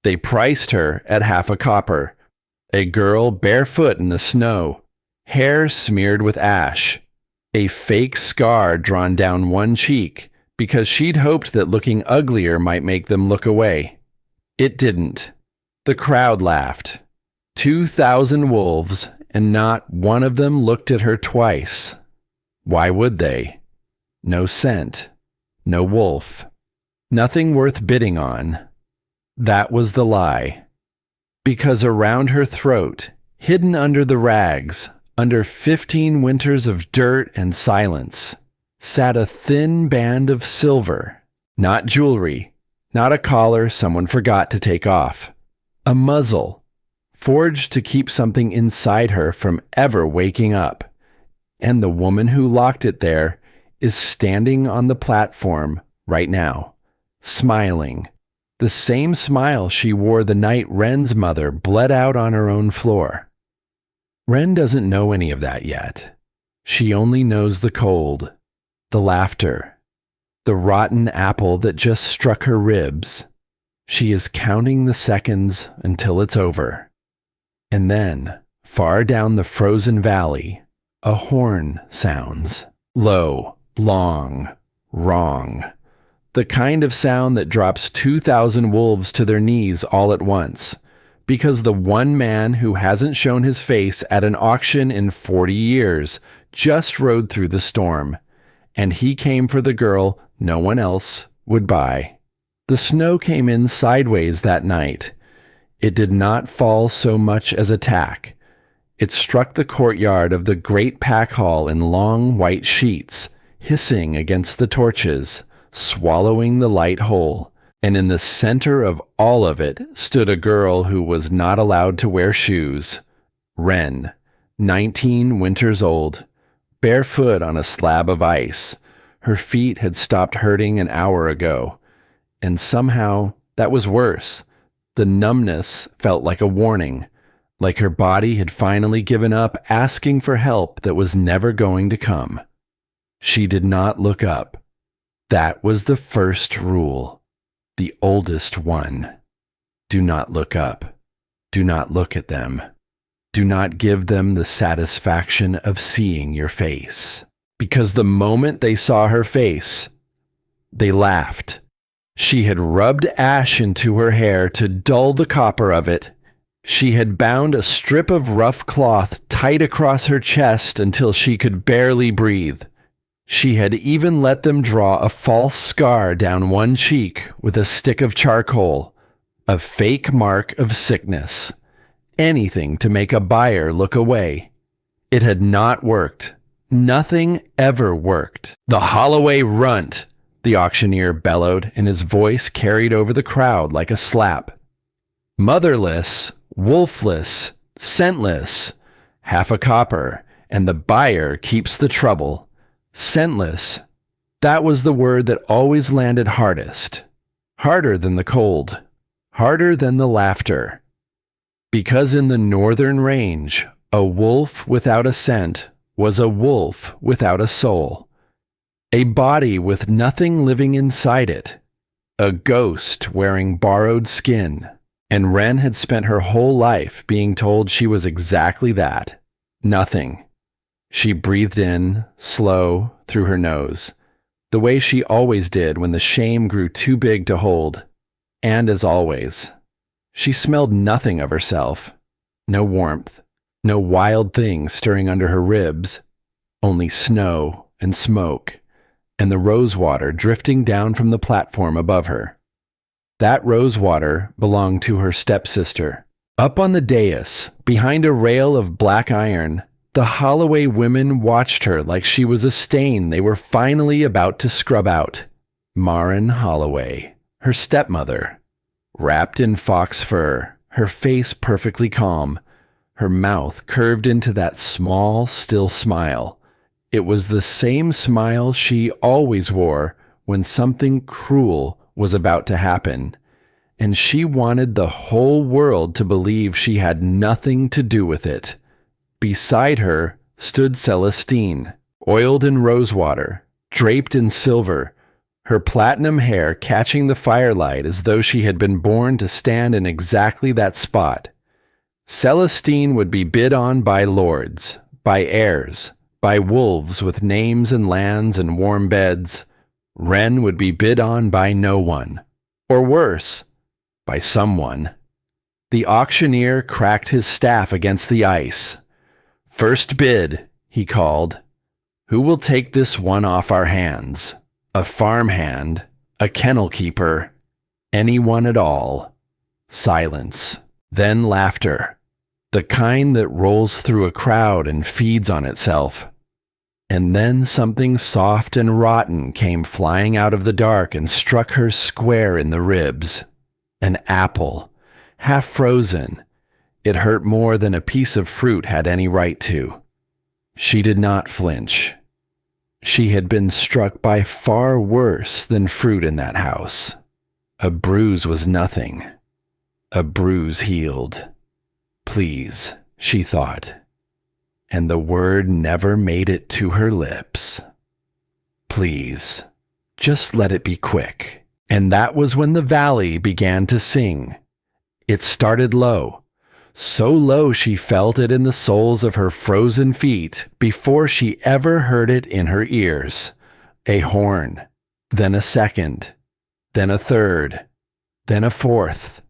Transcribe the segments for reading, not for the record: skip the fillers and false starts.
They priced her at $0.50. A girl barefoot in the snow, hair smeared with ash, a fake scar drawn down one cheek because she'd hoped that looking uglier might make them look away. It didn't. The crowd laughed. 2,000 wolves, and not one of them looked at her twice. Why would they? No scent. No wolf. Nothing worth bidding on. That was the lie. Because around her throat, hidden under the rags, under 15 winters of dirt and silence, sat a thin band of silver. Not jewelry, not a collar someone forgot to take off. A muzzle, forged to keep something inside her from ever waking up. And the woman who locked it there is standing on the platform right now, smiling. The same smile she wore the night Wren's mother bled out on her own floor. Wren doesn't know any of that yet. She only knows the cold, the laughter, the rotten apple that just struck her ribs. She is counting the seconds until it's over. And then, far down the frozen valley, a horn sounds. Low, long, wrong. The kind of sound that drops 2,000 wolves to their knees all at once, because the one man who hasn't shown his face at an auction in 40 years just rode through the storm, and he came for the girl no one else would buy. The snow came in sideways that night. It did not fall so much as a tack. It struck the courtyard of the great pack hall in long white sheets, hissing against the torches, swallowing the light whole, and in the center of all of it stood a girl who was not allowed to wear shoes. Wren, 19 winters old, barefoot on a slab of ice. Her feet had stopped hurting an hour ago, and somehow that was worse. The numbness felt like a warning, like her body had finally given up asking for help that was never going to come. She did not look up. That was the first rule, the oldest one. Do not look up. Do not look at them. Do not give them the satisfaction of seeing your face. Because the moment they saw her face, they laughed. She had rubbed ash into her hair to dull the copper of it. She had bound a strip of rough cloth tight across her chest until she could barely breathe. She had even let them draw a false scar down one cheek with a stick of charcoal, a fake mark of sickness, anything to make a buyer look away. It had not worked. Nothing ever worked. "The Holloway runt," the auctioneer bellowed, and his voice carried over the crowd like a slap. "Motherless, wolfless, scentless, $0.50, and the buyer keeps the trouble. Scentless, that was the word that always landed hardest. Harder than the cold. Harder than the laughter. Because in the northern range, a wolf without a scent was a wolf without a soul. A body with nothing living inside it. A ghost wearing borrowed skin. And Wren had spent her whole life being told she was exactly that. Nothing. She breathed in, slow, through her nose, the way she always did when the shame grew too big to hold. And as always, she smelled nothing of herself. No warmth, no wild things stirring under her ribs, only snow and smoke, and the rose water drifting down from the platform above her. That rose water belonged to her stepsister. Up on the dais, behind a rail of black iron, the Holloway women watched her like she was a stain they were finally about to scrub out. Marin Holloway, her stepmother, wrapped in fox fur, her face perfectly calm, her mouth curved into that small, still smile. It was the same smile she always wore when something cruel was about to happen, and she wanted the whole world to believe she had nothing to do with it. Beside her stood Celestine, oiled in rosewater, draped in silver, her platinum hair catching the firelight as though she had been born to stand in exactly that spot. Celestine would be bid on by lords, by heirs, by wolves with names and lands and warm beds. Wren would be bid on by no one, or worse, by someone. The auctioneer cracked his staff against the ice. "First bid," he called. "Who will take this one off our hands? A farmhand, a kennel keeper, anyone at all." Silence. Then laughter, the kind that rolls through a crowd and feeds on itself. And then something soft and rotten came flying out of the dark and struck her square in the ribs. An apple, half frozen. It hurt more than a piece of fruit had any right to. She did not flinch. She had been struck by far worse than fruit in that house. A bruise was nothing. A bruise healed. Please, she thought. And the word never made it to her lips. Please, just let it be quick. And that was when the valley began to sing. It started low, so low she felt it in the soles of her frozen feet before she ever heard it in her ears. A horn, then a second, then a third, then a fourth.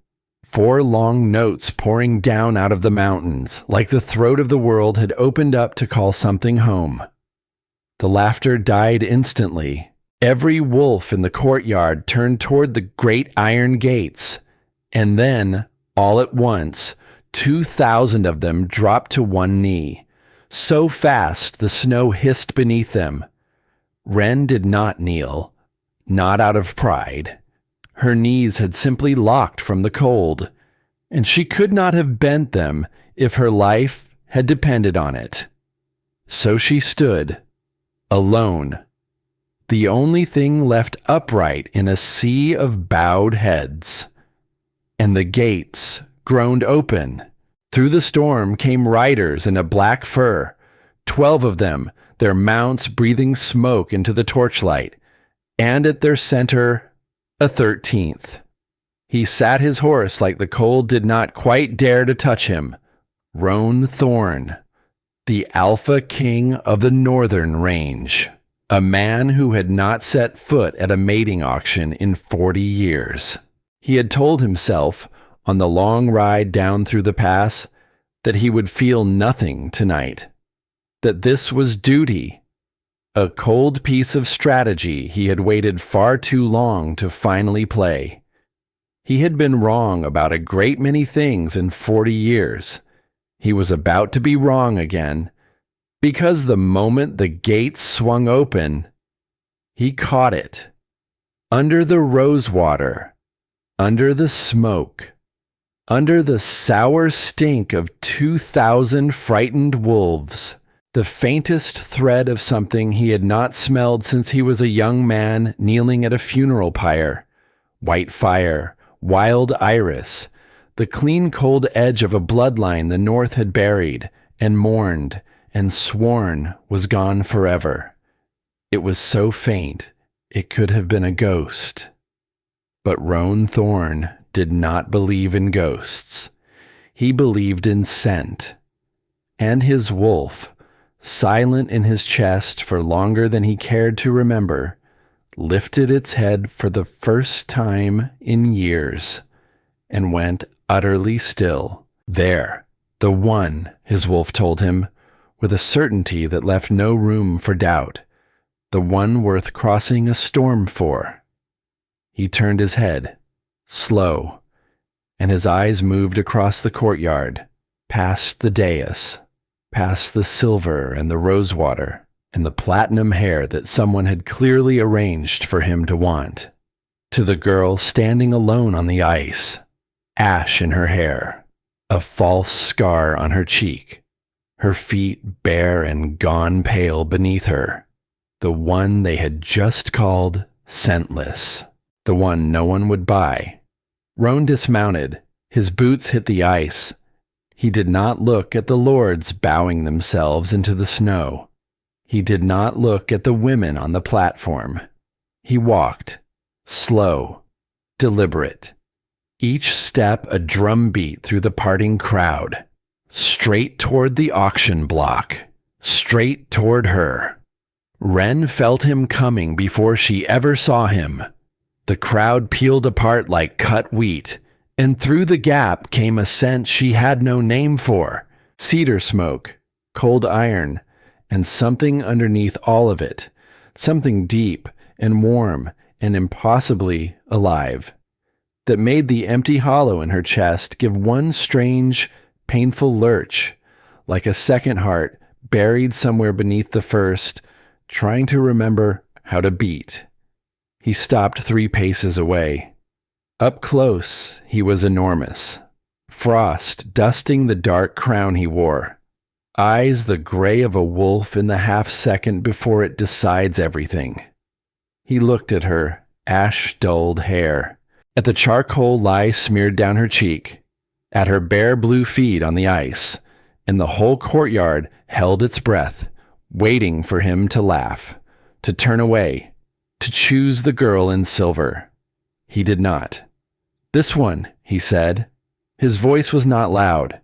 4 long notes pouring down out of the mountains, like the throat of the world had opened up to call something home. The laughter died instantly. Every wolf in the courtyard turned toward the great iron gates, and then, all at once, 2,000 of them dropped to one knee. So fast the snow hissed beneath them. Wren did not kneel, not out of pride. Her knees had simply locked from the cold, and she could not have bent them if her life had depended on it. So she stood, alone, the only thing left upright in a sea of bowed heads. And the gates groaned open. Through the storm came riders in a black fur, 12 of them, their mounts breathing smoke into the torchlight, and at their center, a 13th. He sat his horse like the cold did not quite dare to touch him. Roan Thorn, the Alpha King of the Northern Range, a man who had not set foot at a mating auction in 40 years. He had told himself, on the long ride down through the pass, that he would feel nothing tonight, that this was duty, a cold piece of strategy he had waited far too long to finally play. He had been wrong about a great many things in 40 years. He was about to be wrong again, because the moment the gates swung open, he caught it. Under the rosewater, under the smoke, under the sour stink of 2,000 frightened wolves, the faintest thread of something he had not smelled since he was a young man kneeling at a funeral pyre. White fire, wild iris, the clean cold edge of a bloodline the North had buried and mourned and sworn was gone forever. It was so faint it could have been a ghost. But Roan Thorn did not believe in ghosts. He believed in scent. And his wolf, silent in his chest for longer than he cared to remember, lifted its head for the first time in years and went utterly still. There, the one, his wolf told him, with a certainty that left no room for doubt, the one worth crossing a storm for. He turned his head, slow, and his eyes moved across the courtyard, past the dais, past the silver and the rosewater, and the platinum hair that someone had clearly arranged for him to want, to the girl standing alone on the ice, ash in her hair, a false scar on her cheek, her feet bare and gone pale beneath her, the one they had just called scentless, the one no one would buy. Roan dismounted. His boots hit the ice. He did not look at the lords bowing themselves into the snow. He did not look at the women on the platform. He walked, slow, deliberate, each step a drumbeat through the parting crowd, straight toward the auction block, straight toward her. Wren felt him coming before she ever saw him. The crowd peeled apart like cut wheat, and through the gap came a scent she had no name for: cedar smoke, cold iron, and something underneath all of it, something deep and warm and impossibly alive, that made the empty hollow in her chest give one strange, painful lurch, like a second heart buried somewhere beneath the first, trying to remember how to beat. He stopped 3 paces away. Up close, he was enormous. Frost dusting the dark crown he wore. Eyes the gray of a wolf in the half-second before it decides everything. He looked at her ash-dulled hair, at the charcoal lye smeared down her cheek, at her bare blue feet on the ice, and the whole courtyard held its breath, waiting for him to laugh, to turn away, to choose the girl in silver. He did not. "This one," he said. His voice was not loud.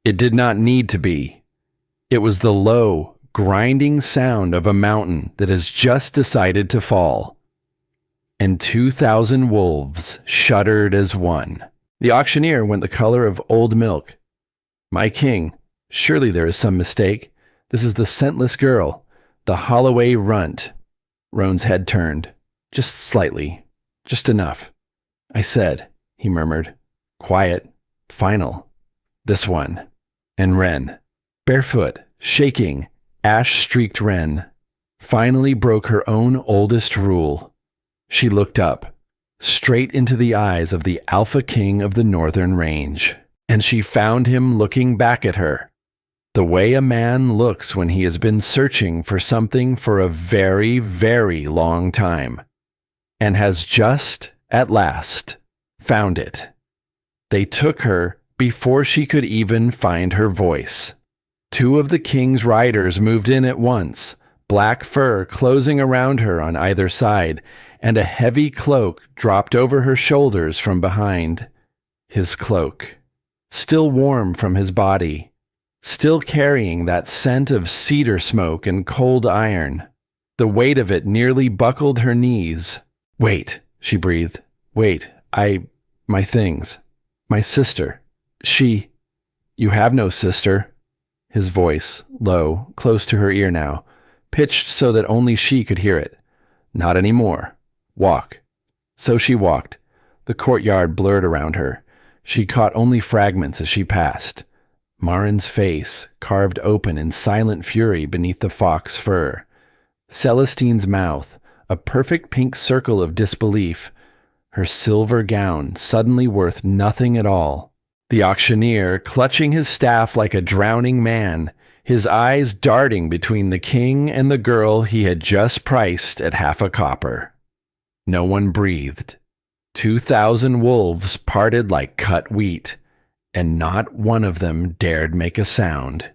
It did not need to be. It was the low, grinding sound of a mountain that has just decided to fall. And 2,000 wolves shuddered as one. The auctioneer went the color of old milk. "My king, surely there is some mistake. This is the scentless girl, the Holloway runt." Roan's head turned. "Just slightly. Just enough." "I said," he murmured. "Quiet. Final. This one." And Wren, barefoot, shaking, ash-streaked Wren, finally broke her own oldest rule. She looked up, straight into the eyes of the Alpha King of the Northern Range, and she found him looking back at her, the way a man looks when he has been searching for something for a very, very long time, and has just, at last, found it. They took her before she could even find her voice. 2 of the king's riders moved in at once, black fur closing around her on either side, and a heavy cloak dropped over her shoulders from behind. His cloak, still warm from his body, still carrying that scent of cedar smoke and cold iron. The weight of it nearly buckled her knees. "Wait," she breathed. "Wait, my things. My sister. You have no sister." His voice, low, close to her ear now, pitched so that only she could hear it. "Not any more. Walk." So she walked. The courtyard blurred around her. She caught only fragments as she passed. Marin's face, carved open in silent fury beneath the fox fur. Celestine's mouth, a perfect pink circle of disbelief. Her silver gown, suddenly worth nothing at all. The auctioneer, clutching his staff like a drowning man, his eyes darting between the king and the girl he had just priced at half a copper. No one breathed. 2,000 wolves parted like cut wheat, and not one of them dared make a sound.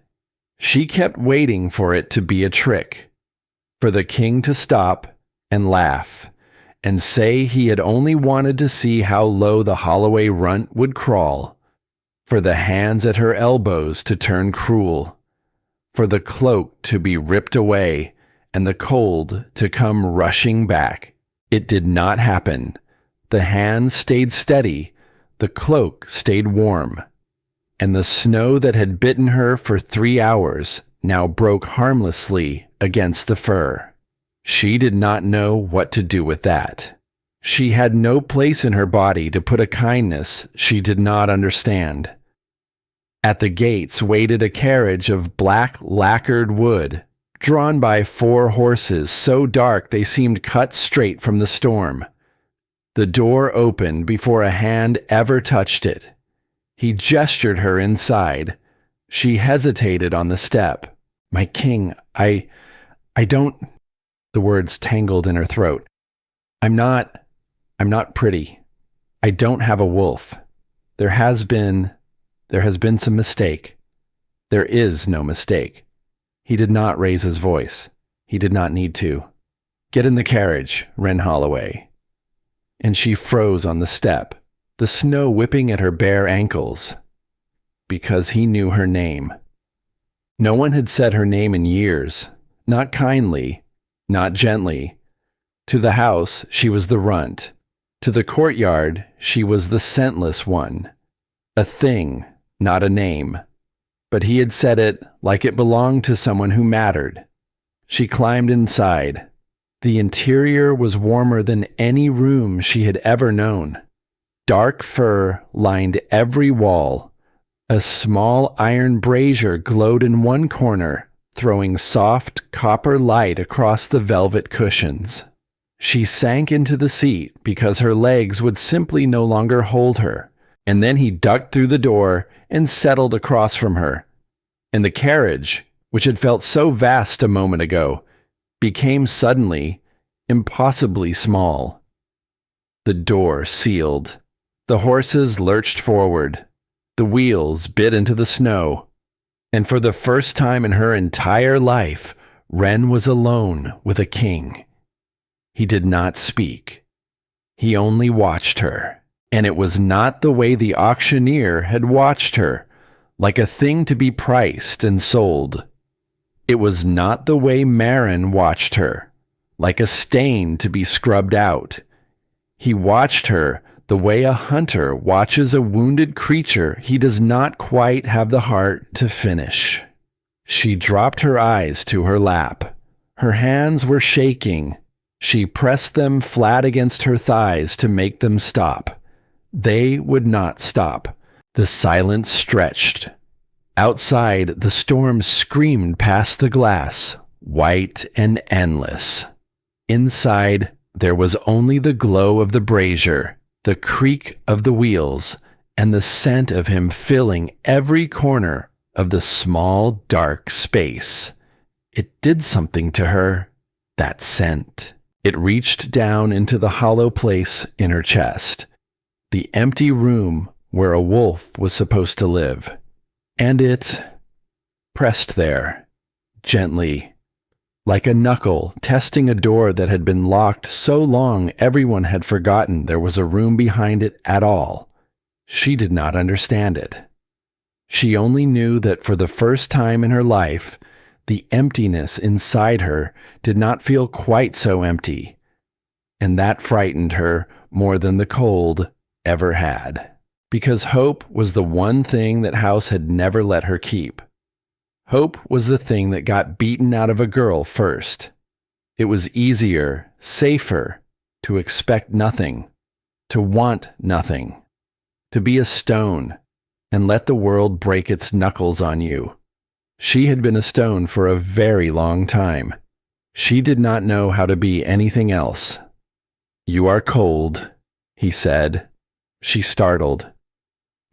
She kept waiting for it to be a trick, for the king to stop and laugh, and say he had only wanted to see how low the Holloway runt would crawl, for the hands at her elbows to turn cruel, for the cloak to be ripped away, and the cold to come rushing back. It did not happen. The hands stayed steady, the cloak stayed warm, and the snow that had bitten her for 3 hours now broke harmlessly against the fur. She did not know what to do with that. She had no place in her body to put a kindness she did not understand. At the gates waited a carriage of black lacquered wood, drawn by 4 horses so dark they seemed cut straight from the storm. The door opened before a hand ever touched it. He gestured her inside. She hesitated on the step. "My king, I don't..." The words tangled in her throat. I'm not pretty. I don't have a wolf. There has been some mistake. There is no mistake." He did not raise his voice. He did not need to. Get in the carriage, Wren Holloway. And she froze on the step, the snow whipping at her bare ankles, because he knew her name. No one had said her name in years, not kindly, not gently. To the house, she was the runt. To the courtyard, she was the scentless one. A thing, not a name. But he had said it like it belonged to someone who mattered. She climbed inside. The interior was warmer than any room she had ever known. Dark fur lined every wall. A small iron brazier glowed in one corner, throwing soft copper light across the velvet cushions. She sank into the seat because her legs would simply no longer hold her, and then he ducked through the door and settled across from her. And the carriage, which had felt so vast a moment ago, became suddenly impossibly small. The door sealed. The horses lurched forward. The wheels bit into the snow. And for the first time in her entire life, Wren was alone with a king. He did not speak. He only watched her. And it was not the way the auctioneer had watched her, like a thing to be priced and sold. It was not the way Marin watched her, like a stain to be scrubbed out. He watched her the way a hunter watches a wounded creature he does not quite have the heart to finish. She dropped her eyes to her lap. Her hands were shaking. She pressed them flat against her thighs to make them stop. They would not stop. The silence stretched. Outside, the storm screamed past the glass, white and endless. Inside, there was only the glow of the brazier, the creak of the wheels, and the scent of him filling every corner of the small, dark space. It did something to her, that scent. It reached down into the hollow place in her chest, the empty room where a wolf was supposed to live. And it pressed there, gently, like a knuckle testing a door that had been locked so long everyone had forgotten there was a room behind it at all. She did not understand it. She only knew that for the first time in her life, the emptiness inside her did not feel quite so empty, and that frightened her more than the cold ever had. Because hope was the one thing that House had never let her keep. Hope was the thing that got beaten out of a girl first. It was easier, safer, to expect nothing, to want nothing, to be a stone, and let the world break its knuckles on you. She had been a stone for a very long time. She did not know how to be anything else. "You are cold," he said. She startled.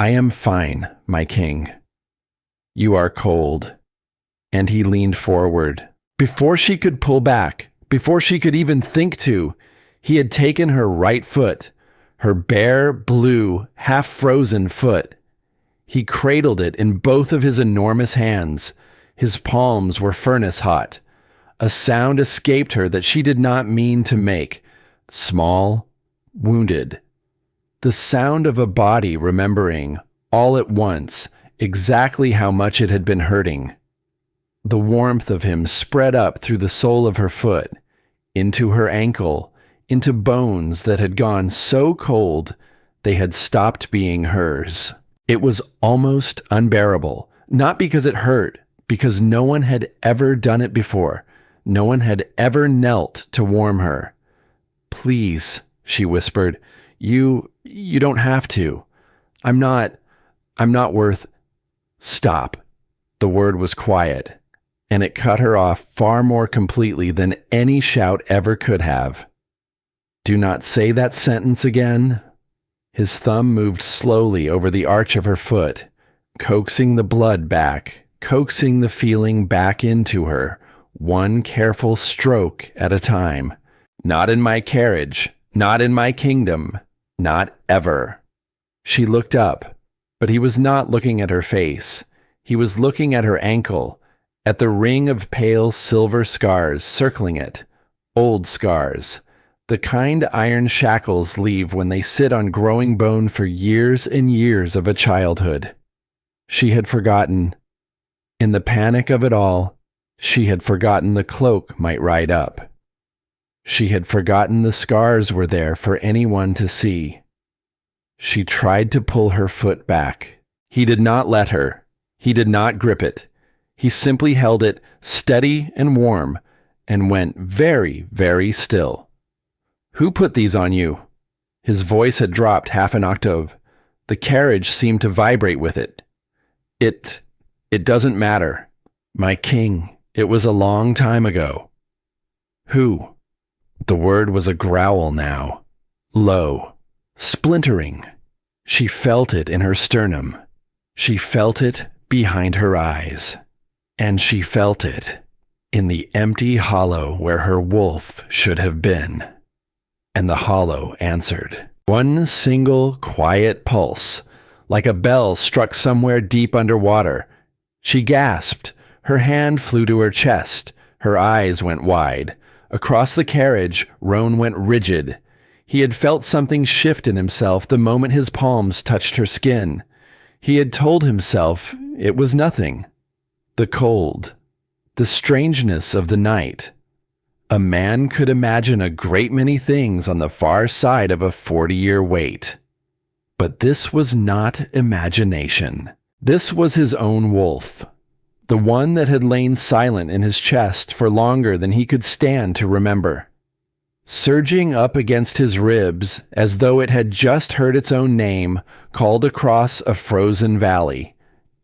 "I am fine, my king." "You are cold." And he leaned forward. Before she could pull back, before she could even think to, he had taken her right foot, her bare, blue, half-frozen foot. He cradled it in both of his enormous hands. His palms were furnace hot. A sound escaped her that she did not mean to make. Small, wounded. The sound of a body remembering, all at once, exactly how much it had been hurting. The warmth of him spread up through the sole of her foot, into her ankle, into bones that had gone so cold they had stopped being hers. It was almost unbearable, not because it hurt, because no one had ever done it before. No one had ever knelt to warm her. "Please," she whispered, You don't have to. I'm not worth..." "Stop." The word was quiet, and it cut her off far more completely than any shout ever could have. "Do not say that sentence again." His thumb moved slowly over the arch of her foot, coaxing the blood back, coaxing the feeling back into her, one careful stroke at a time. "Not in my carriage, not in my kingdom, not ever." She looked up, but he was not looking at her face. He was looking at her ankle, at the ring of pale silver scars circling it, Old scars. The kind iron shackles leave when they sit on growing bone for years and years of a childhood. She had forgotten. In the panic of it all, she had forgotten the cloak might ride up. She had forgotten the scars were there for anyone to see. She tried to pull her foot back. He did not let her. He did not grip it. He simply held it steady and warm and went very, very still. "Who put these on you?" His voice had dropped half an octave. The carriage seemed to vibrate with it. It doesn't matter. My king, it was a long time ago." "Who?" The word was a growl now. Low. Splintering. She felt it in her sternum. She felt it behind her eyes. And she felt it in the empty hollow where her wolf should have been. And the hollow answered. One single quiet pulse, like a bell struck somewhere deep underwater. She gasped. Her hand flew to her chest. Her eyes went wide. Across the carriage, Roan went rigid. He had felt something shift in himself the moment his palms touched her skin. He had told himself it was nothing. The cold. The strangeness of the night. A man could imagine a great many things on the far side of a 40-year wait. But this was not imagination. This was his own wolf. The one that had lain silent in his chest for longer than he could stand to remember. Surging up against his ribs as though it had just heard its own name called across a frozen valley.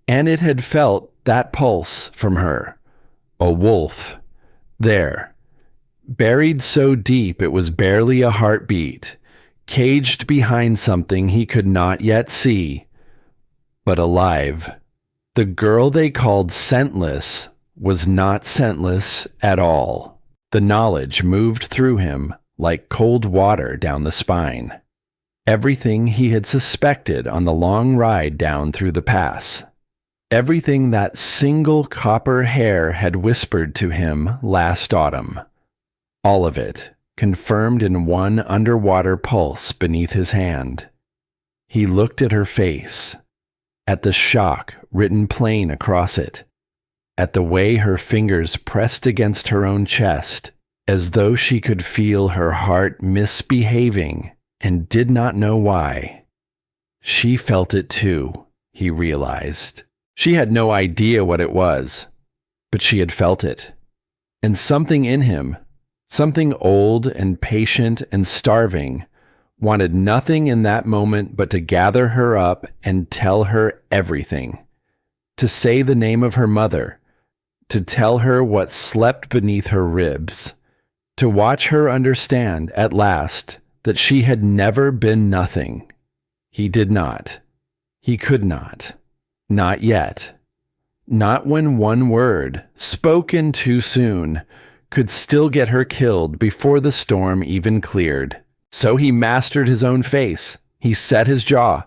And it had felt that pulse from her. A wolf. There. Buried so deep it was barely a heartbeat, caged behind something he could not yet see, but alive. The girl they called scentless was not scentless at all. The knowledge moved through him like cold water down the spine. Everything he had suspected on the long ride down through the pass. Everything that single copper hair had whispered to him last autumn. All of it, confirmed in one underwater pulse beneath his hand. He looked at her face, at the shock written plain across it, at the way her fingers pressed against her own chest, as though she could feel her heart misbehaving and did not know why. She felt it too, he realized. She had no idea what it was, but she had felt it. And something in him, something old and patient and starving, wanted nothing in that moment but to gather her up and tell her everything. To say the name of her mother, to tell her what slept beneath her ribs, to watch her understand at last that she had never been nothing. He did not. He could not. Not yet. Not when one word, spoken too soon, could still get her killed before the storm even cleared. So he mastered his own face, he set his jaw,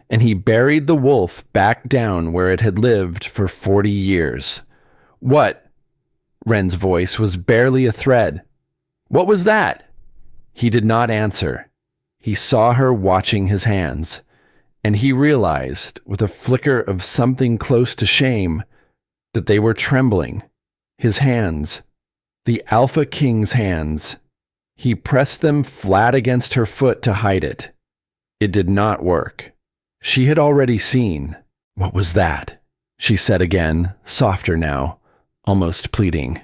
and he buried the wolf back down where it had lived for 40 years. "What?" Ren's voice was barely a thread. "What was that?" He did not answer. He saw her watching his hands, and he realized, with a flicker of something close to shame, that they were trembling. His hands. The Alpha King's hands. He pressed them flat against her foot to hide it. It did not work. She had already seen. "What was that?" she said again, softer now, almost pleading.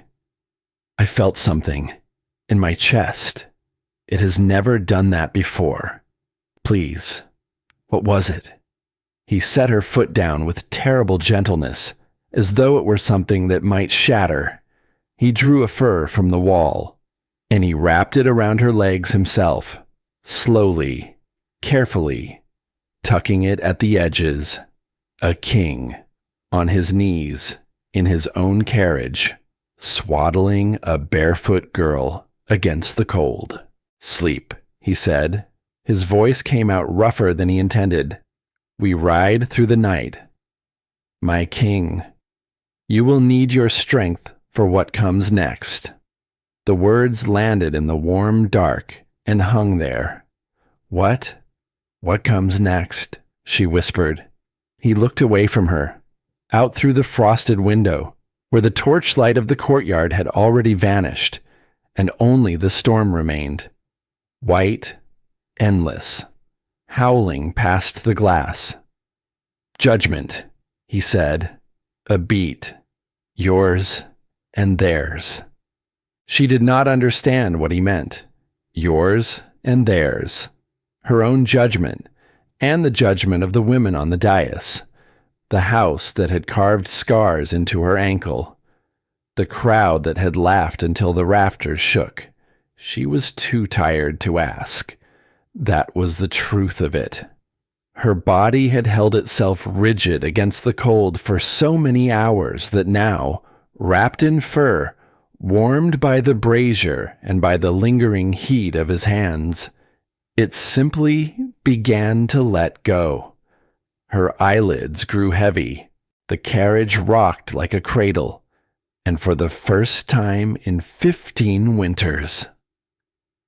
"I felt something. In my chest. It has never done that before. Please. What was it?" He set her foot down with terrible gentleness, as though it were something that might shatter. He drew a fur from the wall, and he wrapped it around her legs himself, slowly, carefully, tucking it at the edges. A king, on his knees, in his own carriage, swaddling a barefoot girl against the cold. "Sleep," he said. His voice came out rougher than he intended. "We ride through the night. My king, you will need your strength for what comes next." The words landed in the warm dark and hung there. What? What comes next? She whispered. He looked away from her, out through the frosted window, where the torchlight of the courtyard had already vanished, and only the storm remained. White, endless, howling past the glass. Judgment, he said, a beat, yours and theirs. She did not understand what he meant. Yours and theirs. Her own judgment, and the judgment of the women on the dais. The house that had carved scars into her ankle. The crowd that had laughed until the rafters shook. She was too tired to ask. That was the truth of it. Her body had held itself rigid against the cold for so many hours that now, wrapped in fur, warmed by the brazier and by the lingering heat of his hands, it simply began to let go. Her eyelids grew heavy, the carriage rocked like a cradle, and for the first time in 15 winters.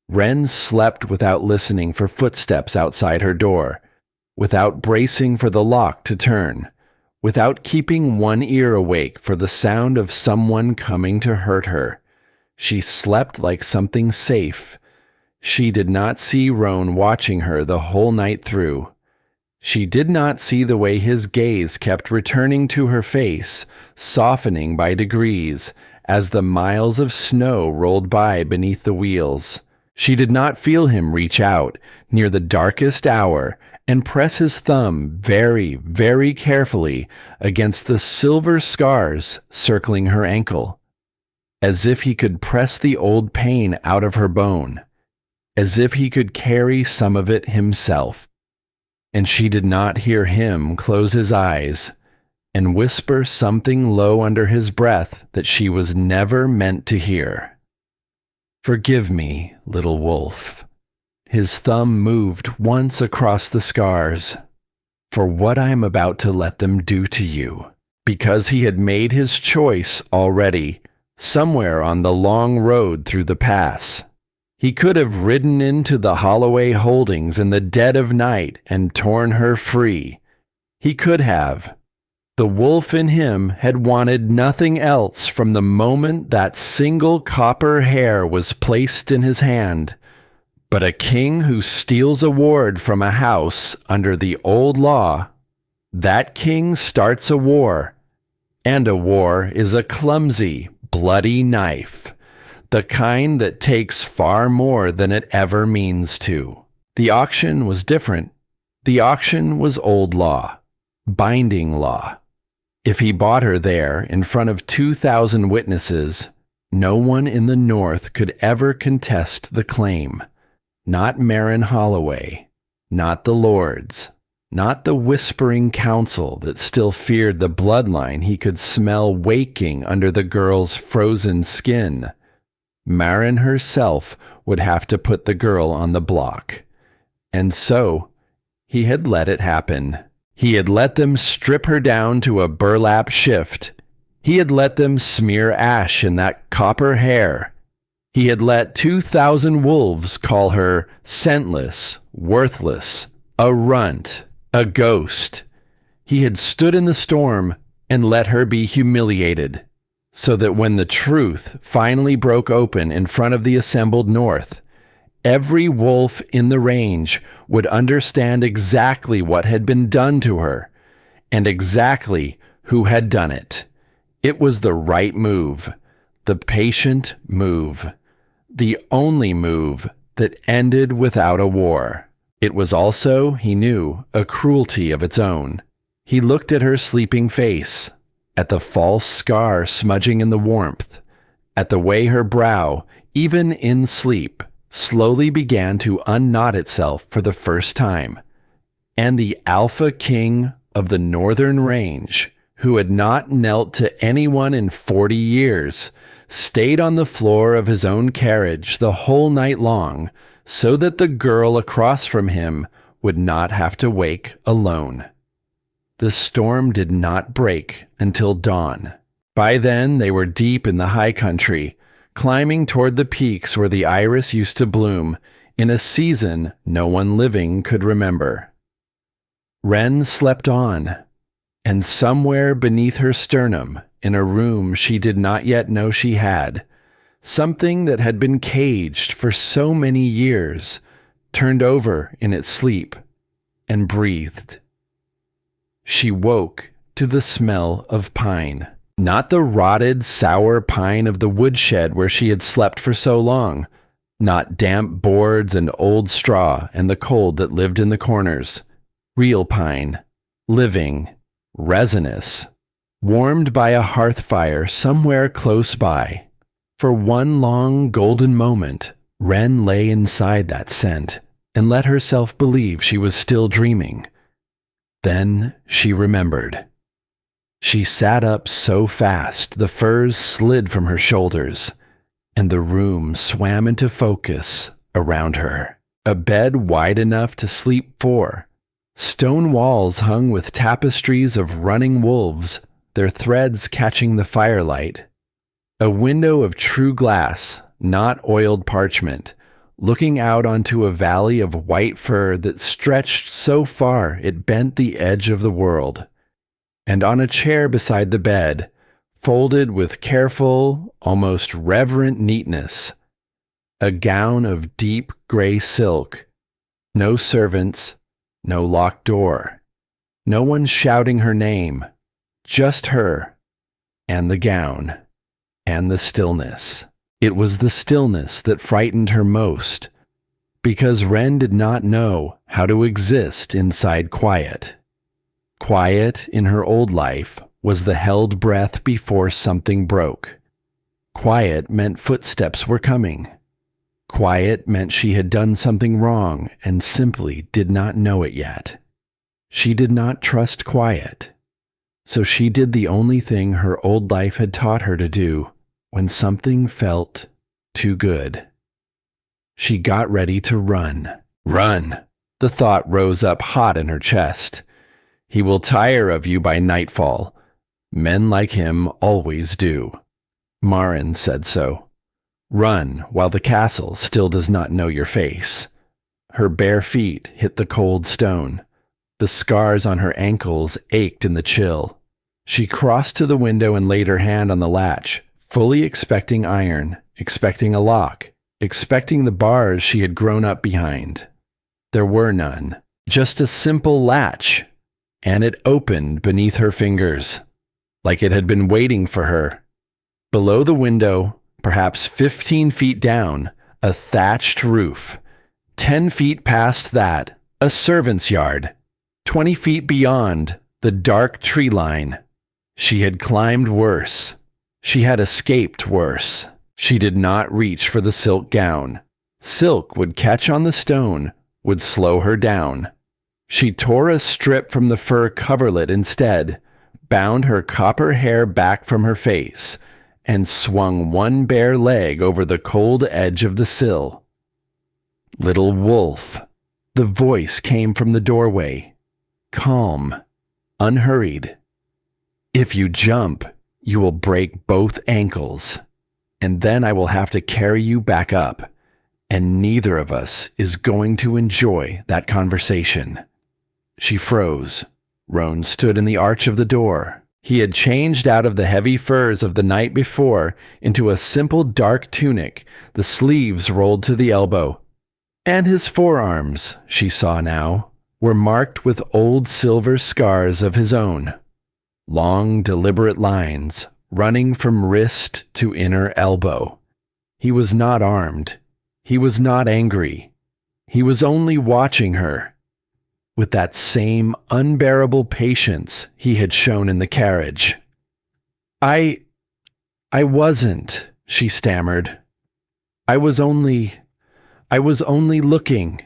Wren slept without listening for footsteps outside her door, without bracing for the lock to turn, without keeping one ear awake for the sound of someone coming to hurt her. She slept like something safe. She did not see Roan watching her the whole night through. She did not see the way his gaze kept returning to her face, softening by degrees, as the miles of snow rolled by beneath the wheels. She did not feel him reach out, near the darkest hour, and press his thumb very, very carefully against the silver scars circling her ankle, as if he could press the old pain out of her bone, as if he could carry some of it himself. And she did not hear him close his eyes and whisper something low under his breath that she was never meant to hear. "Forgive me, little wolf." His thumb moved once across the scars, "for what I am about to let them do to you." Because he had made his choice already, somewhere on the long road through the pass. He could have ridden into the Holloway Holdings in the dead of night and torn her free. He could have. The wolf in him had wanted nothing else from the moment that single copper hair was placed in his hand. But a king who steals a ward from a house under the old law, that king starts a war. And a war is a clumsy, bloody knife. The kind that takes far more than it ever means to. The auction was different. The auction was old law, binding law. If he bought her there in front of 2,000 witnesses, no one in the North could ever contest the claim. Not Marin Holloway, not the lords, not the whispering council that still feared the bloodline he could smell waking under the girl's frozen skin. Marin herself would have to put the girl on the block. And so, he had let it happen. He had let them strip her down to a burlap shift. He had let them smear ash in that copper hair. He had let 2,000 wolves call her scentless, worthless, a runt, a ghost. He had stood in the storm and let her be humiliated, so that when the truth finally broke open in front of the assembled North, every wolf in the range would understand exactly what had been done to her, and exactly who had done it. It was the right move, the patient move, the only move that ended without a war. It was also, he knew, a cruelty of its own. He looked at her sleeping face, at the false scar smudging in the warmth, at the way her brow, even in sleep, slowly began to unknot itself for the first time. And the alpha king of the northern range, who had not knelt to anyone in 40 years, stayed on the floor of his own carriage the whole night long, so that the girl across from him would not have to wake alone. The storm did not break until dawn. By then they were deep in the high country, climbing toward the peaks where the iris used to bloom in a season no one living could remember. Wren slept on, and somewhere beneath her sternum, in a room she did not yet know she had, something that had been caged for so many years turned over in its sleep and breathed. She woke to the smell of pine. Not the rotted, sour pine of the woodshed where she had slept for so long. Not damp boards and old straw and the cold that lived in the corners. Real pine, living, resinous, warmed by a hearth fire somewhere close by. For one long golden moment, Wren lay inside that scent and let herself believe she was still dreaming. Then she remembered. She sat up so fast the furs slid from her shoulders, and the room swam into focus around her. A bed wide enough to sleep four. Stone walls hung with tapestries of running wolves, their threads catching the firelight. A window of true glass, not oiled parchment, looking out onto a valley of white fur that stretched so far it bent the edge of the world. And on a chair beside the bed, folded with careful, almost reverent neatness, a gown of deep gray silk, no servants, no locked door, no one shouting her name, just her, and the gown, and the stillness. It was the stillness that frightened her most, because Wren did not know how to exist inside quiet. Quiet in her old life was the held breath before something broke. Quiet meant footsteps were coming. Quiet meant she had done something wrong and simply did not know it yet. She did not trust quiet, so she did the only thing her old life had taught her to do when something felt too good. She got ready to run. Run! The thought rose up hot in her chest. He will tire of you by nightfall. Men like him always do. Marin said so. Run while the castle still does not know your face. Her bare feet hit the cold stone. The scars on her ankles ached in the chill. She crossed to the window and laid her hand on the latch, fully expecting iron, expecting a lock, expecting the bars she had grown up behind. There were none. Just a simple latch. And it opened beneath her fingers, like it had been waiting for her. Below the window, perhaps 15 feet down, a thatched roof. 10 feet past that, a servant's yard. 20 feet beyond, the dark tree line. She had climbed worse. She had escaped worse. She did not reach for the silk gown. Silk would catch on the stone, would slow her down. She tore a strip from the fur coverlet instead, bound her copper hair back from her face, and swung one bare leg over the cold edge of the sill. Little wolf. The voice came from the doorway, calm, unhurried. If you jump, you will break both ankles, and then I will have to carry you back up, and neither of us is going to enjoy that conversation. She froze. Roan stood in the arch of the door. He had changed out of the heavy furs of the night before into a simple dark tunic, the sleeves rolled to the elbow. And his forearms, she saw now, were marked with old silver scars of his own. Long, deliberate lines, running from wrist to inner elbow. He was not armed. He was not angry. He was only watching her, with that same unbearable patience he had shown in the carriage. I wasn't, she stammered. I was only looking.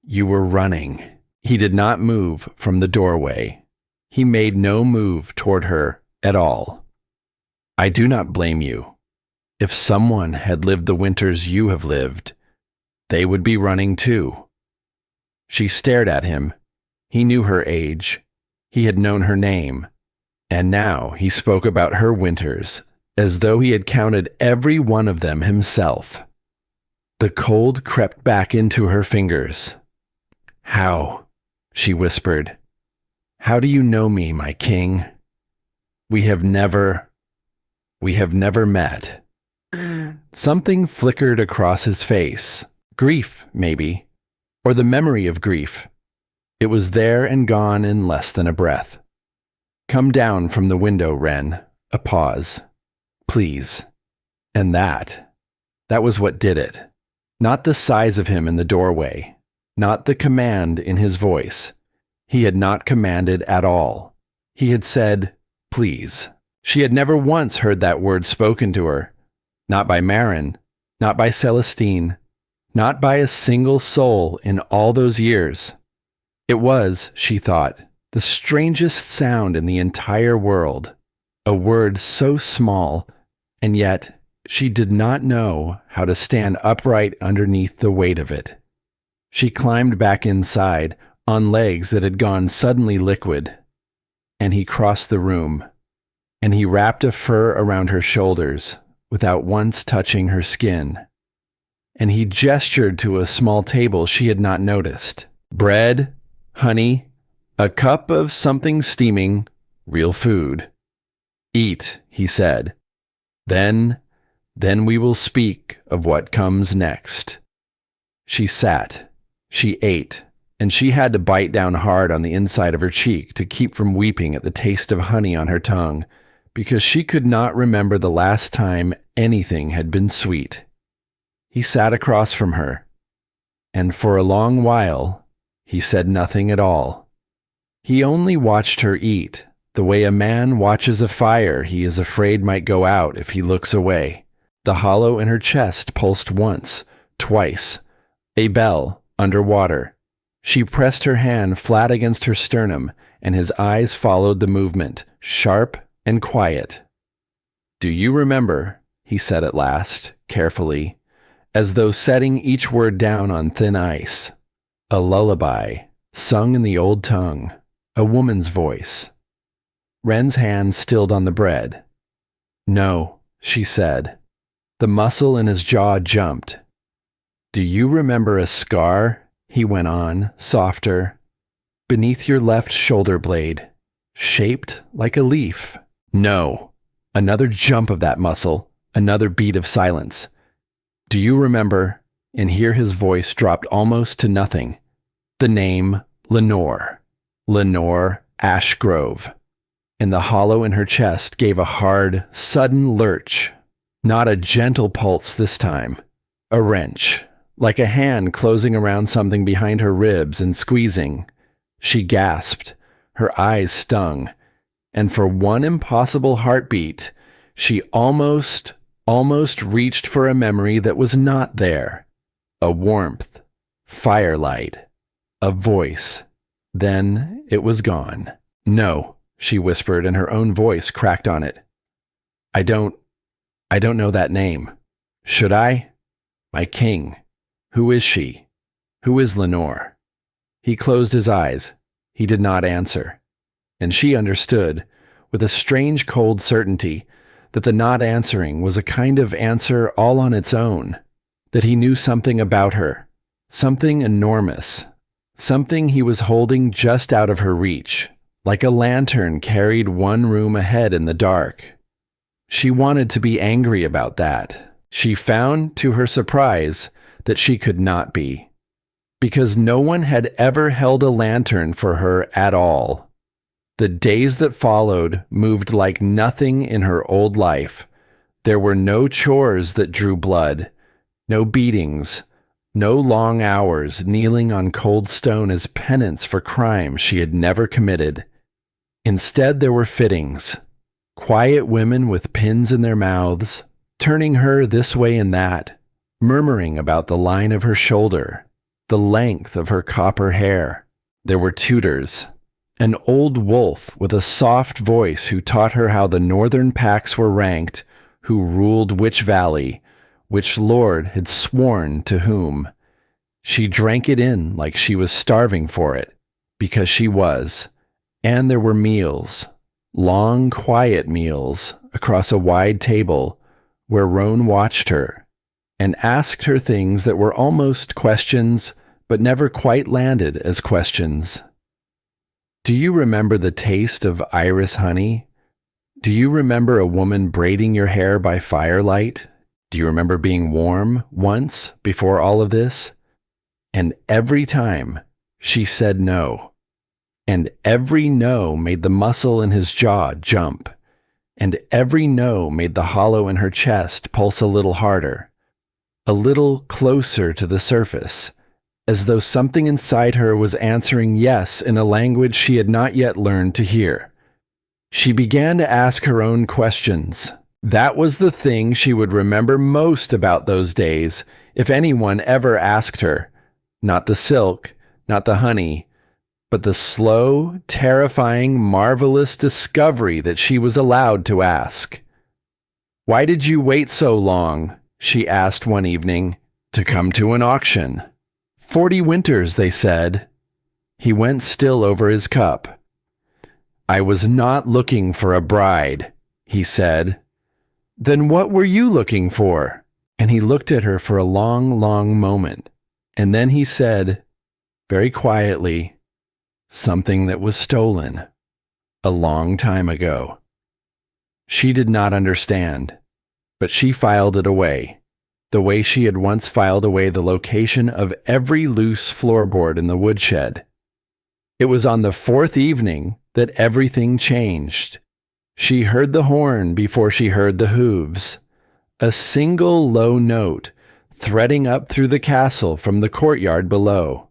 You were running. He did not move from the doorway. He made no move toward her at all. I do not blame you. If someone had lived the winters you have lived, they would be running too. She stared at him. He knew her age. He had known her name. And now he spoke about her winters as though he had counted every one of them himself. The cold crept back into her fingers. "How?" she whispered. "How do you know me, my king? We have never met." Something flickered across his face. Grief, maybe. Or the memory of grief. It was there and gone in less than a breath. "Come down from the window, Wren." A pause. "Please." And that was what did it. Not the size of him in the doorway. Not the command in his voice. He had not commanded at all. He had said, "Please." She had never once heard that word spoken to her. Not by Marin. Not by Celestine. Not by a single soul in all those years. It was, she thought, the strangest sound in the entire world. A word so small, and yet she did not know how to stand upright underneath the weight of it. She climbed back inside on legs that had gone suddenly liquid. And he crossed the room, and he wrapped a fur around her shoulders without once touching her skin. And he gestured to a small table she had not noticed. Bread, honey, a cup of something steaming, real food. "Eat," he said. Then we will speak of what comes next." She sat, she ate, and she had to bite down hard on the inside of her cheek to keep from weeping at the taste of honey on her tongue, because she could not remember the last time anything had been sweet. He sat across from her, and for a long while he said nothing at all. He only watched her eat, the way a man watches a fire he is afraid might go out if he looks away. The hollow in her chest pulsed once, twice. A bell, underwater. She pressed her hand flat against her sternum, and his eyes followed the movement, sharp and quiet. "Do you remember?" he said at last, carefully, as though setting each word down on thin ice. A lullaby, sung in the old tongue, a woman's voice. Wren's hand stilled on the bread. "No," she said. The muscle in his jaw jumped. "Do you remember a scar?" he went on, softer. "Beneath your left shoulder blade, shaped like a leaf." "No." Another jump of that muscle, another beat of silence. "Do you remember?" And here his voice dropped almost to nothing. "The name Lenore. Lenore Ashgrove." And the hollow in her chest gave a hard, sudden lurch. Not a gentle pulse this time. A wrench, like a hand closing around something behind her ribs and squeezing. She gasped. Her eyes stung. And for one impossible heartbeat, she almost reached for a memory that was not there. A warmth, firelight, a voice. Then it was gone. "No," she whispered, and her own voice cracked on it. I don't know that name. Should I? My king. Who is she? Who is Lenore?" He closed his eyes. He did not answer. And she understood, with a strange cold certainty, that the not answering was a kind of answer all on its own, that he knew something about her, something enormous, something he was holding just out of her reach, like a lantern carried one room ahead in the dark. She wanted to be angry about that. She found, to her surprise, that she could not be, because no one had ever held a lantern for her at all. The days that followed moved like nothing in her old life. There were no chores that drew blood, no beatings, no long hours kneeling on cold stone as penance for crimes she had never committed. Instead, there were fittings. Quiet women with pins in their mouths, turning her this way and that, murmuring about the line of her shoulder, the length of her copper hair. There were tutors. An old wolf with a soft voice who taught her how the northern packs were ranked, who ruled which valley, which lord had sworn to whom. She drank it in like she was starving for it, because she was. And there were meals, long quiet meals, across a wide table where Roan watched her and asked her things that were almost questions but never quite landed as questions. Do you remember the taste of iris honey? Do you remember a woman braiding your hair by firelight? Do you remember being warm once before all of this? And every time she said no. And every no made the muscle in his jaw jump. And every no made the hollow in her chest pulse a little harder, a little closer to the surface, as though something inside her was answering yes in a language she had not yet learned to hear. She began to ask her own questions. That was the thing she would remember most about those days, if anyone ever asked her. Not the silk, not the honey, but the slow, terrifying, marvelous discovery that she was allowed to ask. "Why did you wait so long?" she asked one evening. "To come to an auction." 40 winters, they said. He went still over his cup. "I was not looking for a bride," he said. "Then what were you looking for?" And he looked at her for a long, long moment. And then he said, very quietly, "Something that was stolen a long time ago." She did not understand, but she filed it away, the way she had once filed away the location of every loose floorboard in the woodshed. It was on the 4th evening that everything changed. She heard the horn before she heard the hooves, a single low note threading up through the castle from the courtyard below,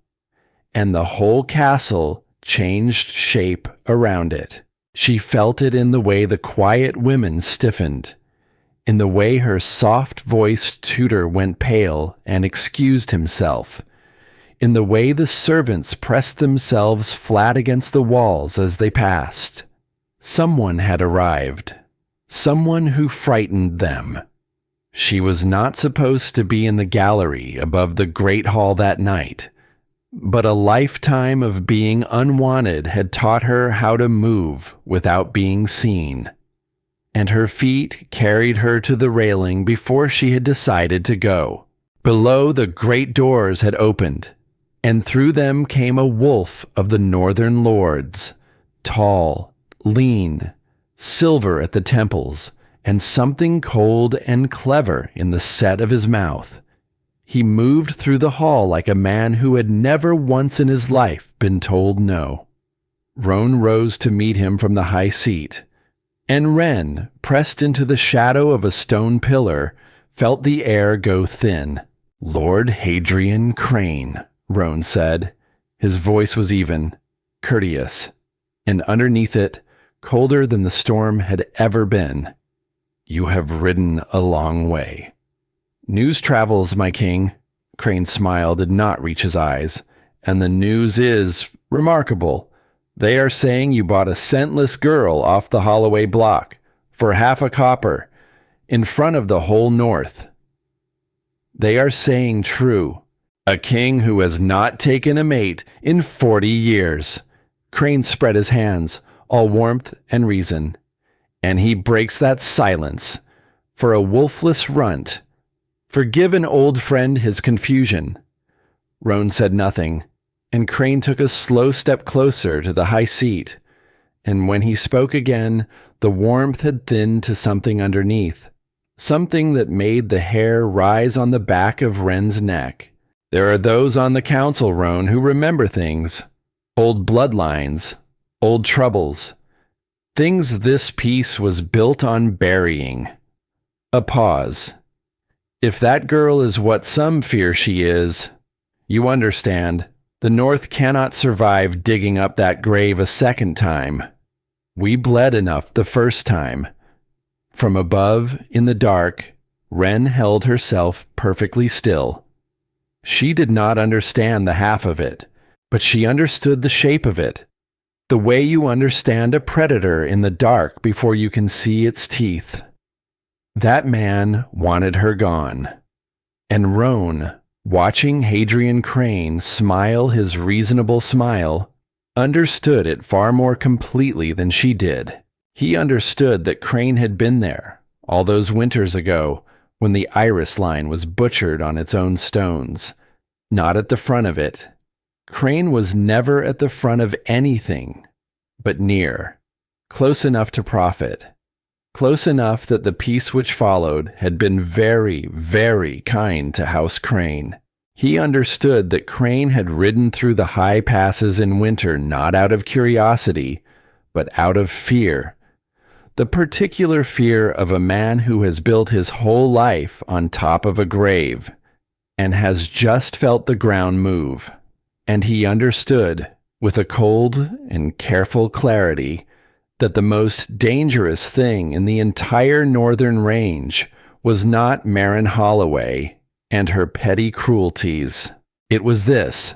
and the whole castle changed shape around it. She felt it in the way the quiet women stiffened, in the way her soft-voiced tutor went pale and excused himself, in the way the servants pressed themselves flat against the walls as they passed. Someone had arrived, someone who frightened them. She was not supposed to be in the gallery above the great hall that night, but a lifetime of being unwanted had taught her how to move without being seen, and her feet carried her to the railing before she had decided to go. Below, the great doors had opened, and through them came a wolf of the northern lords, tall, lean, silver at the temples, and something cold and clever in the set of his mouth. He moved through the hall like a man who had never once in his life been told no. Roan rose to meet him from the high seat, and Wren, pressed into the shadow of a stone pillar, felt the air go thin. "Lord Hadrian Crane," Roan said. His voice was even, courteous, and underneath it, colder than the storm had ever been. "You have ridden a long way." "News travels, my king." Crane's smile did not reach his eyes. "And the news is remarkable. They are saying you bought a scentless girl off the Holloway block for half a copper in front of the whole North. They are saying true. A king who has not taken a mate in 40 years. Crane spread his hands, all warmth and reason. "And he breaks that silence for a wolfless runt. Forgive an old friend his confusion." Roan said nothing, and Crane took a slow step closer to the high seat, and when he spoke again, the warmth had thinned to something underneath, something that made the hair rise on the back of Wren's neck. "There are those on the council, Roan, who remember things, old bloodlines, old troubles, things this peace was built on burying." A pause. "If that girl is what some fear she is, you understand, the North cannot survive digging up that grave a second time. We bled enough the first time." From above, in the dark, Wren held herself perfectly still. She did not understand the half of it, but she understood the shape of it, the way you understand a predator in the dark before you can see its teeth. That man wanted her gone, and Roan, watching Hadrian Crane smile his reasonable smile, understood it far more completely than she did. He understood that Crane had been there all those winters ago when the iris line was butchered on its own stones, not at the front of it. Crane was never at the front of anything, but near, close enough to profit, close enough that the peace which followed had been very, very kind to House Crane. He understood that Crane had ridden through the high passes in winter not out of curiosity, but out of fear. The particular fear of a man who has built his whole life on top of a grave and has just felt the ground move. And he understood, with a cold and careful clarity, that the most dangerous thing in the entire northern range was not Marin Holloway and her petty cruelties. It was this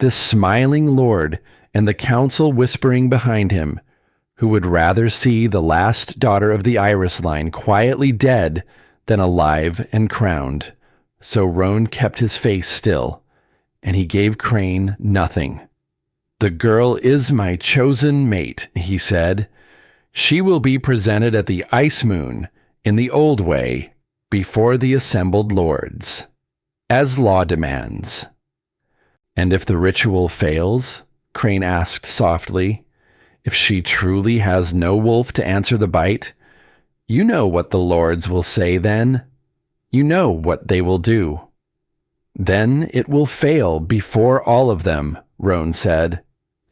smiling lord and the council whispering behind him, who would rather see the last daughter of the Iris line quietly dead than alive and crowned. So Roan kept his face still, and he gave Crane nothing. "The girl is my chosen mate," he said. "She will be presented at the Ice Moon, in the old way, before the assembled lords, as law demands." "And if the ritual fails?" Crane asked softly. "If she truly has no wolf to answer the bite, you know what the lords will say then. You know what they will do." "Then it will fail before all of them," Roan said,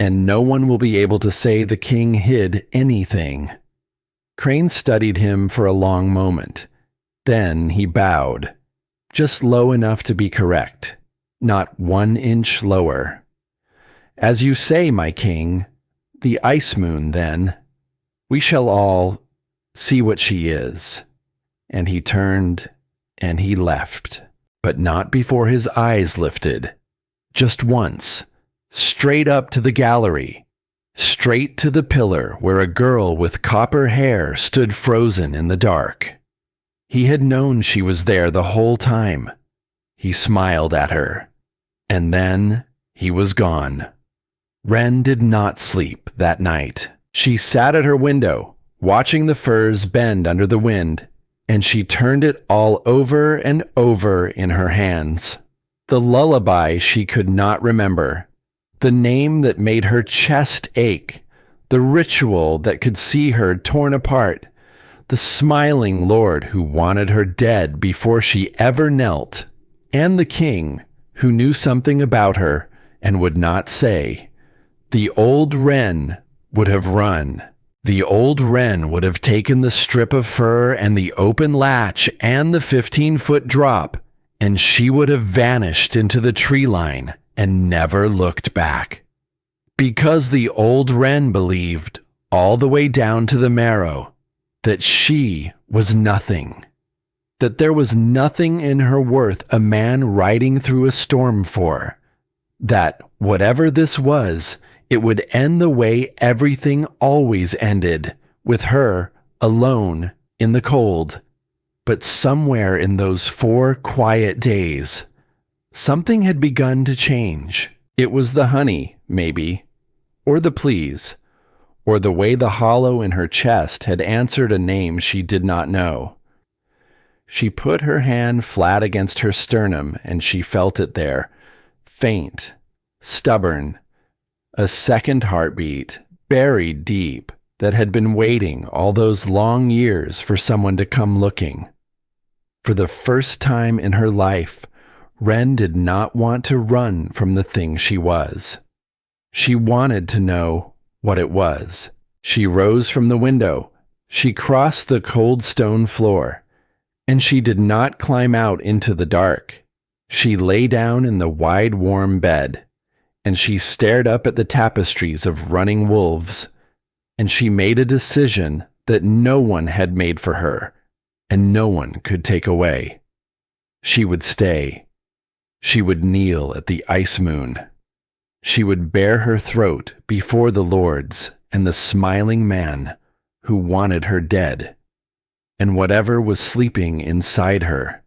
"and no one will be able to say the king hid anything." Crane studied him for a long moment. Then he bowed, just low enough to be correct, not 1 inch lower. "As you say, my king, the Ice Moon, then. We shall all see what she is." And he turned and he left, but not before his eyes lifted. Just once, straight up to the gallery, straight to the pillar where a girl with copper hair stood frozen in the dark. He had known she was there the whole time. He smiled at her, and then he was gone. Wren did not sleep that night. She sat at her window, watching the firs bend under the wind, and she turned it all over and over in her hands. The lullaby she could not remember, the name that made her chest ache, the ritual that could see her torn apart, the smiling lord who wanted her dead before she ever knelt, and the king who knew something about her and would not say. The old wren would have run. The old wren would have taken the strip of fur and the open latch and the 15-foot drop, and she would have vanished into the tree line and never looked back. Because the old wren believed, all the way down to the marrow, that she was nothing. That there was nothing in her worth a man riding through a storm for. That, whatever this was, it would end the way everything always ended, with her alone in the cold. But somewhere in those 4 quiet days, something had begun to change. It was the honey, maybe, or the pleas, or the way the hollow in her chest had answered a name she did not know. She put her hand flat against her sternum, and she felt it there, faint, stubborn, a second heartbeat, buried deep, that had been waiting all those long years for someone to come looking. For the first time in her life, Wren did not want to run from the thing she was. She wanted to know what it was. She rose from the window. She crossed the cold stone floor, and she did not climb out into the dark. She lay down in the wide, warm bed, and she stared up at the tapestries of running wolves, and she made a decision that no one had made for her, and no one could take away. She would stay. She would kneel at the Ice Moon. She would bare her throat before the lords and the smiling man who wanted her dead, and whatever was sleeping inside her.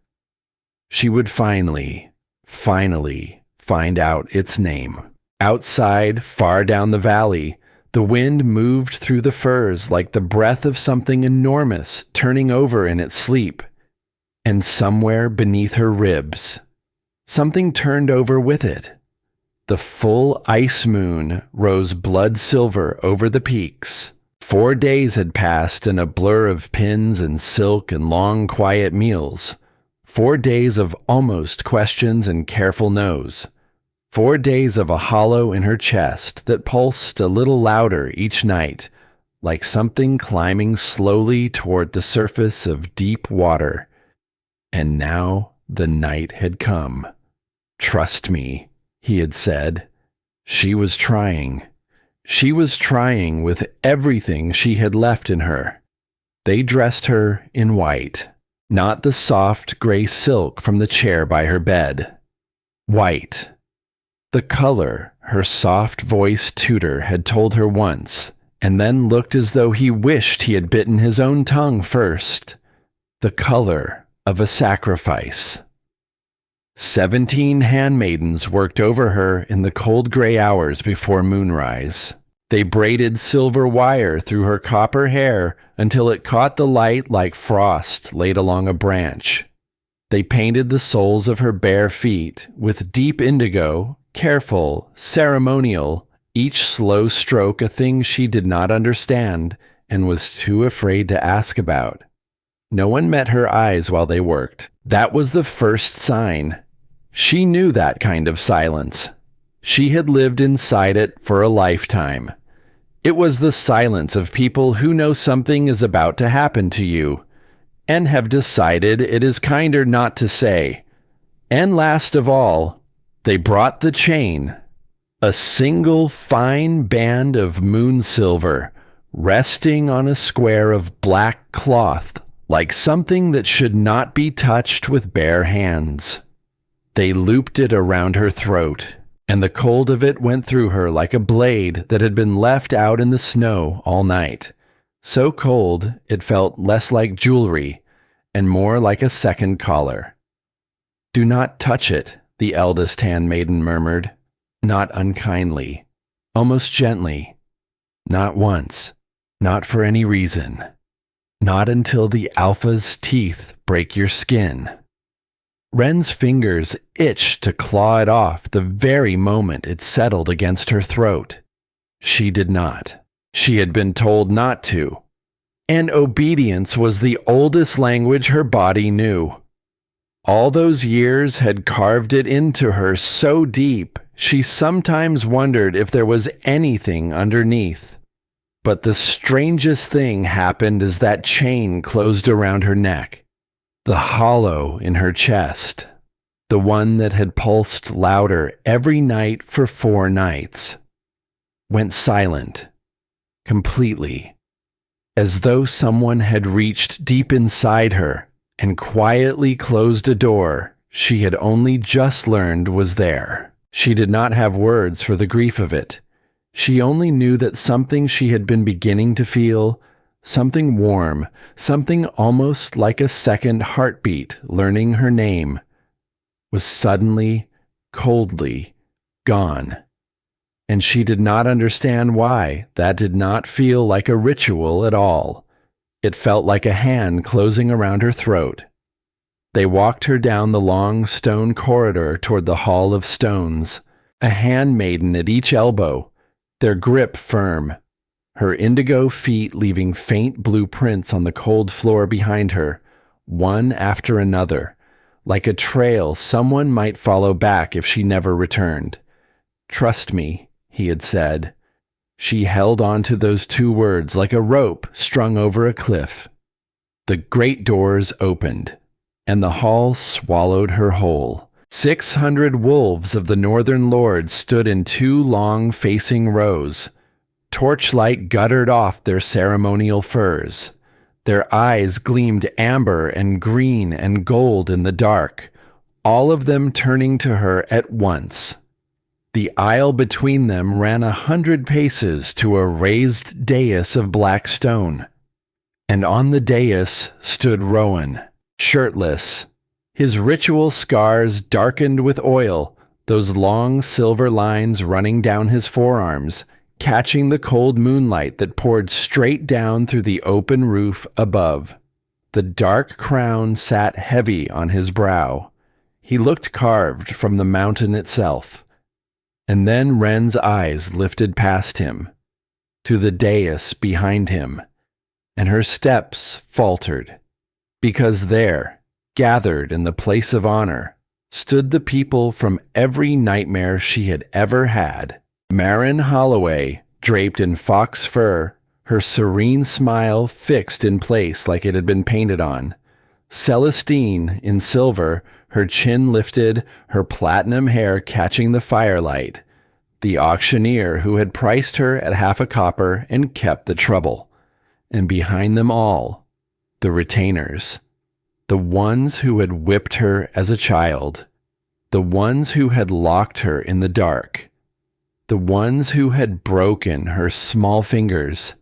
She would finally find out its name. Outside, far down the valley, The wind moved through the firs like the breath of something enormous turning over in its sleep. And somewhere beneath her ribs, something turned over with it. The full ice moon rose blood silver over the peaks. 4 days had passed in a blur of pins and silk and long quiet meals. 4 days of almost questions and careful no's. 4 days of a hollow in her chest that pulsed a little louder each night, like something climbing slowly toward the surface of deep water. And now the night had come. "Trust me," he had said. She was trying. She was trying with everything she had left in her. They dressed her in white, not the soft gray silk from the chair by her bed. White. The color her soft-voiced tutor had told her once, and then looked as though he wished he had bitten his own tongue first. The color of a sacrifice. 17 handmaidens worked over her in the cold gray hours before moonrise. They braided silver wire through her copper hair until it caught the light like frost laid along a branch. They painted the soles of her bare feet with deep indigo, careful, ceremonial, each slow stroke a thing she did not understand and was too afraid to ask about. No one met her eyes while they worked. That was the first sign. She knew that kind of silence. She had lived inside it for a lifetime. It was the silence of people who know something is about to happen to you, and have decided it is kinder not to say. And last of all, they brought the chain. A single fine band of moon silver, resting on a square of black cloth, like something that should not be touched with bare hands. They looped it around her throat, and the cold of it went through her like a blade that had been left out in the snow all night. So cold it felt less like jewelry and more like a second collar. "Do not touch it," the eldest handmaiden murmured, not unkindly, almost gently. "Not once, not for any reason. Not until the alpha's teeth break your skin." Wren's fingers itched to claw it off the very moment it settled against her throat. She did not. She had been told not to. And obedience was the oldest language her body knew. All those years had carved it into her so deep, she sometimes wondered if there was anything underneath. But the strangest thing happened as that chain closed around her neck. The hollow in her chest, the one that had pulsed louder every night for 4 nights, went silent, completely, as though someone had reached deep inside her and quietly closed a door she had only just learned was there. She did not have words for the grief of it. She only knew that something she had been beginning to feel, something warm, something almost like a second heartbeat learning her name, was suddenly, coldly, gone. And she did not understand why that did not feel like a ritual at all. It felt like a hand closing around her throat. They walked her down the long stone corridor toward the Hall of Stones, a handmaiden at each elbow, their grip firm, her indigo feet leaving faint blue prints on the cold floor behind her, one after another, like a trail someone might follow back if she never returned. "Trust me," he had said. She held on to those 2 words like a rope strung over a cliff. The great doors opened, and the hall swallowed her whole. 600 wolves of the northern lords stood in 2 long facing rows. Torchlight guttered off their ceremonial furs. Their eyes gleamed amber and green and gold in the dark, all of them turning to her at once. The aisle between them ran 100 paces to a raised dais of black stone. And on the dais stood Rowan, shirtless, his ritual scars darkened with oil, those long silver lines running down his forearms, catching the cold moonlight that poured straight down through the open roof above. The dark crown sat heavy on his brow. He looked carved from the mountain itself. And then Wren's eyes lifted past him, to the dais behind him, and her steps faltered, because there, gathered in the place of honor, stood the people from every nightmare she had ever had. Marin Holloway, draped in fox fur, her serene smile fixed in place like it had been painted on. Celestine, in silver, her chin lifted, her platinum hair catching the firelight. The auctioneer who had priced her at half a copper and kept the trouble. And behind them all, the retainers. The ones who had whipped her as a child. The ones who had locked her in the dark. The ones who had broken her small fingers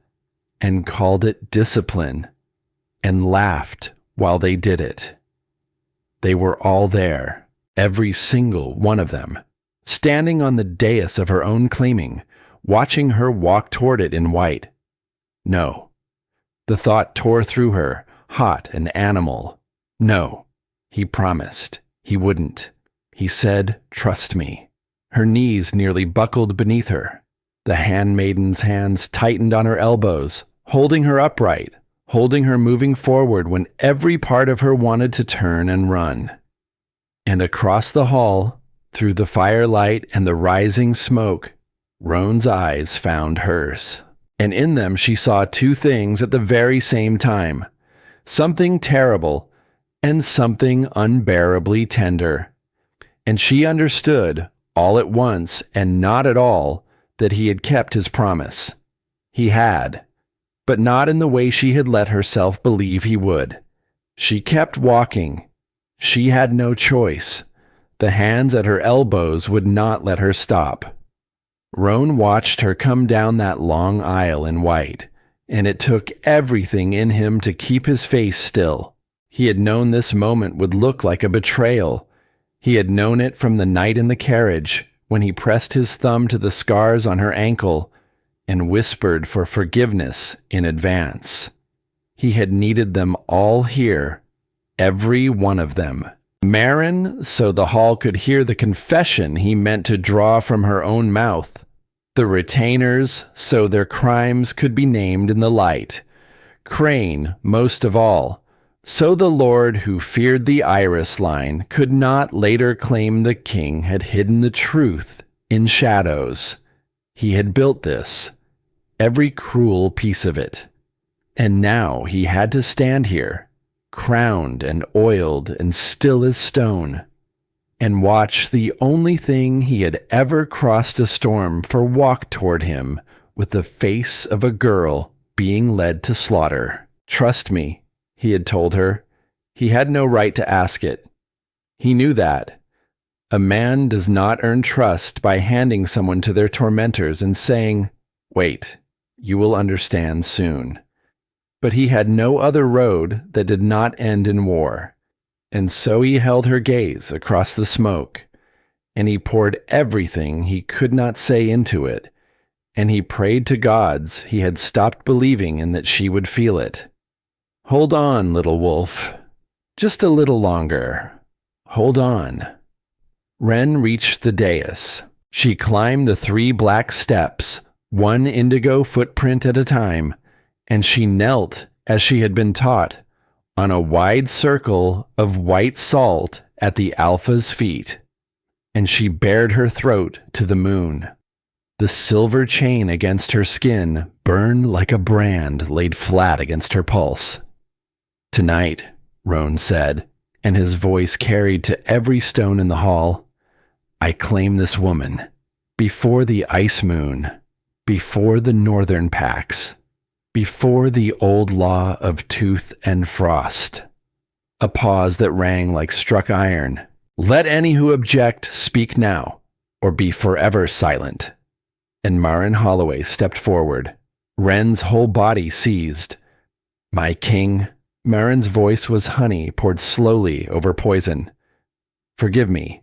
and called it discipline and laughed while they did it. They were all there, every single one of them, standing on the dais of her own claiming, watching her walk toward it in white. No. The thought tore through her, hot and animal. No. He promised. He wouldn't. He said, "Trust me." Her knees nearly buckled beneath her. The handmaiden's hands tightened on her elbows, holding her upright, holding her moving forward when every part of her wanted to turn and run. And across the hall, through the firelight and the rising smoke, Roan's eyes found hers. And in them she saw two things at the very same time. Something terrible and something unbearably tender. And she understood, all at once and not at all, that he had kept his promise. He had, but not in the way she had let herself believe he would. She kept walking. She had no choice. The hands at her elbows would not let her stop. Roan watched her come down that long aisle in white, and it took everything in him to keep his face still. He had known this moment would look like a betrayal. He had known it from the night in the carriage, when he pressed his thumb to the scars on her ankle and whispered for forgiveness in advance. He had needed them all here, every one of them. Marin, so the hall could hear the confession he meant to draw from her own mouth. The retainers, so their crimes could be named in the light. Crane, most of all, so the lord who feared the iris line could not later claim the king had hidden the truth in shadows. He had built this, every cruel piece of it. And now he had to stand here, crowned and oiled and still as stone, and watch the only thing he had ever crossed a storm for walk toward him with the face of a girl being led to slaughter. "Trust me," he had told her. He had no right to ask it. He knew that. A man does not earn trust by handing someone to their tormentors and saying, "Wait, you will understand soon." But he had no other road that did not end in war. And so he held her gaze across the smoke, and he poured everything he could not say into it, and he prayed to gods he had stopped believing in that she would feel it. "Hold on, little wolf. Just a little longer. Hold on." Wren reached the dais. She climbed the 3 black steps, one indigo footprint at a time, and she knelt as she had been taught, on a wide circle of white salt at the Alpha's feet, and she bared her throat to the moon. The silver chain against her skin burned like a brand laid flat against her pulse. "Tonight," Roan said, and his voice carried to every stone in the hall, "I claim this woman, before the ice moon, before the northern packs, before the old law of tooth and frost." A pause that rang like struck iron. "Let any who object speak now, or be forever silent." And Marin Holloway stepped forward. Wren's whole body seized. "My king," Marin's voice was honey poured slowly over poison. "Forgive me,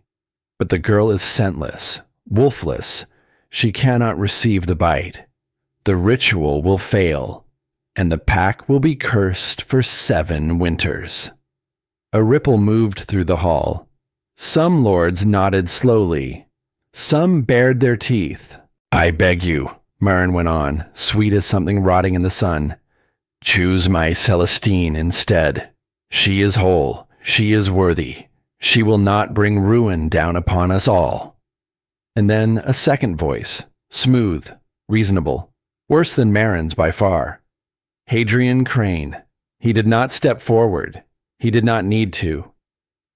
but the girl is scentless, wolfless. She cannot receive the bite. The ritual will fail, and the pack will be cursed for 7 winters. A ripple moved through the hall. Some lords nodded slowly. Some bared their teeth. I beg you, Marin went on, sweet as something rotting in the sun. Choose my Celestine instead. She is whole. She is worthy. She will not bring ruin down upon us all. And then a second voice, smooth, reasonable, worse than Marin's by far. Hadrian Crane. He did not step forward. He did not need to.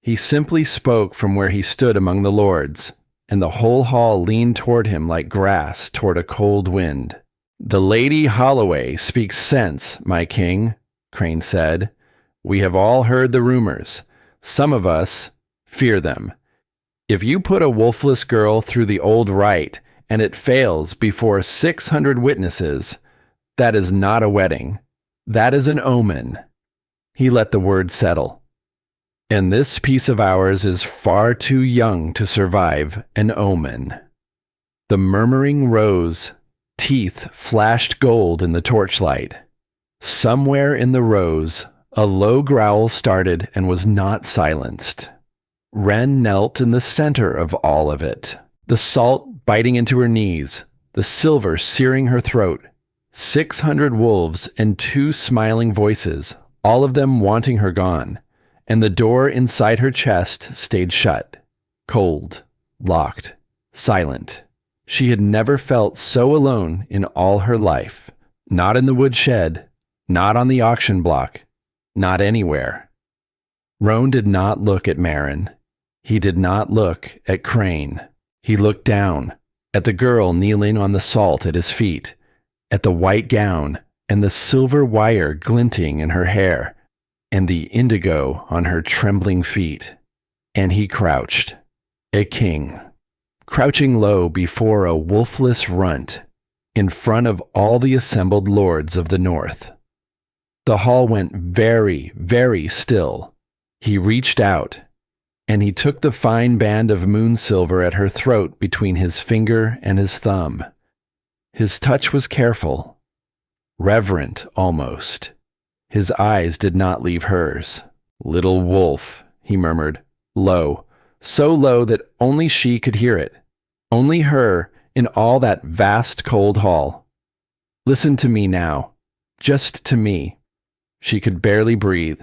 He simply spoke from where he stood among the lords, and the whole hall leaned toward him like grass toward a cold wind. The Lady Holloway speaks sense, my king, Crane said. We have all heard the rumors. Some of us fear them. If you put a wolfless girl through the old rite and it fails before 600 witnesses, that is not a wedding. That is an omen. He let the word settle. And this piece of ours is far too young to survive an omen. The murmuring rose. Teeth flashed gold in the torchlight. Somewhere in the rose, a low growl started and was not silenced. Wren knelt in the center of all of it, the salt biting into her knees, the silver searing her throat. 600 wolves and 2 smiling voices, all of them wanting her gone, and the door inside her chest stayed shut, cold, locked, silent. She had never felt so alone in all her life, not in the woodshed, not on the auction block, not anywhere. Roan did not look at Marin. He did not look at Crane. He looked down, at the girl kneeling on the salt at his feet, at the white gown and the silver wire glinting in her hair, and the indigo on her trembling feet. And he crouched, a king, crouching low before a wolfless runt, in front of all the assembled lords of the north. The hall went very, very still. He reached out, and he took the fine band of moon silver at her throat between his finger and his thumb. His touch was careful, reverent almost. His eyes did not leave hers. Little wolf, he murmured, low, so low that only she could hear it. Only her in all that vast cold hall. Listen to me now, just to me. She could barely breathe.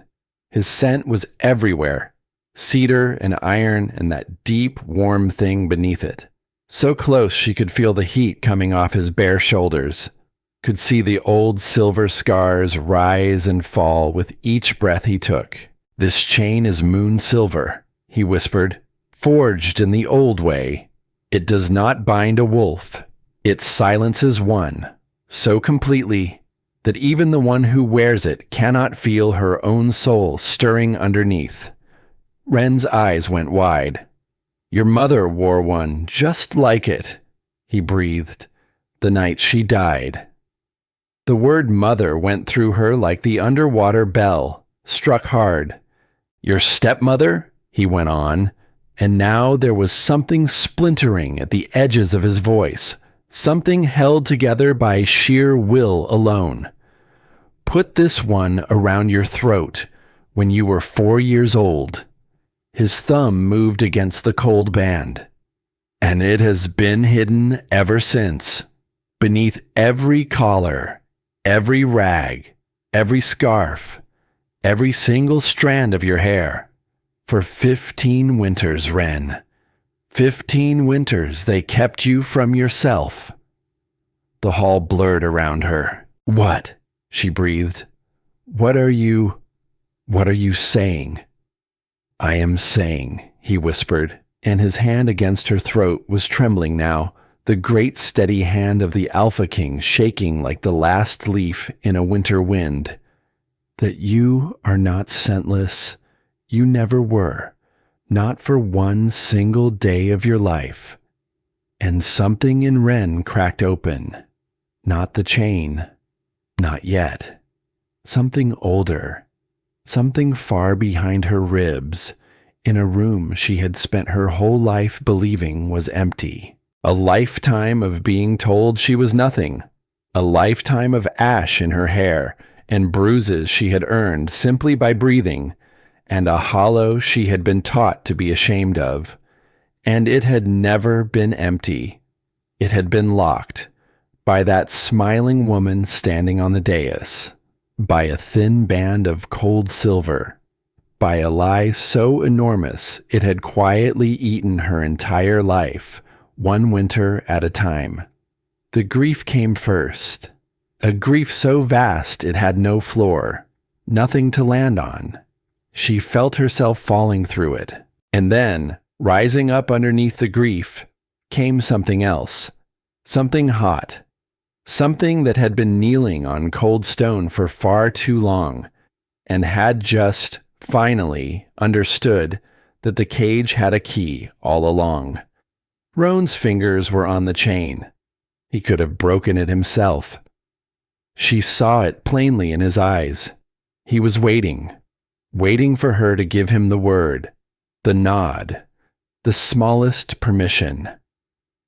His scent was everywhere. Cedar and iron and that deep, warm thing beneath it. So close she could feel the heat coming off his bare shoulders, could see the old silver scars rise and fall with each breath he took. This chain is moon silver, he whispered, forged in the old way. It does not bind a wolf. It silences one, so completely that even the one who wears it cannot feel her own soul stirring underneath. Wren's eyes went wide. Your mother wore one just like it, he breathed, the night she died. The word mother went through her like the underwater bell, struck hard. Your stepmother? He went on, and now there was something splintering at the edges of his voice, something held together by sheer will alone. Put this one around your throat when you were 4 years old. His thumb moved against the cold band. And it has been hidden ever since, beneath every collar, every rag, every scarf, every single strand of your hair. For 15 winters, Wren. 15 winters they kept you from yourself. The hall blurred around her. What? She breathed. What are you saying? I am saying, he whispered, and his hand against her throat was trembling now, the great steady hand of the Alpha King shaking like the last leaf in a winter wind, that you are not scentless. You never were, not for one single day of your life. And something in Wren cracked open. Not the chain. Not yet. Something older. Something far behind her ribs, in a room she had spent her whole life believing was empty. A lifetime of being told she was nothing. A lifetime of ash in her hair and bruises she had earned simply by breathing, and a hollow she had been taught to be ashamed of. And it had never been empty. It had been locked by that smiling woman standing on the dais, by a thin band of cold silver, by a lie so enormous it had quietly eaten her entire life, one winter at a time. The grief came first, a grief so vast it had no floor, nothing to land on. She felt herself falling through it, and then, rising up underneath the grief, came something else, something hot, something that had been kneeling on cold stone for far too long, and had just, finally, understood that the cage had a key all along. Roan's fingers were on the chain. He could have broken it himself. She saw it plainly in his eyes. He was waiting for her to give him the word, the nod, the smallest permission.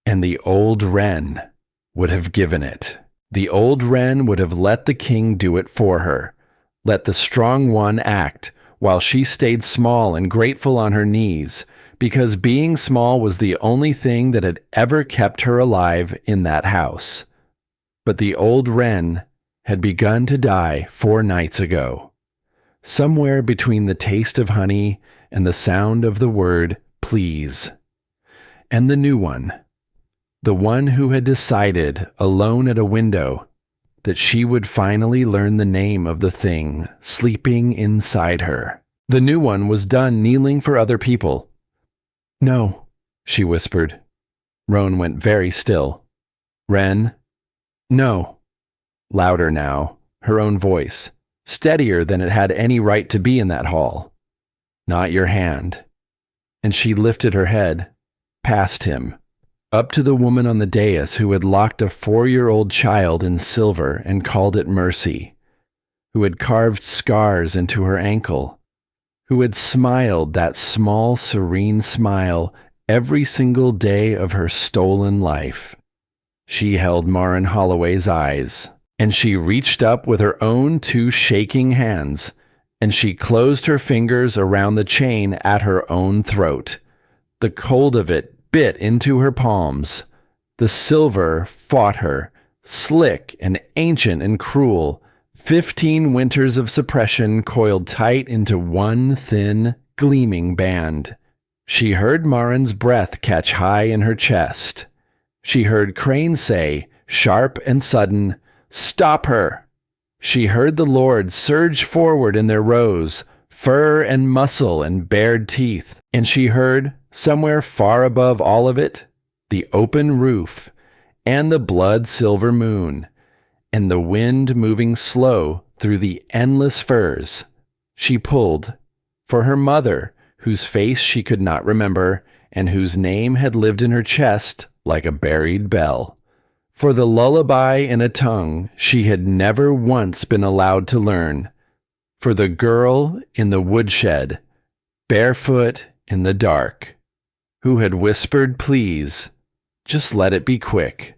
And the old wren would have given it. The old wren would have let the king do it for her, let the strong one act, while she stayed small and grateful on her knees, because being small was the only thing that had ever kept her alive in that house. But the old wren had begun to die 4 nights ago, somewhere between the taste of honey and the sound of the word please. And the new one, the one who had decided, alone at a window, that she would finally learn the name of the thing sleeping inside her. The new one was done kneeling for other people. "No," she whispered. Roan went very still. "Wren?" "No." Louder now, her own voice, steadier than it had any right to be in that hall. "Not your hand." And she lifted her head, past him, up to the woman on the dais who had locked a 4-year-old child in silver and called it mercy, who had carved scars into her ankle, who had smiled that small, serene smile every single day of her stolen life. She held Marin Holloway's eyes, and she reached up with her own 2 shaking hands, and she closed her fingers around the chain at her own throat. The cold of it bit into her palms. The silver fought her, slick and ancient and cruel. 15 winters of suppression coiled tight into one thin, gleaming band. She heard Marin's breath catch high in her chest. She heard Crane say, sharp and sudden, "Stop her!" She heard the lords surge forward in their rows, fur and muscle and bared teeth, and she heard, somewhere far above all of it, the open roof, and the blood-silver moon, and the wind moving slow through the endless firs. She pulled, for her mother, whose face she could not remember, and whose name had lived in her chest like a buried bell, for the lullaby in a tongue she had never once been allowed to learn, for the girl in the woodshed, barefoot in the dark, who had whispered please, just let it be quick,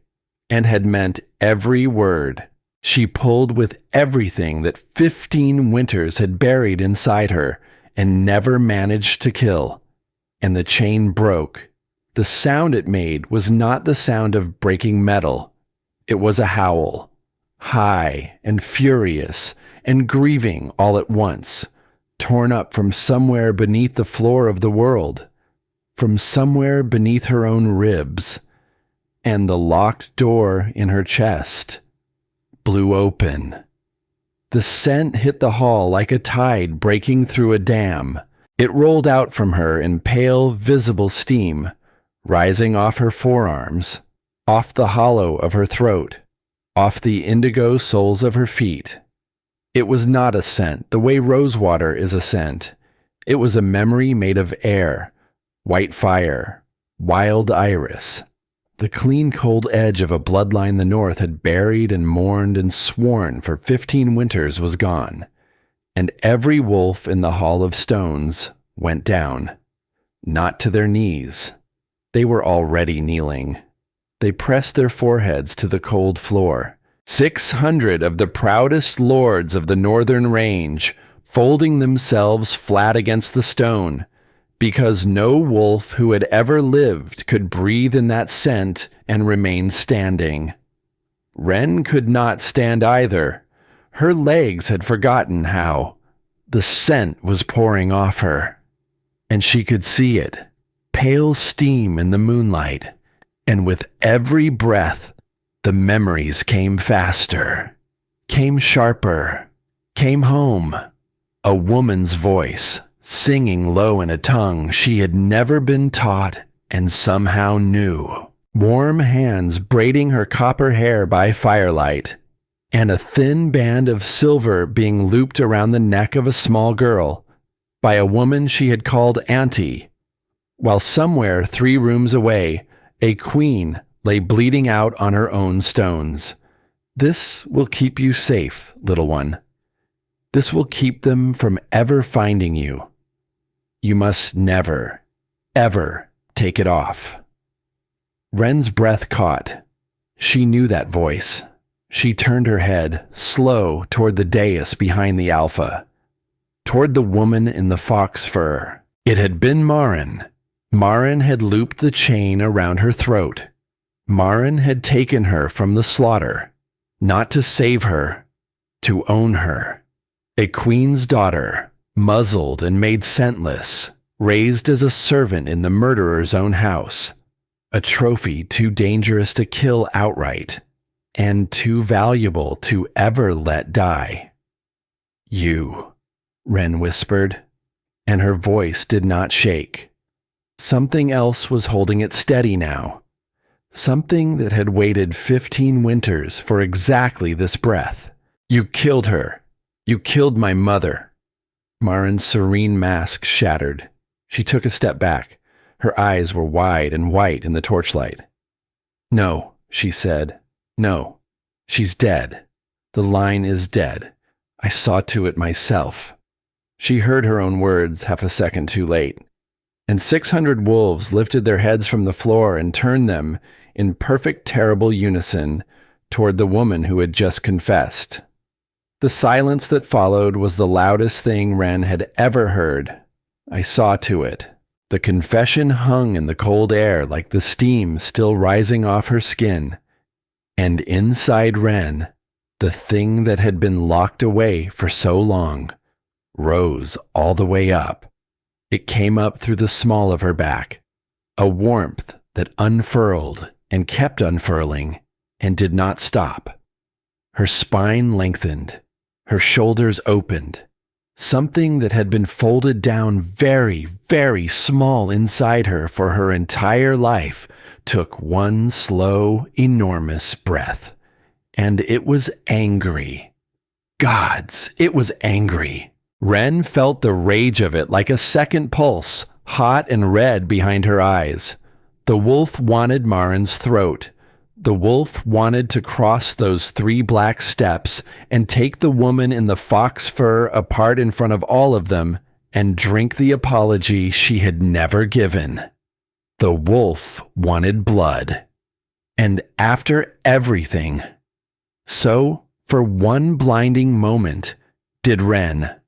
and had meant every word. She pulled with everything that 15 winters had buried inside her and never managed to kill, and the chain broke. The sound it made was not the sound of breaking metal. It was a howl, high and furious and grieving all at once, torn up from somewhere beneath the floor of the world, from somewhere beneath her own ribs, and the locked door in her chest blew open. The scent hit the hall like a tide breaking through a dam. It rolled out from her in pale, visible steam, rising off her forearms, off the hollow of her throat, off the indigo soles of her feet. It was not a scent the way rosewater is a scent. It was a memory made of air, white fire, wild iris. The clean cold edge of a bloodline the North had buried and mourned and sworn for 15 winters was gone, and every wolf in the Hall of Stones went down, not to their knees. They were already kneeling. They pressed their foreheads to the cold floor. 600 of the proudest lords of the northern range, folding themselves flat against the stone, because no wolf who had ever lived could breathe in that scent and remain standing. Wren could not stand either. Her legs had forgotten how. The scent was pouring off her, and she could see it, pale steam in the moonlight, and with every breath, the memories came faster, came sharper, came home. A woman's voice, singing low in a tongue she had never been taught and somehow knew. Warm hands braiding her copper hair by firelight, and a thin band of silver being looped around the neck of a small girl by a woman she had called Auntie, while somewhere 3 rooms away, a queen lay bleeding out on her own stones. This will keep you safe, little one. This will keep them from ever finding you. You must never, ever take it off. Wren's breath caught. She knew that voice. She turned her head, slow, toward the dais behind the alpha, toward the woman in the fox fur. It had been Marin. Marin had looped the chain around her throat. Marin had taken her from the slaughter, not to save her, to own her. A queen's daughter, muzzled and made scentless, raised as a servant in the murderer's own house, a trophy too dangerous to kill outright, and too valuable to ever let die. You, Wren whispered, and her voice did not shake. Something else was holding it steady now. Something that had waited 15 winters for exactly this breath. You killed her. You killed my mother. Marin's serene mask shattered. She took a step back. Her eyes were wide and white in the torchlight. No, she said. No, she's dead. The line is dead. I saw to it myself. She heard her own words half a second too late, and 600 wolves lifted their heads from the floor and turned them, in perfect terrible unison, toward the woman who had just confessed. The silence that followed was the loudest thing Wren had ever heard. I saw to it. The confession hung in the cold air like the steam still rising off her skin, and inside Wren, the thing that had been locked away for so long, rose all the way up. It came up through the small of her back, a warmth that unfurled and kept unfurling and did not stop. Her spine lengthened, her shoulders opened. Something that had been folded down very, very small inside her for her entire life took one slow, enormous breath. And it was angry. Gods, it was angry. Wren felt the rage of it like a second pulse, hot and red behind her eyes. The wolf wanted Marin's throat. The wolf wanted to cross those 3 black steps and take the woman in the fox fur apart in front of all of them and drink the apology she had never given. The wolf wanted blood. And after everything, so for one blinding moment, did Wren.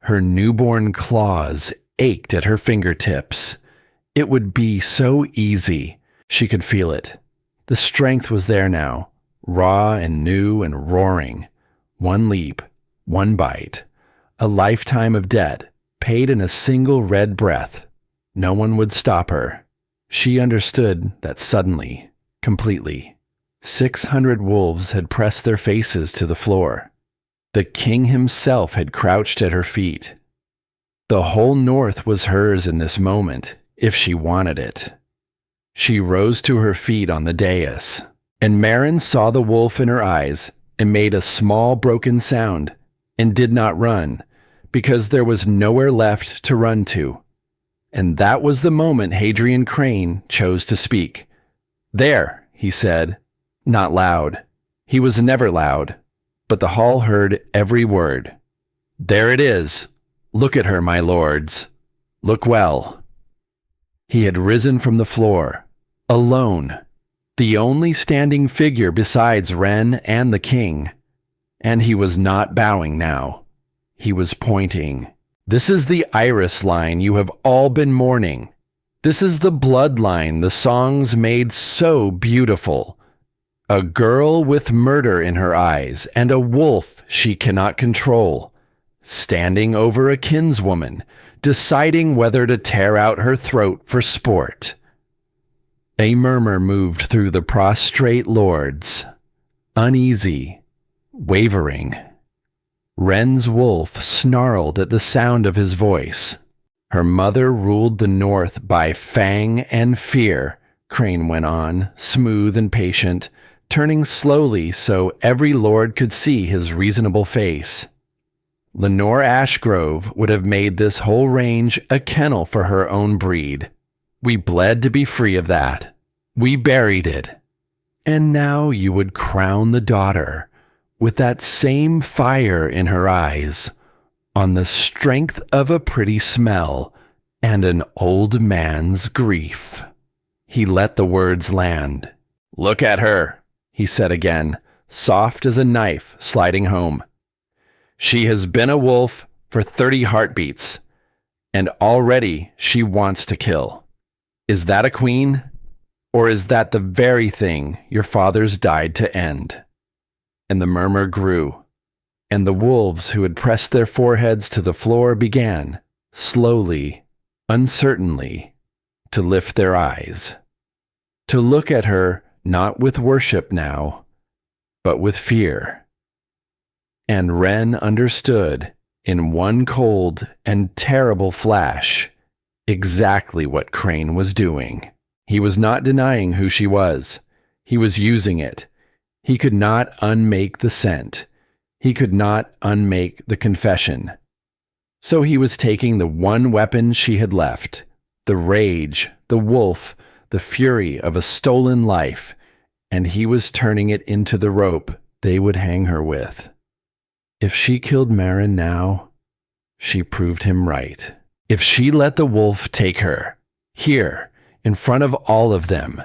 Her newborn claws ached at her fingertips. It would be so easy. She could feel it. The strength was there now, raw and new and roaring. One leap, one bite, a lifetime of debt, paid in a single red breath. No one would stop her. She understood that suddenly, completely. 600 wolves had pressed their faces to the floor. The king himself had crouched at her feet. The whole north was hers in this moment, if she wanted it. She rose to her feet on the dais, and Marin saw the wolf in her eyes and made a small broken sound and did not run, because there was nowhere left to run to. And that was the moment Hadrian Crane chose to speak. There, he said, not loud. He was never loud, but the hall heard every word. There it is. Look at her, my lords. Look well. He had risen from the floor, alone, the only standing figure besides Ren and the king. And he was not bowing now. He was pointing. This is the iris line you have all been mourning. This is the bloodline the songs made so beautiful. A girl with murder in her eyes and a wolf she cannot control, standing over a kinswoman, deciding whether to tear out her throat for sport. A murmur moved through the prostrate lords, uneasy, wavering. Ren's wolf snarled at the sound of his voice. Her mother ruled the north by fang and fear, Crane went on, smooth and patient, turning slowly so every lord could see his reasonable face. Lenore Ashgrove would have made this whole range a kennel for her own breed. We bled to be free of that. We buried it. And now you would crown the daughter with that same fire in her eyes, on the strength of a pretty smell and an old man's grief. He let the words land. Look at her, he said again, soft as a knife sliding home. She has been a wolf for 30 heartbeats, and already she wants to kill. Is that a queen? Or is that the very thing your fathers died to end? And the murmur grew, and the wolves who had pressed their foreheads to the floor began, slowly, uncertainly, to lift their eyes, to look at her not with worship now, but with fear. And Ren understood, in one cold and terrible flash, exactly what Crane was doing. He was not denying who she was. He was using it. He could not unmake the scent. He could not unmake the confession. So he was taking the one weapon she had left, the rage, the wolf, the fury of a stolen life, and he was turning it into the rope they would hang her with. If she killed Marin now, she proved him right. If she let the wolf take her, here, in front of all of them,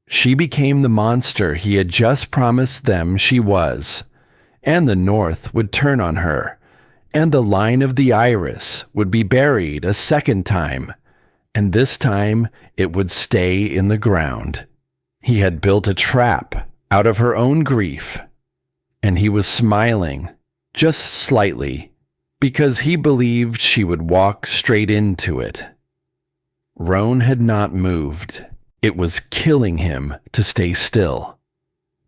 she became the monster he had just promised them she was, and the North would turn on her, and the line of the iris would be buried a second time, and this time it would stay in the ground. He had built a trap out of her own grief, and he was smiling, just slightly, because he believed she would walk straight into it. Roan had not moved. It was killing him to stay still.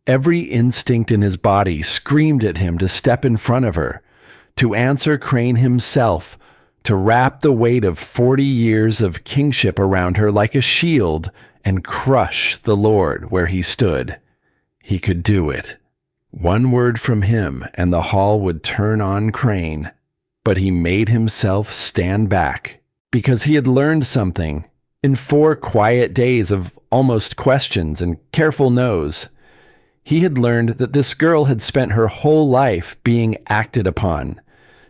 Every instinct in his body screamed at him to step in front of her, to answer Crane himself, to wrap the weight of 40 years of kingship around her like a shield and crush the Lord where he stood. He could do it. One word from him and the hall would turn on Crane, but he made himself stand back because he had learned something in 4 quiet days of almost questions and careful no's. He had learned that this girl had spent her whole life being acted upon,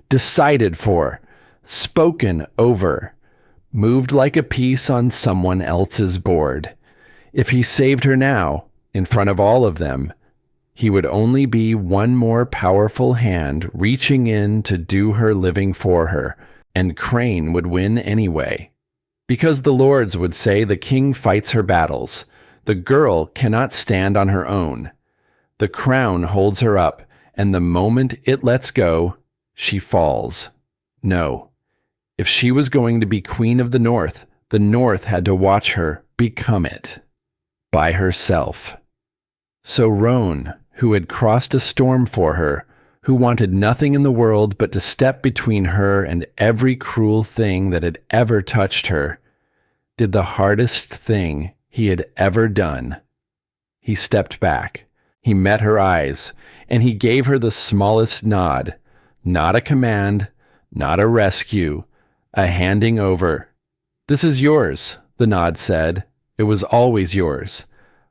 decided for, spoken over, moved like a piece on someone else's board. If he saved her now, in front of all of them, he would only be one more powerful hand reaching in to do her living for her, and Crane would win anyway. Because the lords would say the king fights her battles. The girl cannot stand on her own. The crown holds her up, and the moment it lets go, she falls. No. If she was going to be queen of the North had to watch her become it. By herself. So Roan, who had crossed a storm for her, who wanted nothing in the world but to step between her and every cruel thing that had ever touched her, did the hardest thing he had ever done. He stepped back. He met her eyes, and he gave her the smallest nod. Not a command, not a rescue, a handing over. "This is yours," the nod said. "It was always yours.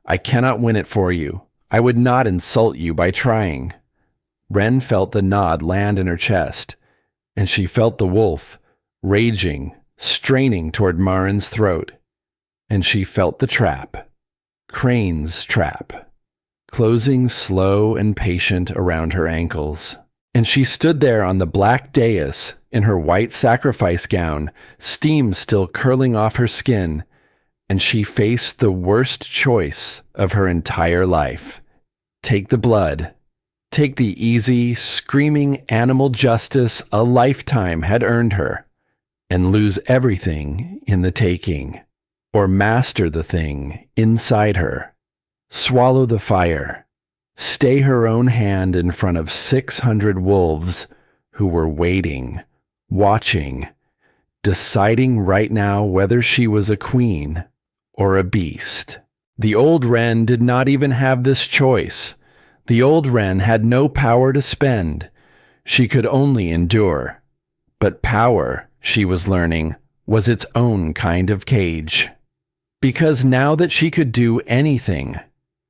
I cannot win it for you. I would not insult you by trying." Ren felt the nod land in her chest, and she felt the wolf, raging, straining toward Marin's throat, and she felt the trap. Crane's trap, closing slow and patient around her ankles. And she stood there on the black dais in her white sacrifice gown, steam still curling off her skin, and she faced the worst choice of her entire life. Take the blood. Take the easy, screaming animal justice a lifetime had earned her, and lose everything in the taking, or master the thing inside her. Swallow the fire. Stay her own hand in front of 600 wolves who were waiting, watching, deciding right now whether she was a queen or a beast. The old wren did not even have this choice. The old wren had no power to spend. She could only endure. But power, she was learning, was its own kind of cage. Because now that she could do anything,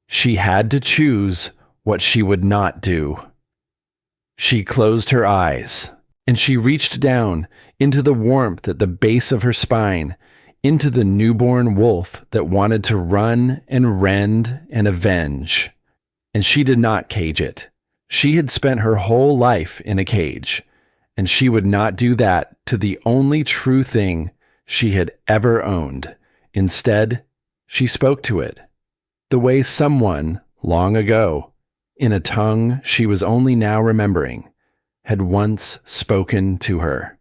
she had to choose what she would not do. She closed her eyes, and she reached down into the warmth at the base of her spine, into the newborn wolf that wanted to run and rend and avenge. And she did not cage it. She had spent her whole life in a cage, and she would not do that to the only true thing she had ever owned. Instead, she spoke to it, the way someone, long ago, in a tongue she was only now remembering, had once spoken to her.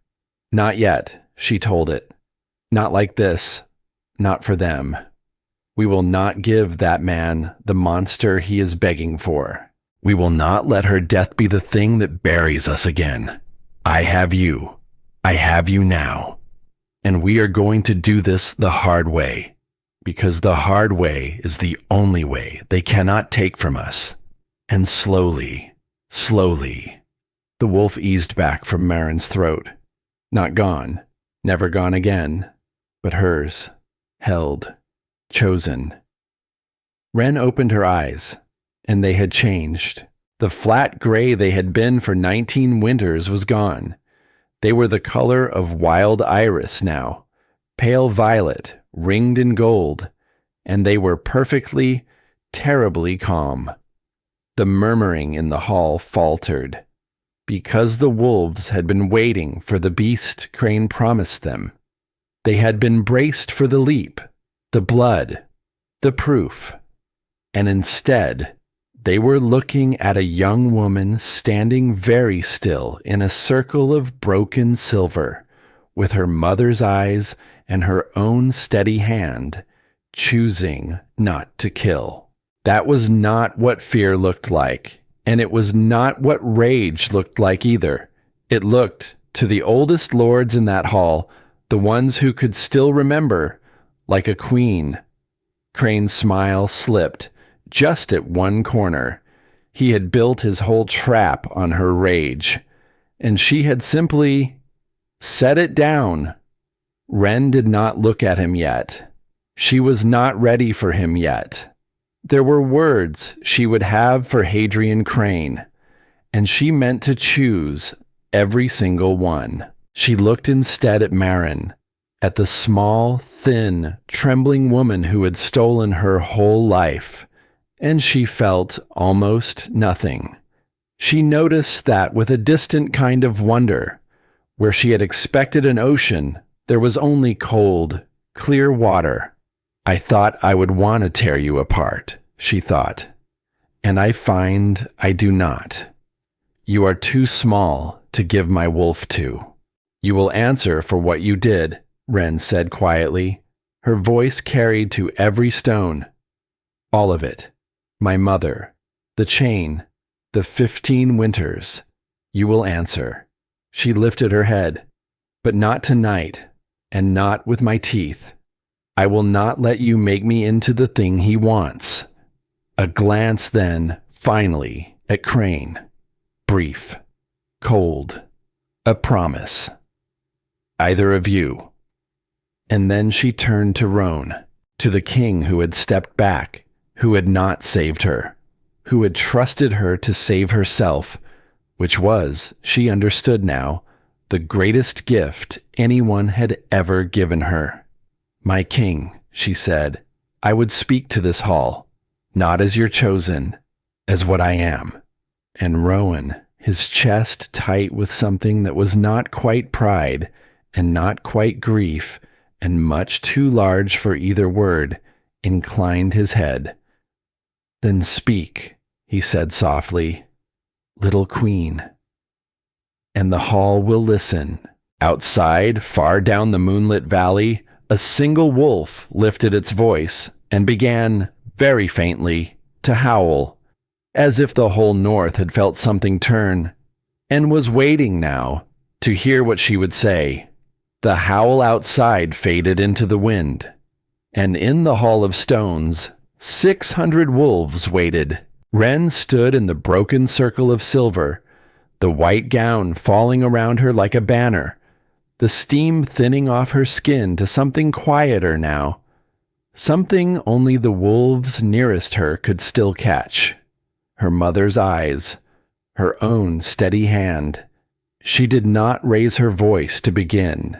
Not yet, she told it. Not like this. Not for them. We will not give that man the monster he is begging for. We will not let her death be the thing that buries us again. I have you. I have you now. And we are going to do this the hard way, because the hard way is the only way they cannot take from us. And slowly, slowly, the wolf eased back from Marin's throat. Not gone, never gone again, but hers, held, chosen. Wren opened her eyes, and they had changed. The flat gray they had been for 19 winters was gone. They were the color of wild iris now, pale violet, ringed in gold, and they were perfectly, terribly calm. The murmuring in the hall faltered, because the wolves had been waiting for the beast Crane promised them. They had been braced for the leap, the blood, the proof, and instead, they were looking at a young woman standing very still in a circle of broken silver, with her mother's eyes and her own steady hand, choosing not to kill. That was not what fear looked like, and it was not what rage looked like either. It looked, to the oldest lords in that hall, the ones who could still remember, like a queen. Crane's smile slipped just at one corner. He had built his whole trap on her rage, and she had simply set it down. Wren did not look at him yet. She was not ready for him yet. There were words she would have for Hadrian Crane, and she meant to choose every single one. She looked instead at Marin, at the small, thin, trembling woman who had stolen her whole life, and she felt almost nothing. She noticed that with a distant kind of wonder, where she had expected an ocean, there was only cold, clear water. I thought I would want to tear you apart, she thought, and I find I do not. You are too small to give my wolf to. You will answer for what you did, Wren said quietly. Her voice carried to every stone. All of it. My mother, the chain, the 15 winters. You will answer. She lifted her head. But not tonight, and not with my teeth. I will not let you make me into the thing he wants. A glance then, finally, at Crane. Brief. Cold. A promise. Either of you. And then she turned to Roan, to the king who had stepped back, who had not saved her, who had trusted her to save herself, which was, she understood now, the greatest gift anyone had ever given her. My king, she said, I would speak to this hall, not as your chosen, as what I am. And Rowan, his chest tight with something that was not quite pride and not quite grief and much too large for either word, inclined his head. Then speak, he said softly, little queen. And the hall will listen. Outside, far down the moonlit valley, a single wolf lifted its voice and began, very faintly, to howl, as if the whole north had felt something turn, and was waiting now to hear what she would say. The howl outside faded into the wind, and in the hall of stones, 600 wolves waited. Wren stood in the broken circle of silver, the white gown falling around her like a banner, the steam thinning off her skin to something quieter now, something only the wolves nearest her could still catch. Her mother's eyes, her own steady hand. She did not raise her voice to begin.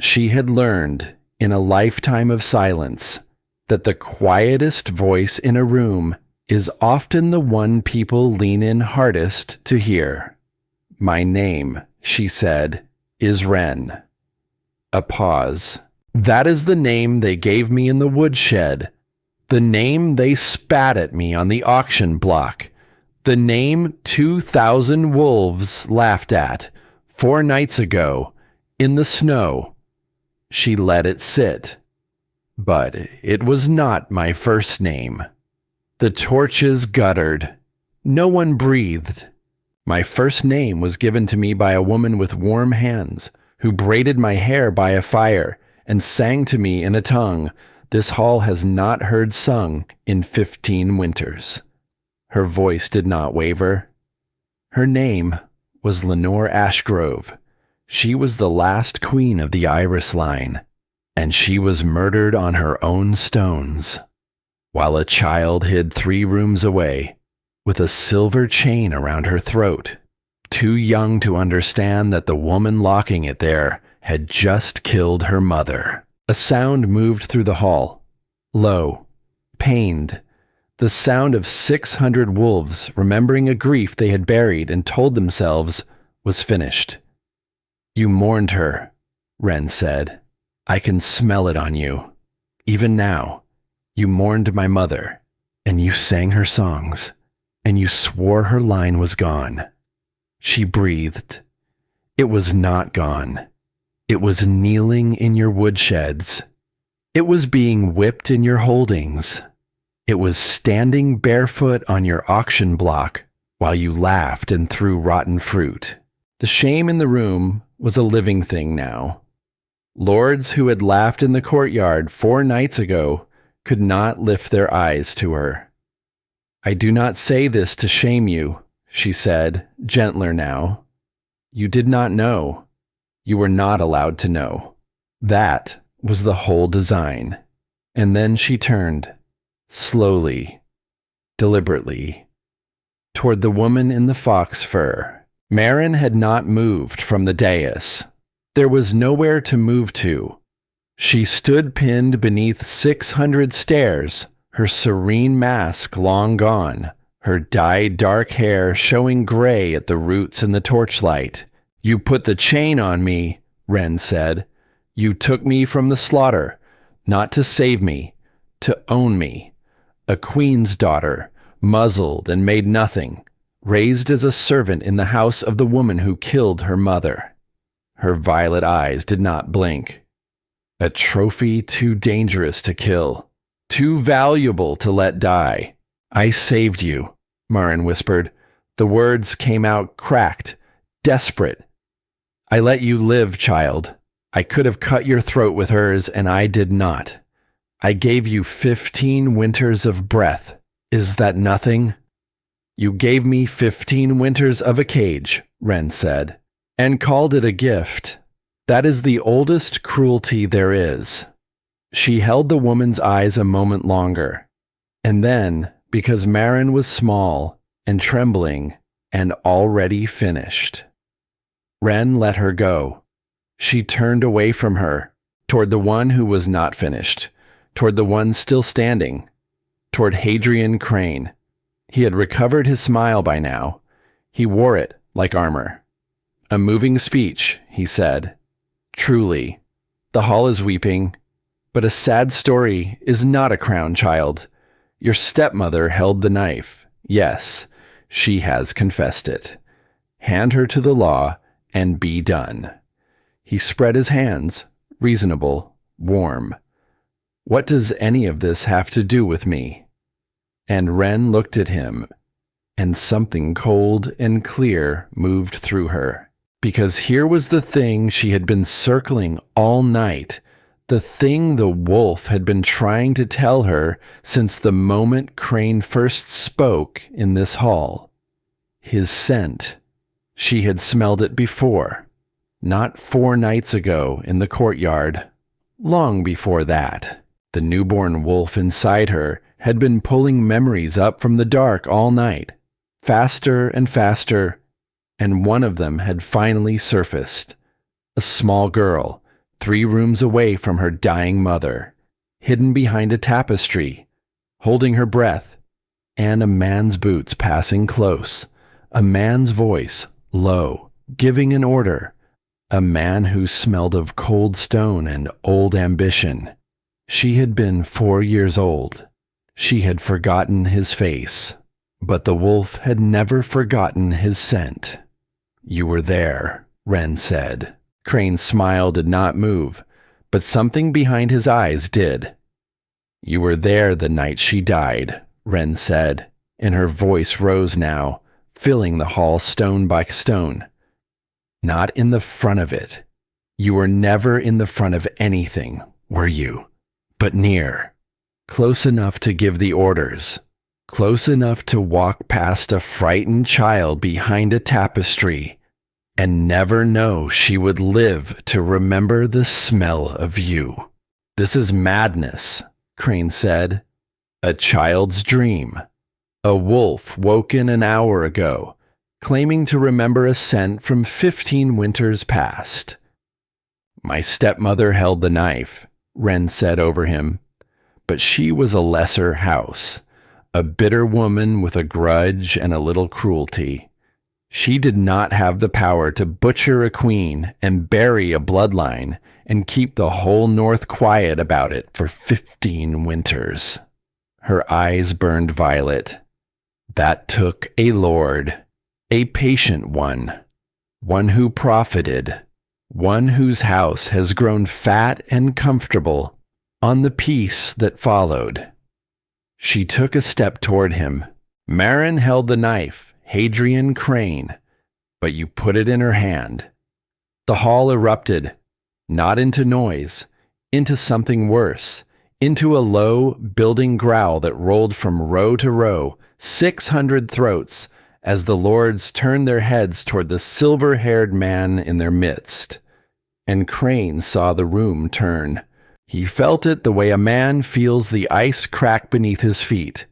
She had learned, in a lifetime of silence, that the quietest voice in a room is often the one people lean in hardest to hear. My name, she said, is Wren. A pause. That is the name they gave me in the woodshed. The name they spat at me on the auction block. The name 2,000 wolves laughed at 4 nights ago in the snow. She let it sit. But it was not my first name. The torches guttered. No one breathed. My first name was given to me by a woman with warm hands who braided my hair by a fire and sang to me in a tongue this hall has not heard sung in 15 winters. Her voice did not waver. Her name was Lenore Ashgrove. She was the last queen of the Iris line, and she was murdered on her own stones, while a child hid 3 rooms away, with a silver chain around her throat, too young to understand that the woman locking it there had just killed her mother. A sound moved through the hall, low, pained, the sound of 600 wolves remembering a grief they had buried and told themselves was finished. You mourned her, Wren said. I can smell it on you. Even now, you mourned my mother, and you sang her songs, and you swore her line was gone. She breathed. It was not gone. It was kneeling in your woodsheds. It was being whipped in your holdings. It was standing barefoot on your auction block while you laughed and threw rotten fruit. The shame in the room was a living thing now. Lords who had laughed in the courtyard 4 nights ago could not lift their eyes to her. I do not say this to shame you, she said, gentler now. You did not know. You were not allowed to know. That was the whole design. And then she turned, slowly, deliberately, toward the woman in the fox fur. Marin had not moved from the dais. There was nowhere to move to. She stood pinned beneath 600 stairs, her serene mask long gone, her dyed dark hair showing gray at the roots in the torchlight. You put the chain on me, Wren said. You took me from the slaughter, not to save me, to own me. A queen's daughter, muzzled and made nothing, raised as a servant in the house of the woman who killed her mother. Her violet eyes did not blink. A trophy too dangerous to kill, too valuable to let die. I saved you, Marin whispered. The words came out cracked, desperate. I let you live, child. I could have cut your throat with hers, and I did not. I gave you 15 winters of breath. Is that nothing? You gave me 15 winters of a cage, Wren said, and called it a gift. That is the oldest cruelty there is. She held the woman's eyes a moment longer, and then, because Marin was small and trembling and already finished, Wren let her go. She turned away from her, toward the one who was not finished, toward the one still standing, toward Hadrian Crane. He had recovered his smile by now. He wore it like armor. "A moving speech," he said. "Truly, the hall is weeping, but a sad story is not a crown, child. Your stepmother held the knife. Yes, she has confessed it. Hand her to the law and be done." He spread his hands, reasonable, warm. "What does any of this have to do with me?" And Wren looked at him, and something cold and clear moved through her. Because here was the thing she had been circling all night, the thing the wolf had been trying to tell her since the moment Crane first spoke in this hall. His scent. She had smelled it before. Not 4 nights ago in the courtyard. Long before that. The newborn wolf inside her had been pulling memories up from the dark all night, faster and faster, and one of them had finally surfaced. A small girl, 3 rooms away from her dying mother, hidden behind a tapestry, holding her breath, and a man's boots passing close, a man's voice, low, giving an order, a man who smelled of cold stone and old ambition. She had been 4 years old. She had forgotten his face, but the wolf had never forgotten his scent. "You were there," Wren said. Crane's smile did not move, but something behind his eyes did. "You were there the night she died," Wren said, and her voice rose now, filling the hall stone by stone. "Not in the front of it. You were never in the front of anything, were you? But near. Close enough to give the orders. Close enough to walk past a frightened child behind a tapestry and never know she would live to remember the smell of you." "This is madness," Crane said. "A child's dream. A wolf woken an hour ago, claiming to remember a scent from 15 winters past." "My stepmother held the knife," Wren said over him, "but she was a lesser house, a bitter woman with a grudge and a little cruelty. She did not have the power to butcher a queen and bury a bloodline and keep the whole North quiet about it for 15 winters." Her eyes burned violet. "That took a lord, a patient one who profited, one whose house has grown fat and comfortable on the peace that followed." She took a step toward him. "Marin held the knife, Hadrian Crane, but you put it in her hand." The hall erupted, not into noise, into something worse, into a low, building growl that rolled from row to row, 600 throats, as the lords turned their heads toward the silver-haired man in their midst. And Crane saw the room turn. He felt it the way a man feels the ice crack beneath his feet.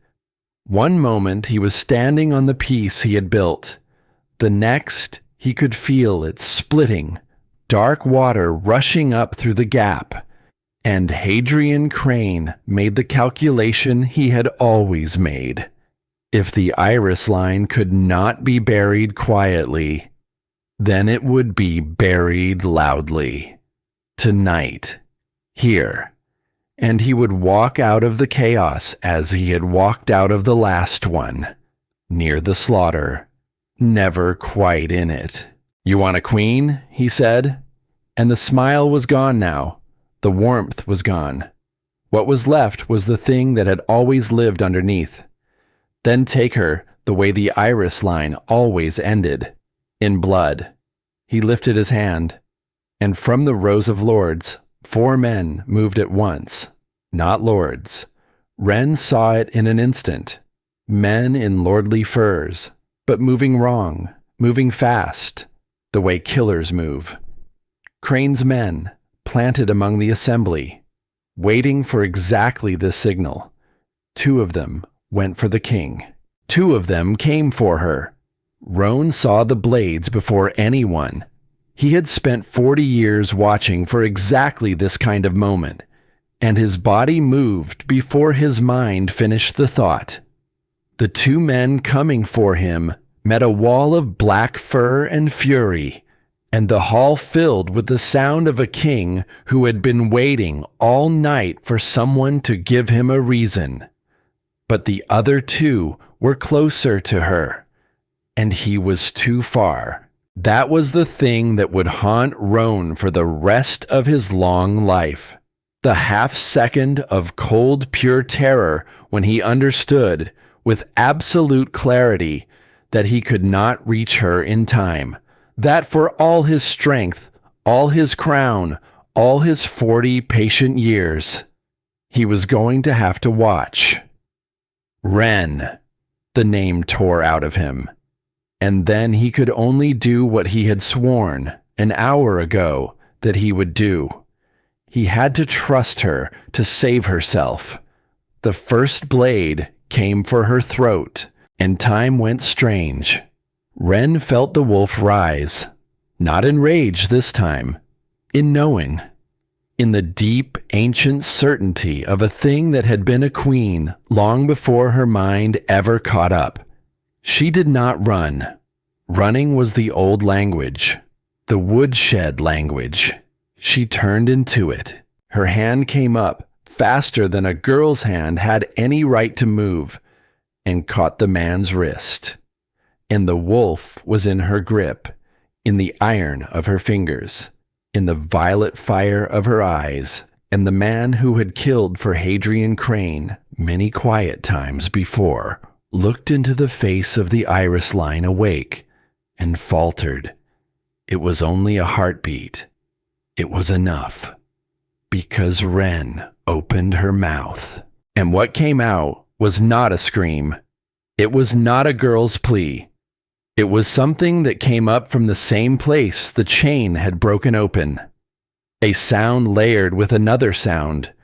One moment he was standing on the piece he had built. The next he could feel it splitting, dark water rushing up through the gap. And Hadrian Crane made the calculation he had always made. If the iris line could not be buried quietly, then it would be buried loudly. Tonight. Here. And he would walk out of the chaos as he had walked out of the last one. Near the slaughter. Never quite in it. "You want a queen?" he said. And the smile was gone now. The warmth was gone. What was left was the thing that had always lived underneath. Then take her the way the iris line always ended. In blood. He lifted his hand. And from the rows of lords, 4 men moved at once. Not lords. Wren saw it in an instant. Men in lordly furs, but moving wrong, moving fast, the way killers move. Crane's men, planted among the assembly, waiting for exactly this signal. 2 of them went for the king. 2 of them came for her. Roan saw the blades before anyone. He had spent 40 years watching for exactly this kind of moment. and his body moved before his mind finished the thought. The two men coming for him met a wall of black fur and fury, and the hall filled with the sound of a king who had been waiting all night for someone to give him a reason. But the other two were closer to her, and he was too far. That was the thing that would haunt Roan for the rest of his long life. The half-second of cold, pure terror when he understood, with absolute clarity, that he could not reach her in time. That for all his strength, all his crown, all his 40 patient years, he was going to have to watch. Ren, the name tore out of him. And then he could only do what he had sworn an hour ago that he would do. He had to trust her to save herself. The first blade came for her throat, and time went strange. Ren felt the wolf rise, not in rage this time, in knowing, in the deep, ancient certainty of a thing that had been a queen long before her mind ever caught up. She did not run. Running was the old language, the woodshed language. She turned into it. Her hand came up, faster than a girl's hand had any right to move, and caught the man's wrist. And the wolf was in her grip, in the iron of her fingers, in the violet fire of her eyes, and the man who had killed for Hadrian Crane many quiet times before looked into the face of the iris line awake and faltered. It was only a heartbeat. It was enough, because Ren opened her mouth. And what came out was not a scream. It was not a girl's plea. It was something that came up from the same place the chain had broken open. A sound layered with another sound,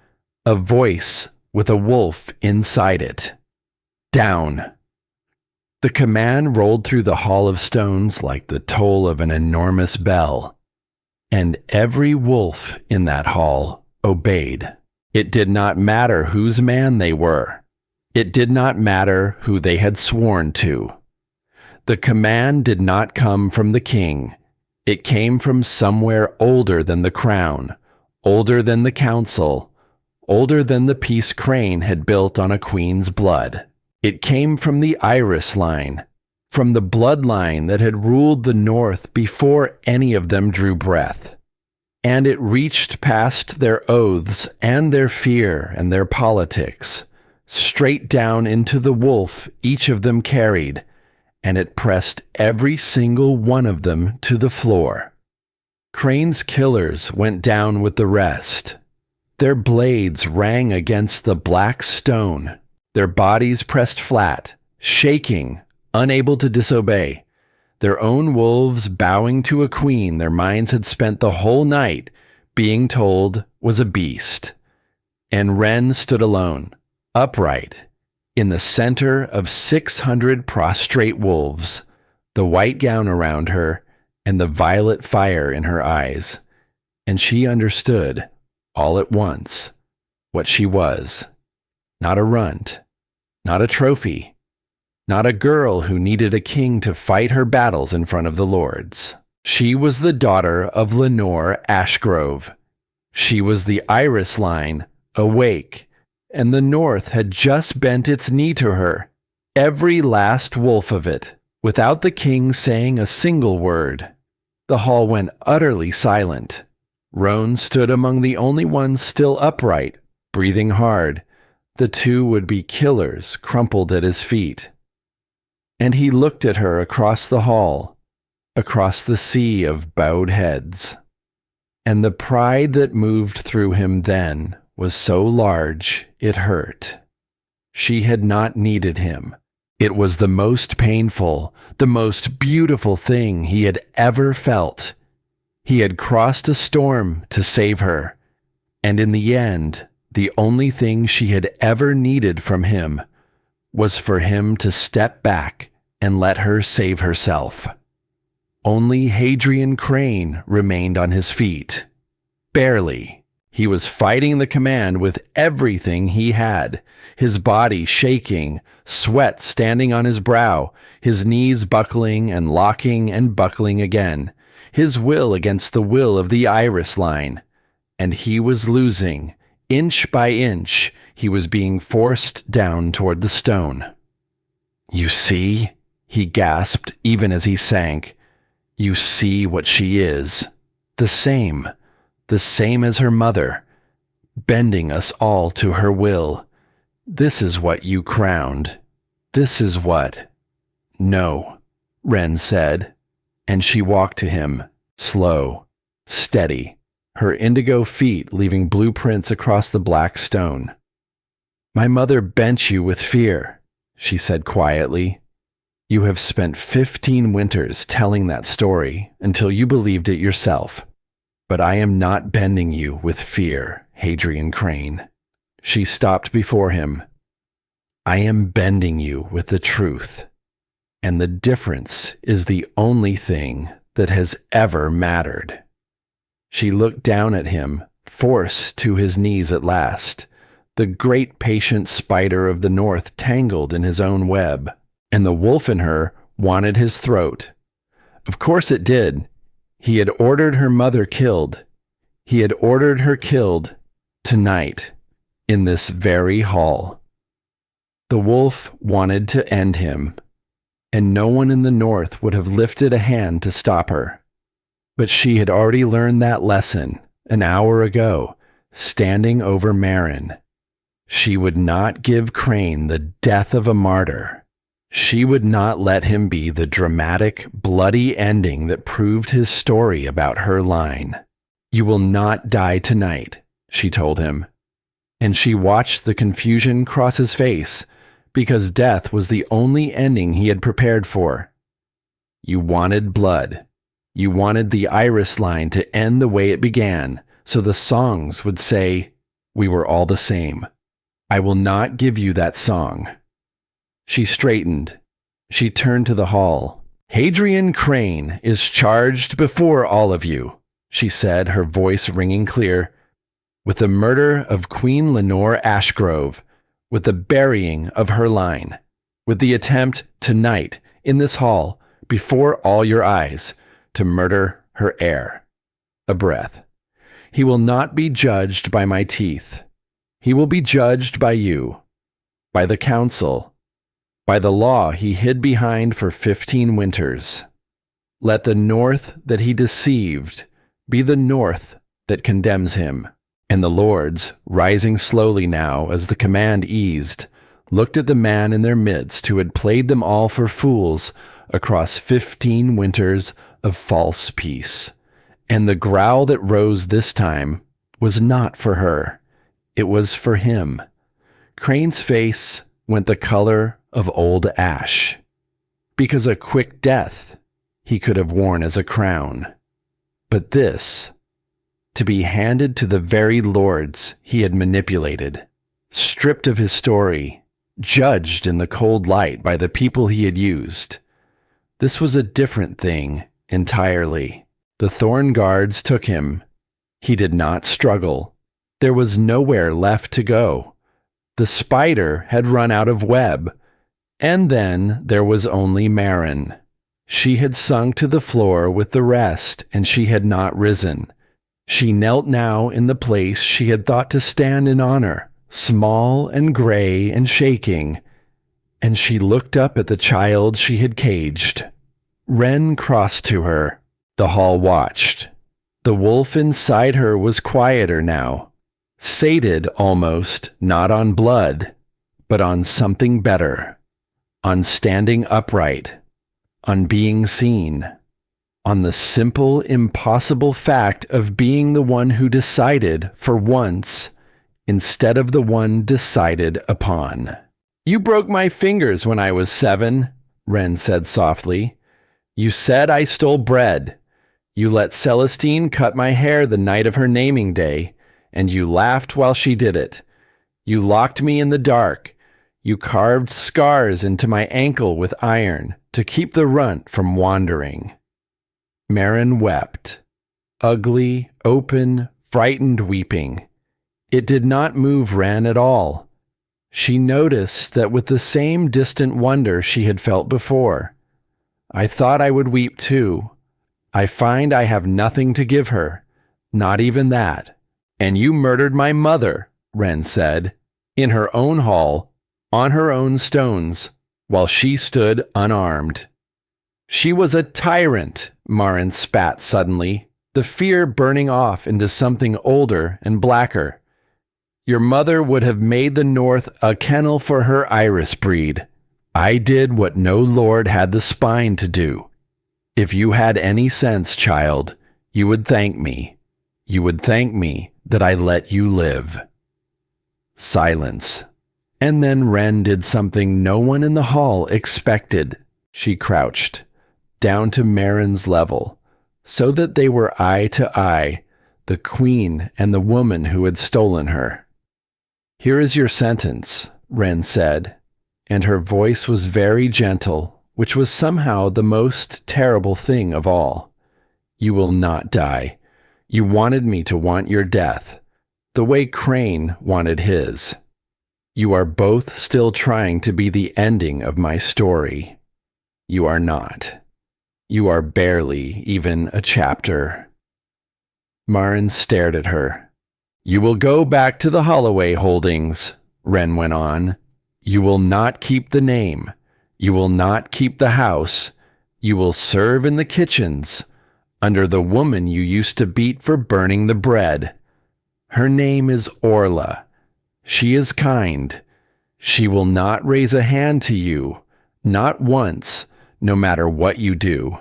a voice with a wolf inside it. Down. The command rolled through the hall of stones like the toll of an enormous bell, and every wolf in that hall obeyed. It did not matter whose man they were. It did not matter who they had sworn to. The command did not come from the king. It came from somewhere older than the crown, older than the council, older than the peace Crane had built on a queen's blood. It came from the iris line, from the bloodline that had ruled the north before any of them drew breath. And it reached past their oaths and their fear and their politics, straight down into the wolf each of them carried, and it pressed every single one of them to the floor. Crane's killers went down with the rest. Their blades rang against the black stone, their bodies pressed flat, shaking, unable to disobey. Their own wolves bowing to a queen their minds had spent the whole night being told was a beast. And Ren stood alone, upright, in the center of 600 prostrate wolves, the white gown around her and the violet fire in her eyes. And she understood, all at once, what she was. Not a runt, not a trophy, not a girl who needed a king to fight her battles in front of the lords. She was the daughter of Lenore Ashgrove. She was the iris line, awake, and the north had just bent its knee to her, every last wolf of it, without the king saying a single word. The hall went utterly silent. Roan stood among the only ones still upright, breathing hard. The two would-be killers crumpled at his feet. And he looked at her across the hall, across the sea of bowed heads. And the pride that moved through him then was so large it hurt. She had not needed him. It was the most painful, the most beautiful thing he had ever felt. He had crossed a storm to save her, and in the end, the only thing she had ever needed from him was for him to step back and let her save herself. Only Hadrian Crane remained on his feet. Barely. He was fighting the command with everything he had, his body shaking, sweat standing on his brow, his knees buckling and locking and buckling again, his will against the will of the iris line. And he was losing. Inch by inch, he was being forced down toward the stone. "You see?" he gasped even as he sank. "You see what she is. The same as her mother, bending us all to her will. This is what you crowned. This is what—" "No," Ren said, and she walked to him, slow, steady, her indigo feet leaving blueprints across the black stone. "My mother bent you with fear," she said quietly. "You have spent 15 winters telling that story until you believed it yourself. But I am not bending you with fear, Hadrian Crane." She stopped before him. "I am bending you with the truth. And the difference is the only thing that has ever mattered." She looked down at him, forced to his knees at last, the great patient spider of the north tangled in his own web, and the wolf in her wanted his throat. Of course it did. He had ordered her mother killed. He had ordered her killed tonight, in this very hall. The wolf wanted to end him, and no one in the north would have lifted a hand to stop her. But she had already learned that lesson an hour ago, standing over Marin. She would not give Crane the death of a martyr. She would not let him be the dramatic, bloody ending that proved his story about her line. "You will not die tonight," she told him. And she watched the confusion cross his face, because death was the only ending he had prepared for. "You wanted blood. You wanted the iris line to end the way it began, so the songs would say, 'We were all the same.' I will not give you that song." She straightened. She turned to the hall. "Hadrian Crane is charged before all of you," she said, her voice ringing clear, "with the murder of Queen Lenore Ashgrove, with the burying of her line, with the attempt tonight, in this hall, before all your eyes, to murder her heir." A breath. "He will not be judged by my teeth. He will be judged by you, by the council, by the law he hid behind for 15 winters. Let the north that he deceived be the north that condemns him." And the lords, rising slowly now as the command eased, looked at the man in their midst who had played them all for fools across 15 winters of false peace. And the growl that rose this time was not for her. It was for him. Crane's face went the color of old ash, because a quick death he could have worn as a crown. But this, to be handed to the very lords he had manipulated, stripped of his story, judged in the cold light by the people he had used. This was a different thing entirely. The Thorn Guards took him. He did not struggle. There was nowhere left to go. The spider had run out of web. And then there was only Marin. She had sunk to the floor with the rest, and she had not risen. She knelt now in the place she had thought to stand in honor, small and gray and shaking, and she looked up at the child she had caged. Ren crossed to her. The hall watched. The wolf inside her was quieter now, sated almost, not on blood, but on something better, on standing upright, on being seen, on the simple, impossible fact of being the one who decided for once instead of the one decided upon. "You broke my fingers when I was 7, Ren said softly. "You said I stole bread. You let Celestine cut my hair the night of her naming day, and you laughed while she did it. You locked me in the dark. You carved scars into my ankle with iron to keep the runt from wandering." Marin wept. Ugly, open, frightened weeping. It did not move Wren at all. She noticed that with the same distant wonder she had felt before. I thought I would weep too. I find I have nothing to give her, not even that. And you murdered my mother, Wren said, in her own hall, on her own stones, while she stood unarmed. She was a tyrant, Marin spat suddenly, the fear burning off into something older and blacker. Your mother would have made the North a kennel for her iris breed. I did what no lord had the spine to do. If you had any sense, child, you would thank me. You would thank me that I let you live. Silence. And then Wren did something no one in the hall expected. She crouched, down to Marin's level, so that they were eye to eye, the queen and the woman who had stolen her. Here is your sentence, Wren said, and her voice was very gentle, which was somehow the most terrible thing of all. You will not die. You wanted me to want your death, the way Crane wanted his. You are both still trying to be the ending of my story. You are not. You are barely even a chapter. Marin stared at her. You will go back to the Holloway holdings, Wren went on. You will not keep the name. You will not keep the house. You will serve in the kitchens, under the woman you used to beat for burning the bread. Her name is Orla. She is kind. She will not raise a hand to you, not once, no matter what you do.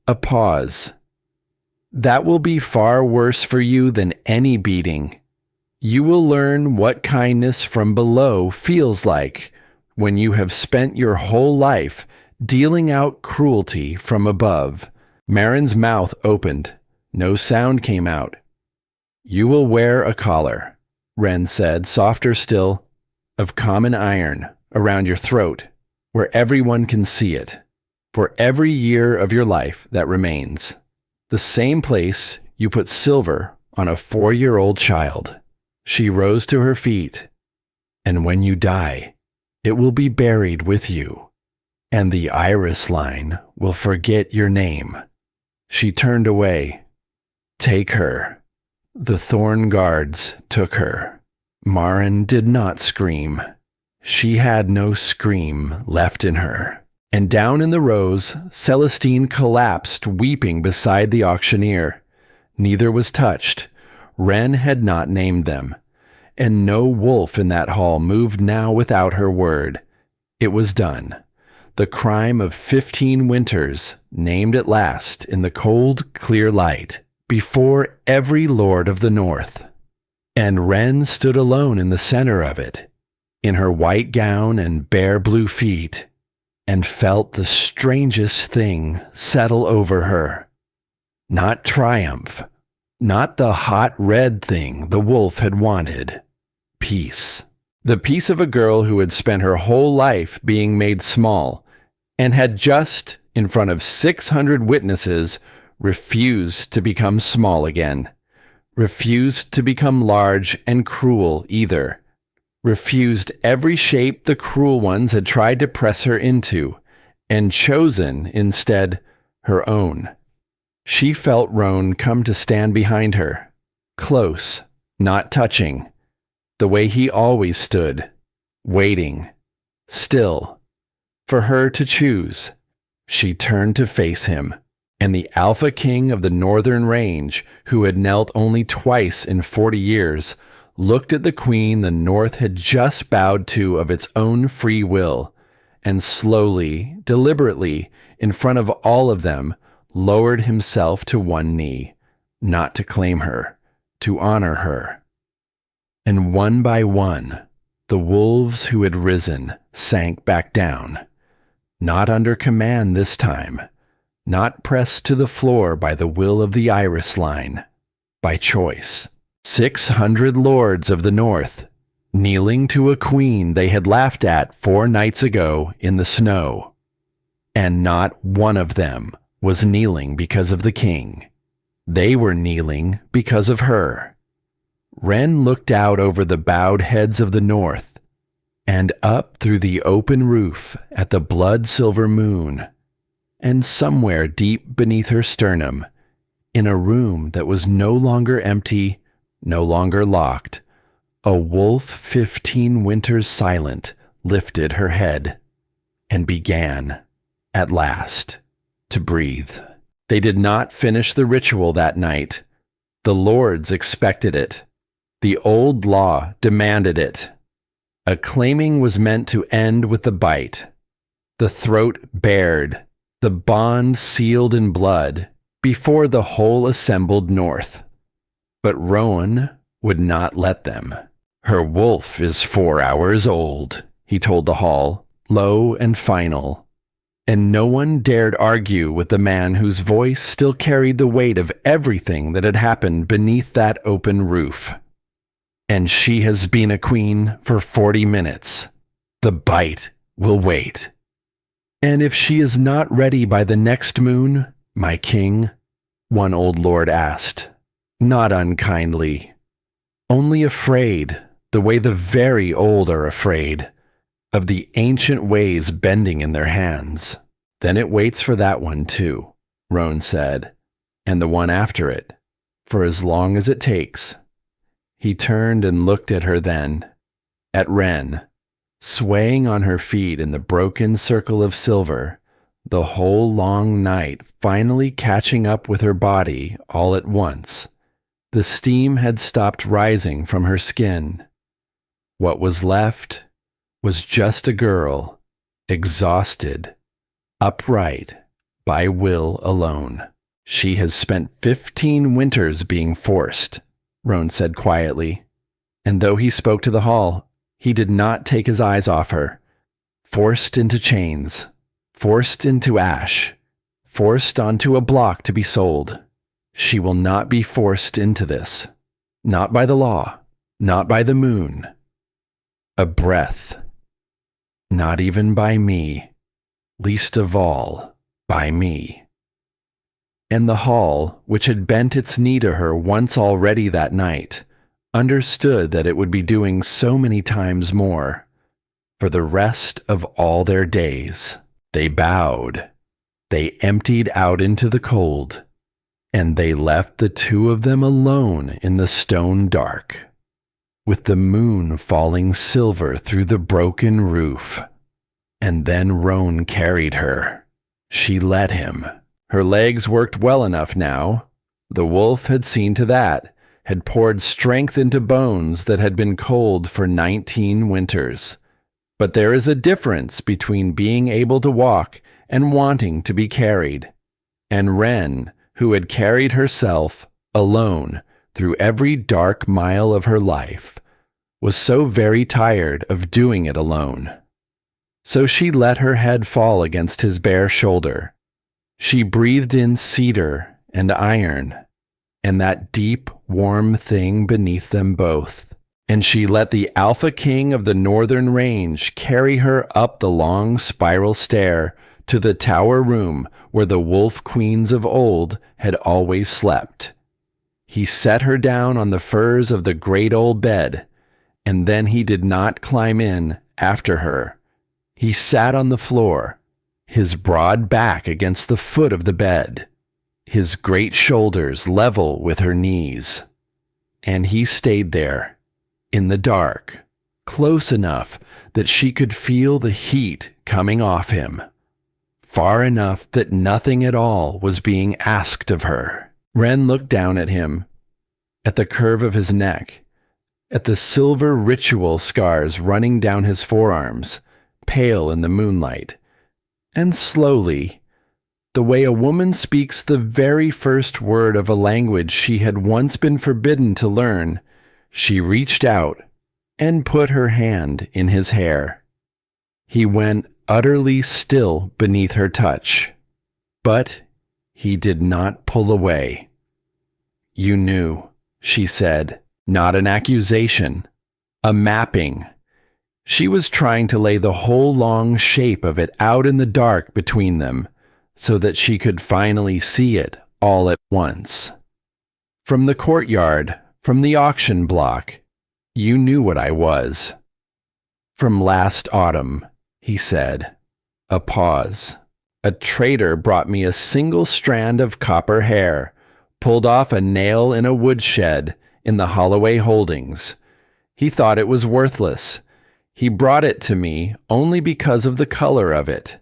A pause. That will be far worse for you than any beating. You will learn what kindness from below feels like when you have spent your whole life dealing out cruelty from above. Marin's mouth opened. No sound came out. You will wear a collar, Wren said, softer still, of common iron, around your throat, where everyone can see it, for every year of your life that remains. The same place you put silver on a 4-year-old child. She rose to her feet. And when you die, it will be buried with you, and the iris line will forget your name. She turned away. Take her. The thorn guards took her. Marin did not scream. She had no scream left in her. And down in the rows, Celestine collapsed weeping beside the auctioneer. Neither was touched. Wren had not named them. And no wolf in that hall moved now without her word. It was done. The crime of 15 winters, named at last in the cold, clear light, before every lord of the North. And Wren stood alone in the center of it, in her white gown and bare blue feet, and felt the strangest thing settle over her. Not triumph, not the hot red thing the wolf had wanted. Peace. The peace of a girl who had spent her whole life being made small, and had just, in front of 600 witnesses, refused to become small again. Refused to become large and cruel either. Refused every shape the cruel ones had tried to press her into, and chosen, instead, her own. She felt Roan come to stand behind her, close, not touching, the way he always stood, waiting, still, for her to choose. She turned to face him, and the Alpha King of the Northern Range, who had knelt only twice in 40 years, looked at the queen the North had just bowed to of its own free will, and slowly, deliberately, in front of all of them, lowered himself to one knee, not to claim her, to honor her. And one by one, the wolves who had risen sank back down, not under command this time, not pressed to the floor by the will of the iris line, by choice. 600 lords of the North, kneeling to a queen they had laughed at 4 nights ago in the snow. And not one of them was kneeling because of the king. They were kneeling because of her. Ren looked out over the bowed heads of the north and up through the open roof at the blood-silver moon, and somewhere deep beneath her sternum, in a room that was no longer empty, no longer locked, a wolf 15 winters silent lifted her head and began, at last, to breathe. They did not finish the ritual that night. The lords expected it. The old law demanded it. A claiming was meant to end with the bite, the throat bared, the bond sealed in blood, before the whole assembled north. But Rowan would not let them. "Her wolf is 4 hours old," he told the hall, low and final. And no one dared argue with the man whose voice still carried the weight of everything that had happened beneath that open roof. "And she has been a queen for 40 minutes. The bite will wait. And if she is not ready by the next moon, my king," one old lord asked, not unkindly, only afraid, the way the very old are afraid, of the ancient ways bending in their hands. "Then it waits for that one too," Roan said, "and the one after it, for as long as it takes." He turned and looked at her then, at Ren, swaying on her feet in the broken circle of silver, the whole long night finally catching up with her body all at once. The steam had stopped rising from her skin. What was left was just a girl, exhausted, upright, by will alone. "She has spent 15 winters being forced," Roan said quietly, and though he spoke to the hall, he did not take his eyes off her. "Forced into chains, forced into ash, forced onto a block to be sold. She will not be forced into this. Not by the law, not by the moon. A breath. Not even by me, least of all by me." And the hall, which had bent its knee to her once already that night, understood that it would be doing so many times more, for the rest of all their days. They bowed, they emptied out into the cold, and they left the two of them alone in the stone dark, with the moon falling silver through the broken roof. And then Roan carried her. She let him. Her legs worked well enough now. The wolf had seen to that, had poured strength into bones that had been cold for 19 winters. But there is a difference between being able to walk and wanting to be carried. And Ren, who had carried herself, alone, through every dark mile of her life, was so very tired of doing it alone. So she let her head fall against his bare shoulder. She breathed in cedar and iron, and that deep, warm thing beneath them both. And she let the Alpha King of the Northern Range carry her up the long spiral stair to the tower room where the wolf queens of old had always slept. He set her down on the furs of the great old bed, and then he did not climb in after her. He sat on the floor, his broad back against the foot of the bed, his great shoulders level with her knees. And he stayed there, in the dark, close enough that she could feel the heat coming off him, far enough that nothing at all was being asked of her. Ren looked down at him, at the curve of his neck, at the silver ritual scars running down his forearms, pale in the moonlight, and slowly, the way a woman speaks the very first word of a language she had once been forbidden to learn, she reached out and put her hand in his hair. He went utterly still beneath her touch, but he did not pull away. "You knew," she said, not an accusation, a mapping. She was trying to lay the whole long shape of it out in the dark between them, so that she could finally see it all at once. From the courtyard, from the auction block, you knew what I was. From last autumn, he said. A pause. A trader brought me a single strand of copper hair, pulled off a nail in a woodshed in the Holloway Holdings. He thought it was worthless. He brought it to me only because of the color of it.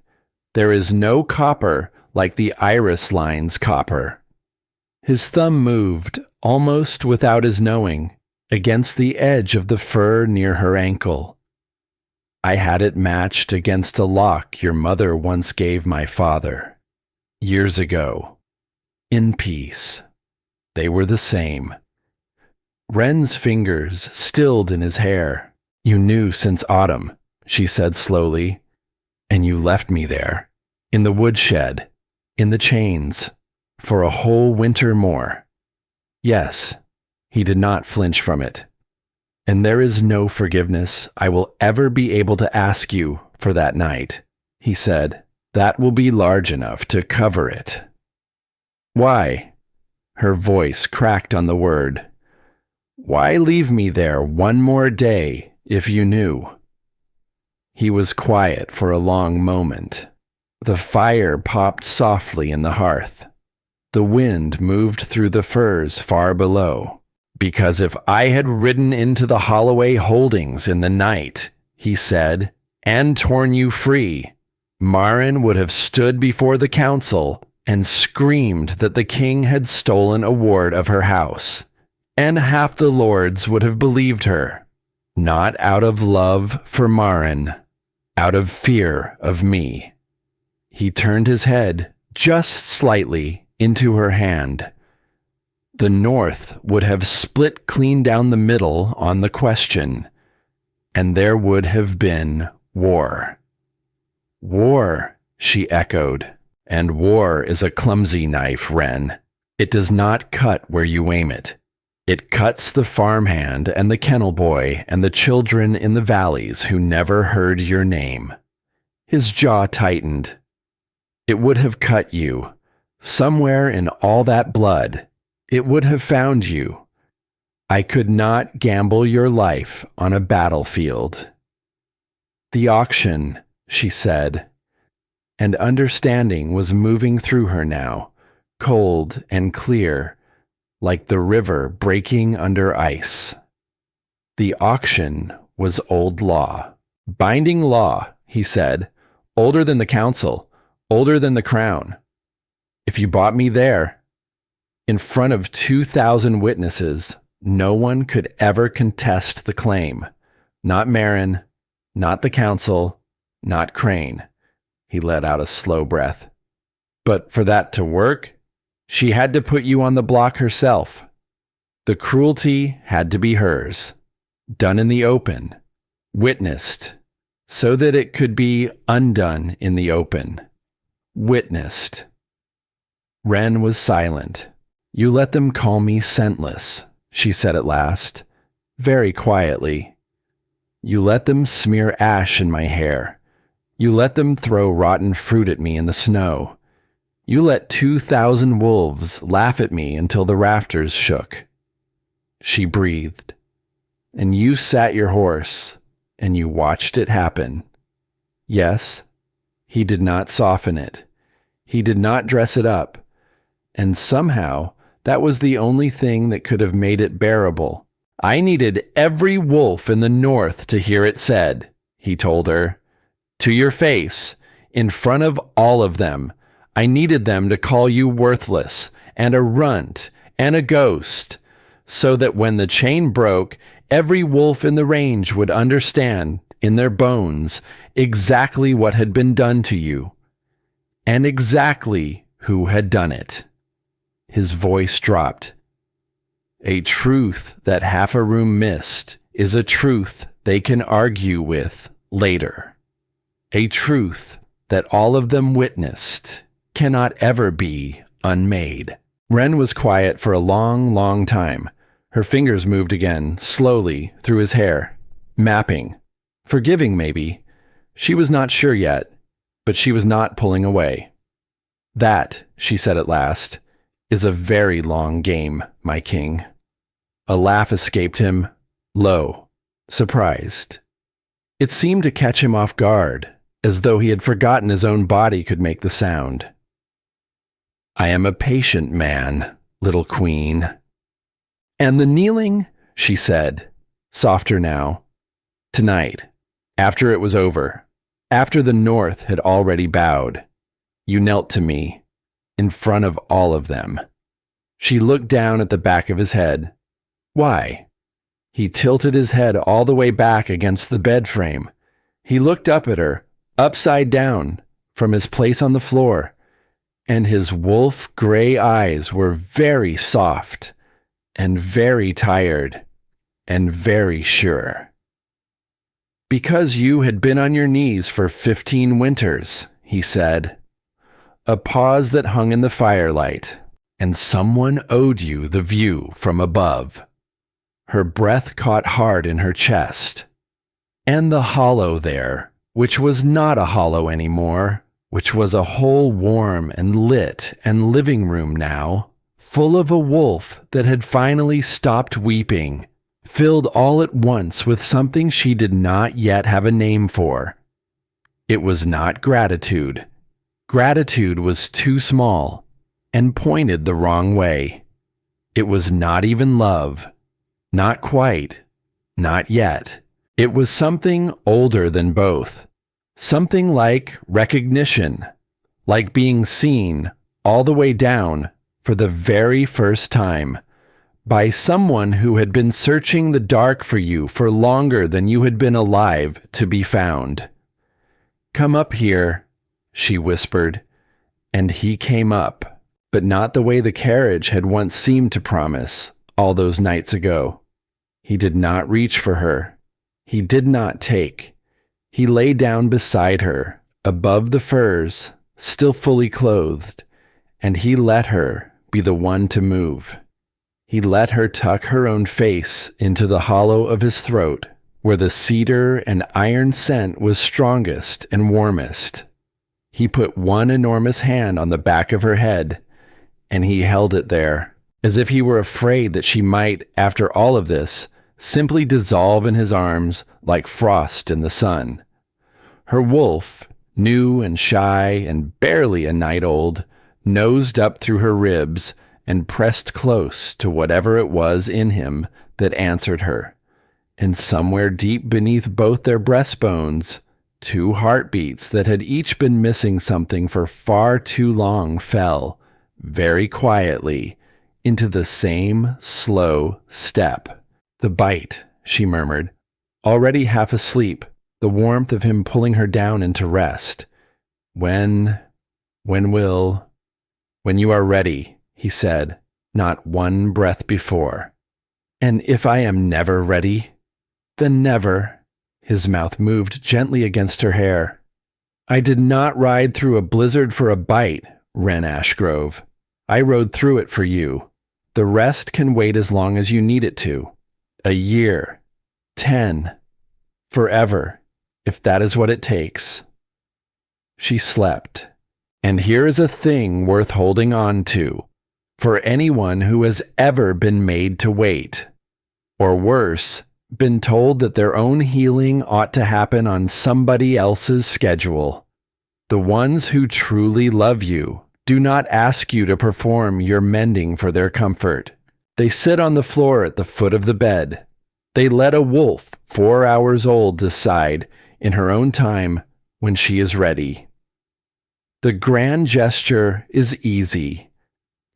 There is no copper like the iris line's copper. His thumb moved, almost without his knowing, against the edge of the fur near her ankle. I had it matched against a lock your mother once gave my father. Years ago. In peace. They were the same. Wren's fingers stilled in his hair. You knew since autumn, she said slowly, and you left me there, in the woodshed, in the chains, for a whole winter more. Yes, he did not flinch from it. And there is no forgiveness I will ever be able to ask you for that night, he said. That will be large enough to cover it. Why? Her voice cracked on the word. Why leave me there one more day if you knew? He was quiet for a long moment. The fire popped softly in the hearth. The wind moved through the firs far below. Because if I had ridden into the Holloway Holdings in the night, he said, and torn you free, Marin would have stood before the council and screamed that the king had stolen a ward of her house, and half the lords would have believed her, not out of love for Marin, out of fear of me. He turned his head, just slightly, into her hand. The North would have split clean down the middle on the question, and there would have been war. War, she echoed, and war is a clumsy knife, Wren. It does not cut where you aim it. It cuts the farmhand and the kennel boy and the children in the valleys who never heard your name. His jaw tightened. It would have cut you. Somewhere in all that blood, it would have found you. I could not gamble your life on a battlefield. The auction, she said, and understanding was moving through her now, cold and clear, like the river breaking under ice. The auction was old law. Binding law, he said, older than the council, older than the crown. If you bought me there, in front of 2,000 witnesses, no one could ever contest the claim. Not Marin, not the council, not Crane. He let out a slow breath. But for that to work, she had to put you on the block herself. The cruelty had to be hers, done in the open, witnessed, so that it could be undone in the open. Witnessed. Wren was silent. You let them call me scentless, she said at last, very quietly. You let them smear ash in my hair. You let them throw rotten fruit at me in the snow. You let 2,000 wolves laugh at me until the rafters shook. She breathed. And you sat your horse, and you watched it happen. Yes, he did not soften it. He did not dress it up. And somehow, that was the only thing that could have made it bearable. I needed every wolf in the North to hear it said, he told her. To your face, in front of all of them, I needed them to call you worthless, and a runt, and a ghost, so that when the chain broke, every wolf in the range would understand, in their bones, exactly what had been done to you, and exactly who had done it. His voice dropped. A truth that half a room missed is a truth they can argue with later. A truth that all of them witnessed cannot ever be unmade. Wren was quiet for a long, long time. Her fingers moved again, slowly, through his hair, mapping, forgiving maybe. She was not sure yet, but she was not pulling away. That, she said at last, is a very long game, my king." A laugh escaped him, low, surprised. It seemed to catch him off guard, as though he had forgotten his own body could make the sound. "I am a patient man, little queen." "And the kneeling?" she said, softer now. "Tonight, after it was over, after the North had already bowed, you knelt to me, in front of all of them." She looked down at the back of his head. "Why?" He tilted his head all the way back against the bed frame. He looked up at her, upside down, from his place on the floor, and his wolf gray eyes were very soft, and very tired, and very sure. "Because you had been on your knees for 15 winters," he said. A pause that hung in the firelight, and someone owed you the view from above. Her breath caught hard in her chest. And the hollow there, which was not a hollow anymore, which was a whole warm and lit and living room now, full of a wolf that had finally stopped weeping, filled all at once with something she did not yet have a name for. It was not gratitude. Gratitude was too small and pointed the wrong way. It was not even love. Not quite. Not yet. It was something older than both. Something like recognition, like being seen all the way down for the very first time by someone who had been searching the dark for you for longer than you had been alive to be found. "Come up here," she whispered, and he came up, but not the way the carriage had once seemed to promise all those nights ago. He did not reach for her. He did not take. He lay down beside her, above the furs, still fully clothed, and he let her be the one to move. He let her tuck her own face into the hollow of his throat, where the cedar and iron scent was strongest and warmest. He put one enormous hand on the back of her head, and he held it there, as if he were afraid that she might, after all of this, simply dissolve in his arms like frost in the sun. Her wolf, new and shy and barely a night old, nosed up through her ribs and pressed close to whatever it was in him that answered her. And somewhere deep beneath both their breastbones, two heartbeats that had each been missing something for far too long fell, very quietly, into the same slow step. "The bite," she murmured, already half asleep, the warmth of him pulling her down into rest. When you are ready," he said, not one breath before. "And if I am never ready, then never." His mouth moved gently against her hair. "I did not ride through a blizzard for a bite, Wren Ashgrove. I rode through it for you. The rest can wait as long as you need it to. A year, 10, forever, if that is what it takes." She slept. And here is a thing worth holding on to, for anyone who has ever been made to wait, or worse, been told that their own healing ought to happen on somebody else's schedule. The ones who truly love you do not ask you to perform your mending for their comfort. They sit on the floor at the foot of the bed. They let a wolf 4 hours old decide in her own time when she is ready. The grand gesture is easy.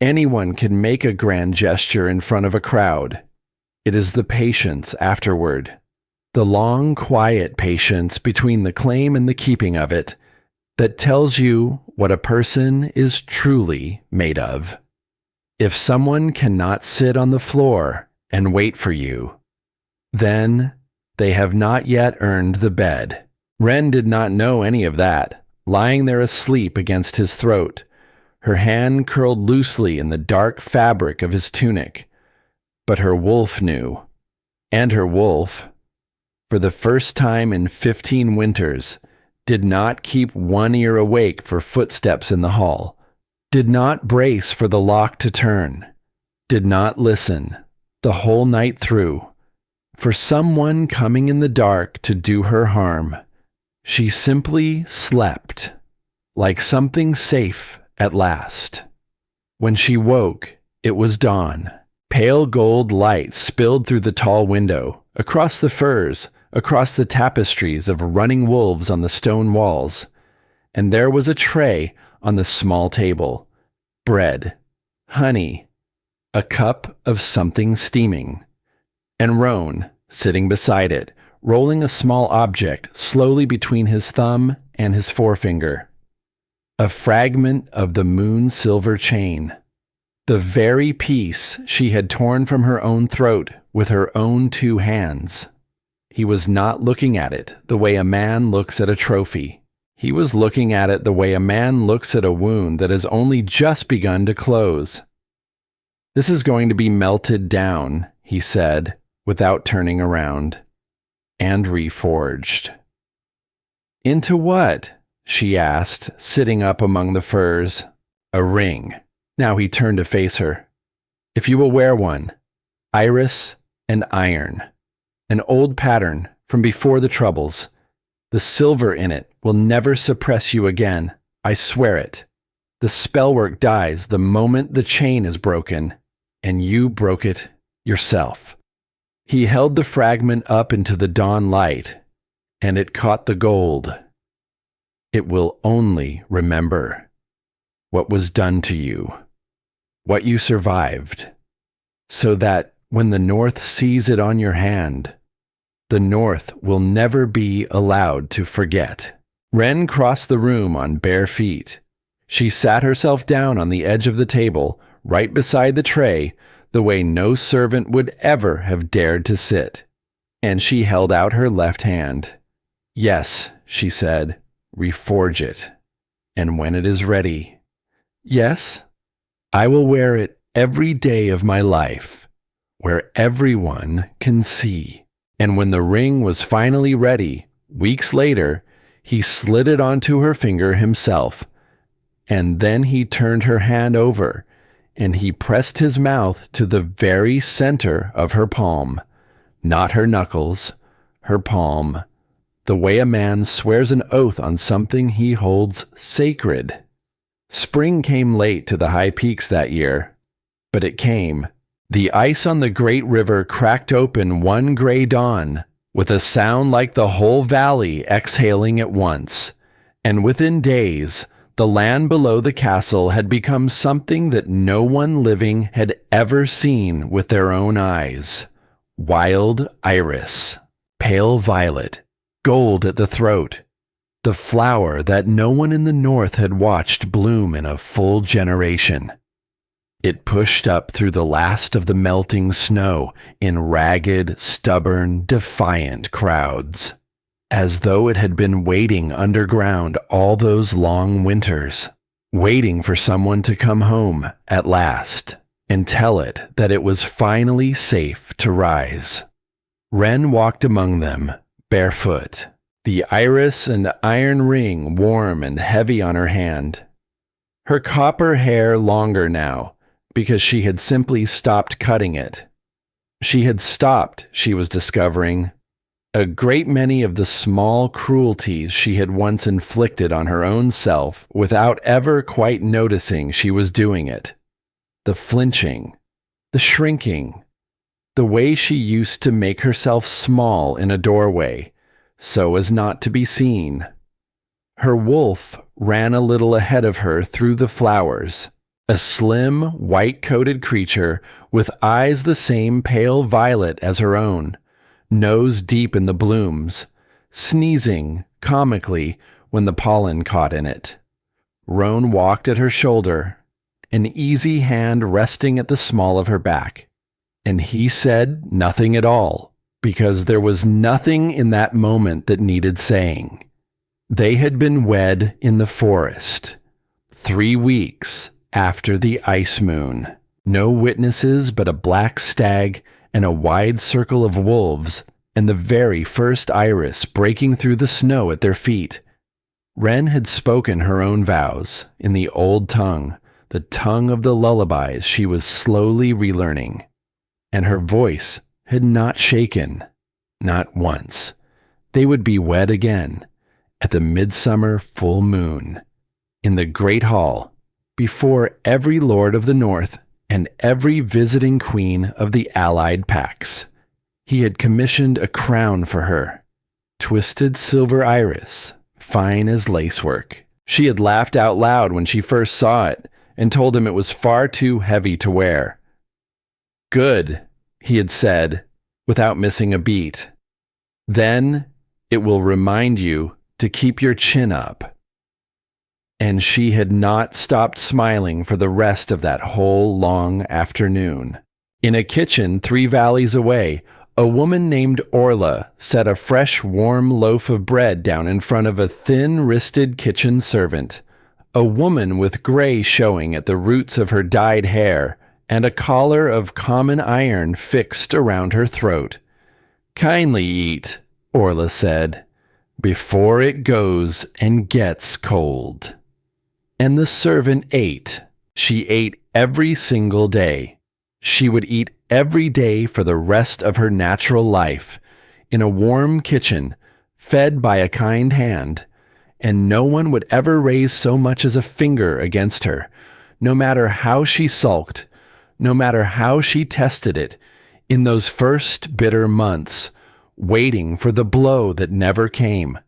Anyone can make a grand gesture in front of a crowd. It is the patience afterward, the long, quiet patience between the claim and the keeping of it, that tells you what a person is truly made of. If someone cannot sit on the floor and wait for you, then they have not yet earned the bed. Wren did not know any of that, lying there asleep against his throat, her hand curled loosely in the dark fabric of his tunic. But her wolf knew, and her wolf, for the first time in 15 winters, did not keep one ear awake for footsteps in the hall, did not brace for the lock to turn, did not listen the whole night through for someone coming in the dark to do her harm. She simply slept like something safe at last. When she woke, it was dawn. Pale gold light spilled through the tall window, across the furs, across the tapestries of running wolves on the stone walls, and there was a tray on the small table. Bread, honey, a cup of something steaming, and Roan, sitting beside it, rolling a small object slowly between his thumb and his forefinger. A fragment of the moon-silver chain. The very piece she had torn from her own throat with her own 2 hands. He was not looking at it the way a man looks at a trophy. He was looking at it the way a man looks at a wound that has only just begun to close. "This is going to be melted down," he said, without turning around, "and reforged." "Into what?" she asked, sitting up among the furs. "A ring." Now he turned to face her. "If you will wear one, iris and iron. An old pattern from before the troubles. The silver in it will never suppress you again. I swear it. The spellwork dies the moment the chain is broken, and you broke it yourself." He held the fragment up into the dawn light, and it caught the gold. "It will only remember what was done to you, what you survived, so that when the North sees it on your hand, the North will never be allowed to forget." Wren crossed the room on bare feet. She sat herself down on the edge of the table, right beside the tray, the way no servant would ever have dared to sit. And she held out her left hand. "Yes," she said, "reforge it. And when it is ready, yes, I will wear it every day of my life, where everyone can see." And when the ring was finally ready, weeks later, he slid it onto her finger himself. And then he turned her hand over, and he pressed his mouth to the very center of her palm. Not her knuckles, her palm. The way a man swears an oath on something he holds sacred. Spring came late to the high peaks that year, but it came. The ice on the great river cracked open one gray dawn, with a sound like the whole valley exhaling at once, and within days, the land below the castle had become something that no one living had ever seen with their own eyes. Wild iris, pale violet, gold at the throat, the flower that no one in the North had watched bloom in a full generation. It pushed up through the last of the melting snow in ragged, stubborn, defiant crowds, as though it had been waiting underground all those long winters, waiting for someone to come home at last and tell it that it was finally safe to rise. Wren walked among them, barefoot, the iris and iron ring warm and heavy on her hand. Her copper hair longer now, because she had simply stopped cutting it. She had stopped, she was discovering, a great many of the small cruelties she had once inflicted on her own self without ever quite noticing she was doing it. The flinching, the shrinking, the way she used to make herself small in a doorway, so as not to be seen. Her wolf ran a little ahead of her through the flowers, a slim, white-coated creature with eyes the same pale violet as her own, nose deep in the blooms, sneezing comically when the pollen caught in it. Roan walked at her shoulder, an easy hand resting at the small of her back, and he said nothing at all, because there was nothing in that moment that needed saying. They had been wed in the forest, 3 weeks after the ice moon. No witnesses but a black stag and a wide circle of wolves, and the very first iris breaking through the snow at their feet. Wren had spoken her own vows, in the old tongue, the tongue of the lullabies she was slowly relearning. And her voice had not shaken, not once. They would be wed again, at the midsummer full moon, in the great hall, before every lord of the north and every visiting queen of the allied packs. He had commissioned a crown for her, twisted silver iris, fine as lacework. She had laughed out loud when she first saw it and told him it was far too heavy to wear. "Good," he had said, without missing a beat. "Then it will remind you to keep your chin up." And she had not stopped smiling for the rest of that whole long afternoon. In a kitchen 3 valleys away, a woman named Orla set a fresh, warm loaf of bread down in front of a thin-wristed kitchen servant, a woman with gray showing at the roots of her dyed hair and a collar of common iron fixed around her throat. "Kindly eat," Orla said, "before it goes and gets cold." And the servant ate. She ate every single day. She would eat every day for the rest of her natural life, in a warm kitchen, fed by a kind hand, and no one would ever raise so much as a finger against her, no matter how she sulked, no matter how she tested it, in those first bitter months, waiting for the blow that never came.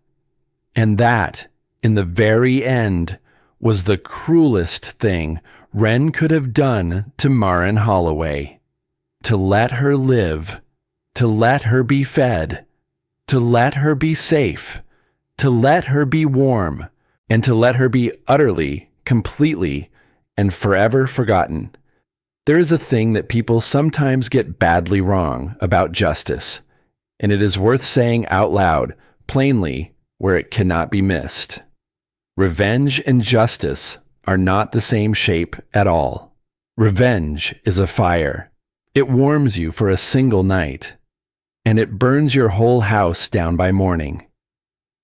And that, in the very end, was the cruelest thing Wren could have done to Maren Holloway. To let her live, to let her be fed, to let her be safe, to let her be warm, and to let her be utterly, completely, and forever forgotten. There is a thing that people sometimes get badly wrong about justice, and it is worth saying out loud, plainly, where it cannot be missed. Revenge and justice are not the same shape at all. Revenge is a fire. It warms you for a single night, and it burns your whole house down by morning,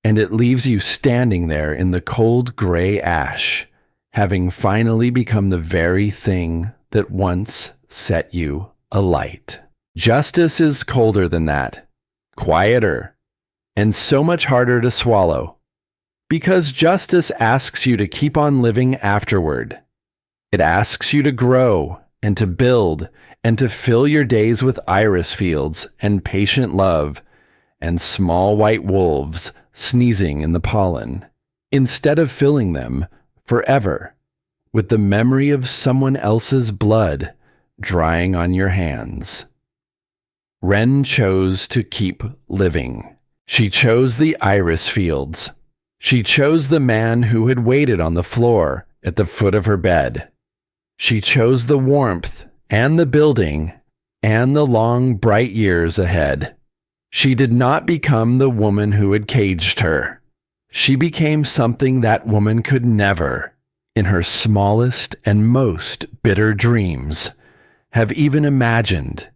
and it leaves you standing there in the cold gray ash, having finally become the very thing that once set you alight. Justice is colder than that, quieter, and so much harder to swallow. Because justice asks you to keep on living afterward. It asks you to grow and to build and to fill your days with iris fields and patient love and small white wolves sneezing in the pollen, instead of filling them forever with the memory of someone else's blood drying on your hands. Wren chose to keep living. She chose the iris fields. She chose the man who had waited on the floor at the foot of her bed. She chose the warmth and the building and the long, bright years ahead. She did not become the woman who had caged her. She became something that woman could never, in her smallest and most bitter dreams, have even imagined,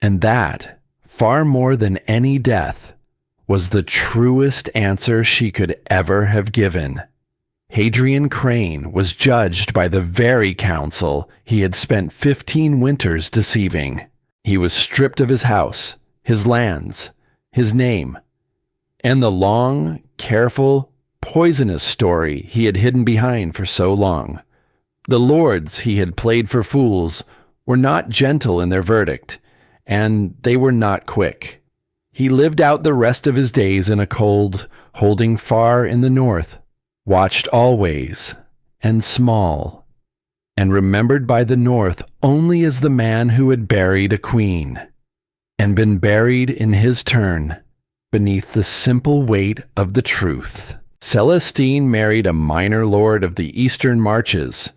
and that, far more than any death, was the truest answer she could ever have given. Hadrian Crane was judged by the very council he had spent 15 winters deceiving. He was stripped of his house, his lands, his name, and the long, careful, poisonous story he had hidden behind for so long. The lords he had played for fools were not gentle in their verdict, and they were not quick. He lived out the rest of his days in a cold, holding far in the north, watched always, and small, and remembered by the north only as the man who had buried a queen, and been buried in his turn, beneath the simple weight of the truth. Celestine married a minor lord of the Eastern Marches,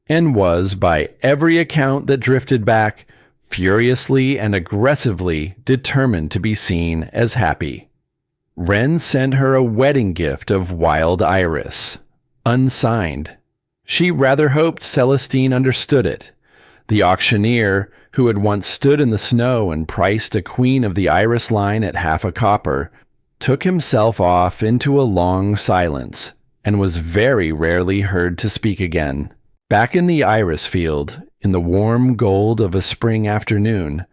and was, by every account that drifted back, furiously and aggressively determined to be seen as happy. Wren sent her a wedding gift of wild iris, unsigned. She rather hoped Celestine understood it. The auctioneer, who had once stood in the snow and priced a queen of the iris line at half a copper, took himself off into a long silence, and was very rarely heard to speak again. Back in the iris field, in the warm gold of a spring afternoon,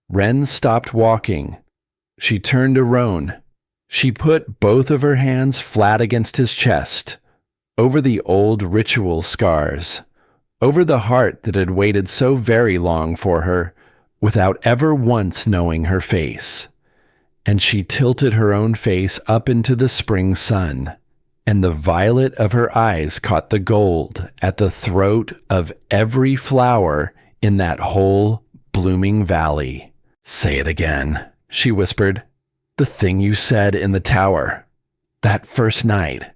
Wren stopped walking. She turned to Roan. She put both of her hands flat against his chest, over the old ritual scars, over the heart that had waited so very long for her, without ever once knowing her face. And she tilted her own face up into the spring sun, and the violet of her eyes caught the gold at the throat of every flower in that whole blooming valley. "Say it again," she whispered. "The thing you said in the tower. That first night."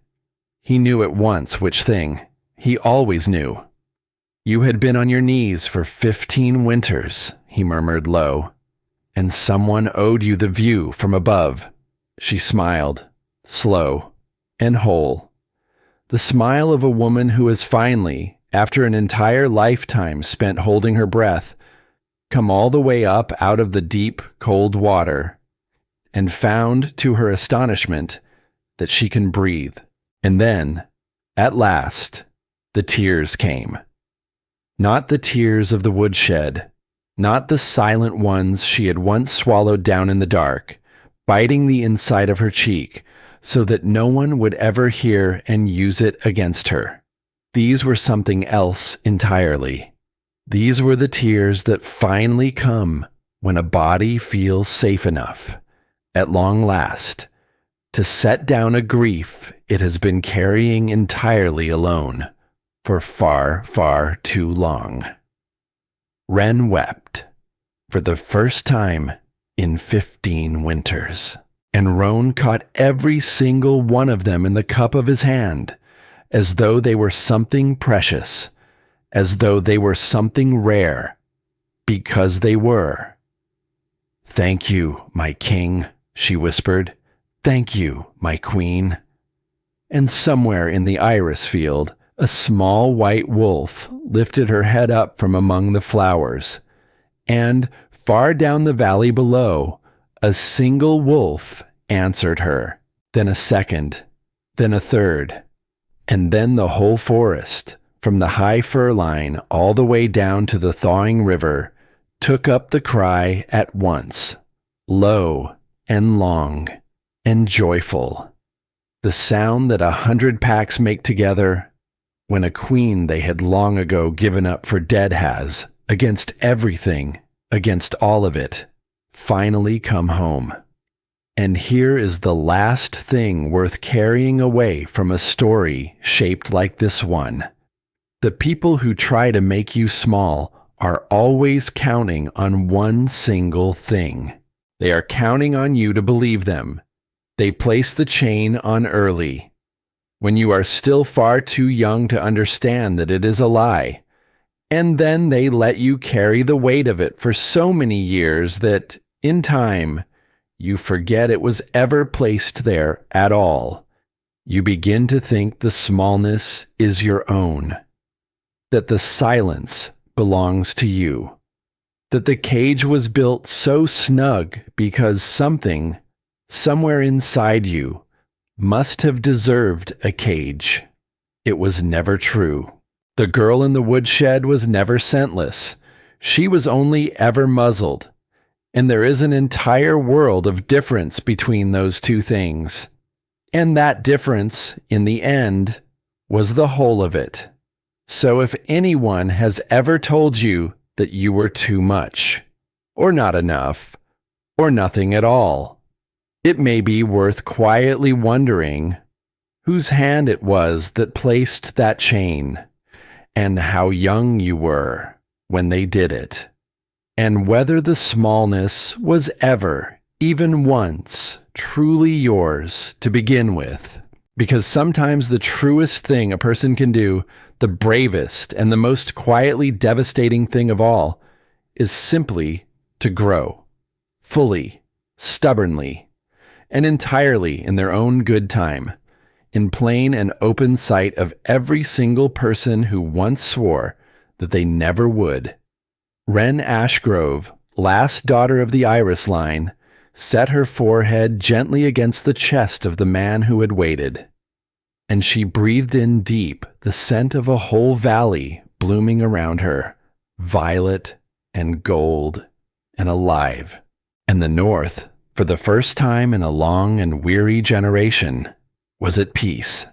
He knew at once which thing. He always knew. "You had been on your knees for 15 winters," he murmured low. "And someone owed you the view from above." She smiled, slow and whole. The smile of a woman who has finally, after an entire lifetime spent holding her breath, come all the way up out of the deep, cold water, and found, to her astonishment, that she can breathe. And then, at last, the tears came. Not the tears of the woodshed, not the silent ones she had once swallowed down in the dark, biting the inside of her cheek, so that no one would ever hear and use it against her. These were something else entirely. These were the tears that finally come when a body feels safe enough, at long last, to set down a grief it has been carrying entirely alone for far, far too long. Wren wept for the first time in 15 winters, and Roan caught every single one of them in the cup of his hand, as though they were something precious, as though they were something rare, because they were. "Thank you, my king," she whispered. "Thank you, my queen." And somewhere in the iris field, a small white wolf lifted her head up from among the flowers, and far down the valley below, a single wolf answered her, then a second, then a third, and then the whole forest, from the high fir line all the way down to the thawing river, took up the cry at once, low and long and joyful, the sound that 100 packs make together when a queen they had long ago given up for dead has, against everything, against all of it, finally come home. And here is the last thing worth carrying away from a story shaped like this one. The people who try to make you small are always counting on one single thing. They are counting on you to believe them. They place the chain on early, when you are still far too young to understand that it is a lie. And then they let you carry the weight of it for so many years that, in time, you forget it was ever placed there at all. You begin to think the smallness is your own, that the silence belongs to you, that the cage was built so snug because something, somewhere inside you, must have deserved a cage. It was never true. The girl in the woodshed was never scentless. She was only ever muzzled. And there is an entire world of difference between those two things. And that difference, in the end, was the whole of it. So if anyone has ever told you that you were too much, or not enough, or nothing at all, it may be worth quietly wondering whose hand it was that placed that chain, and how young you were when they did it, and whether the smallness was ever, even once, truly yours to begin with. Because sometimes the truest thing a person can do, the bravest and the most quietly devastating thing of all, is simply to grow, fully, stubbornly, and entirely in their own good time, in plain and open sight of every single person who once swore that they never would. Wren Ashgrove, last daughter of the Iris line, set her forehead gently against the chest of the man who had waited, and she breathed in deep the scent of a whole valley blooming around her, violet and gold and alive. And the North, for the first time in a long and weary generation, was at peace.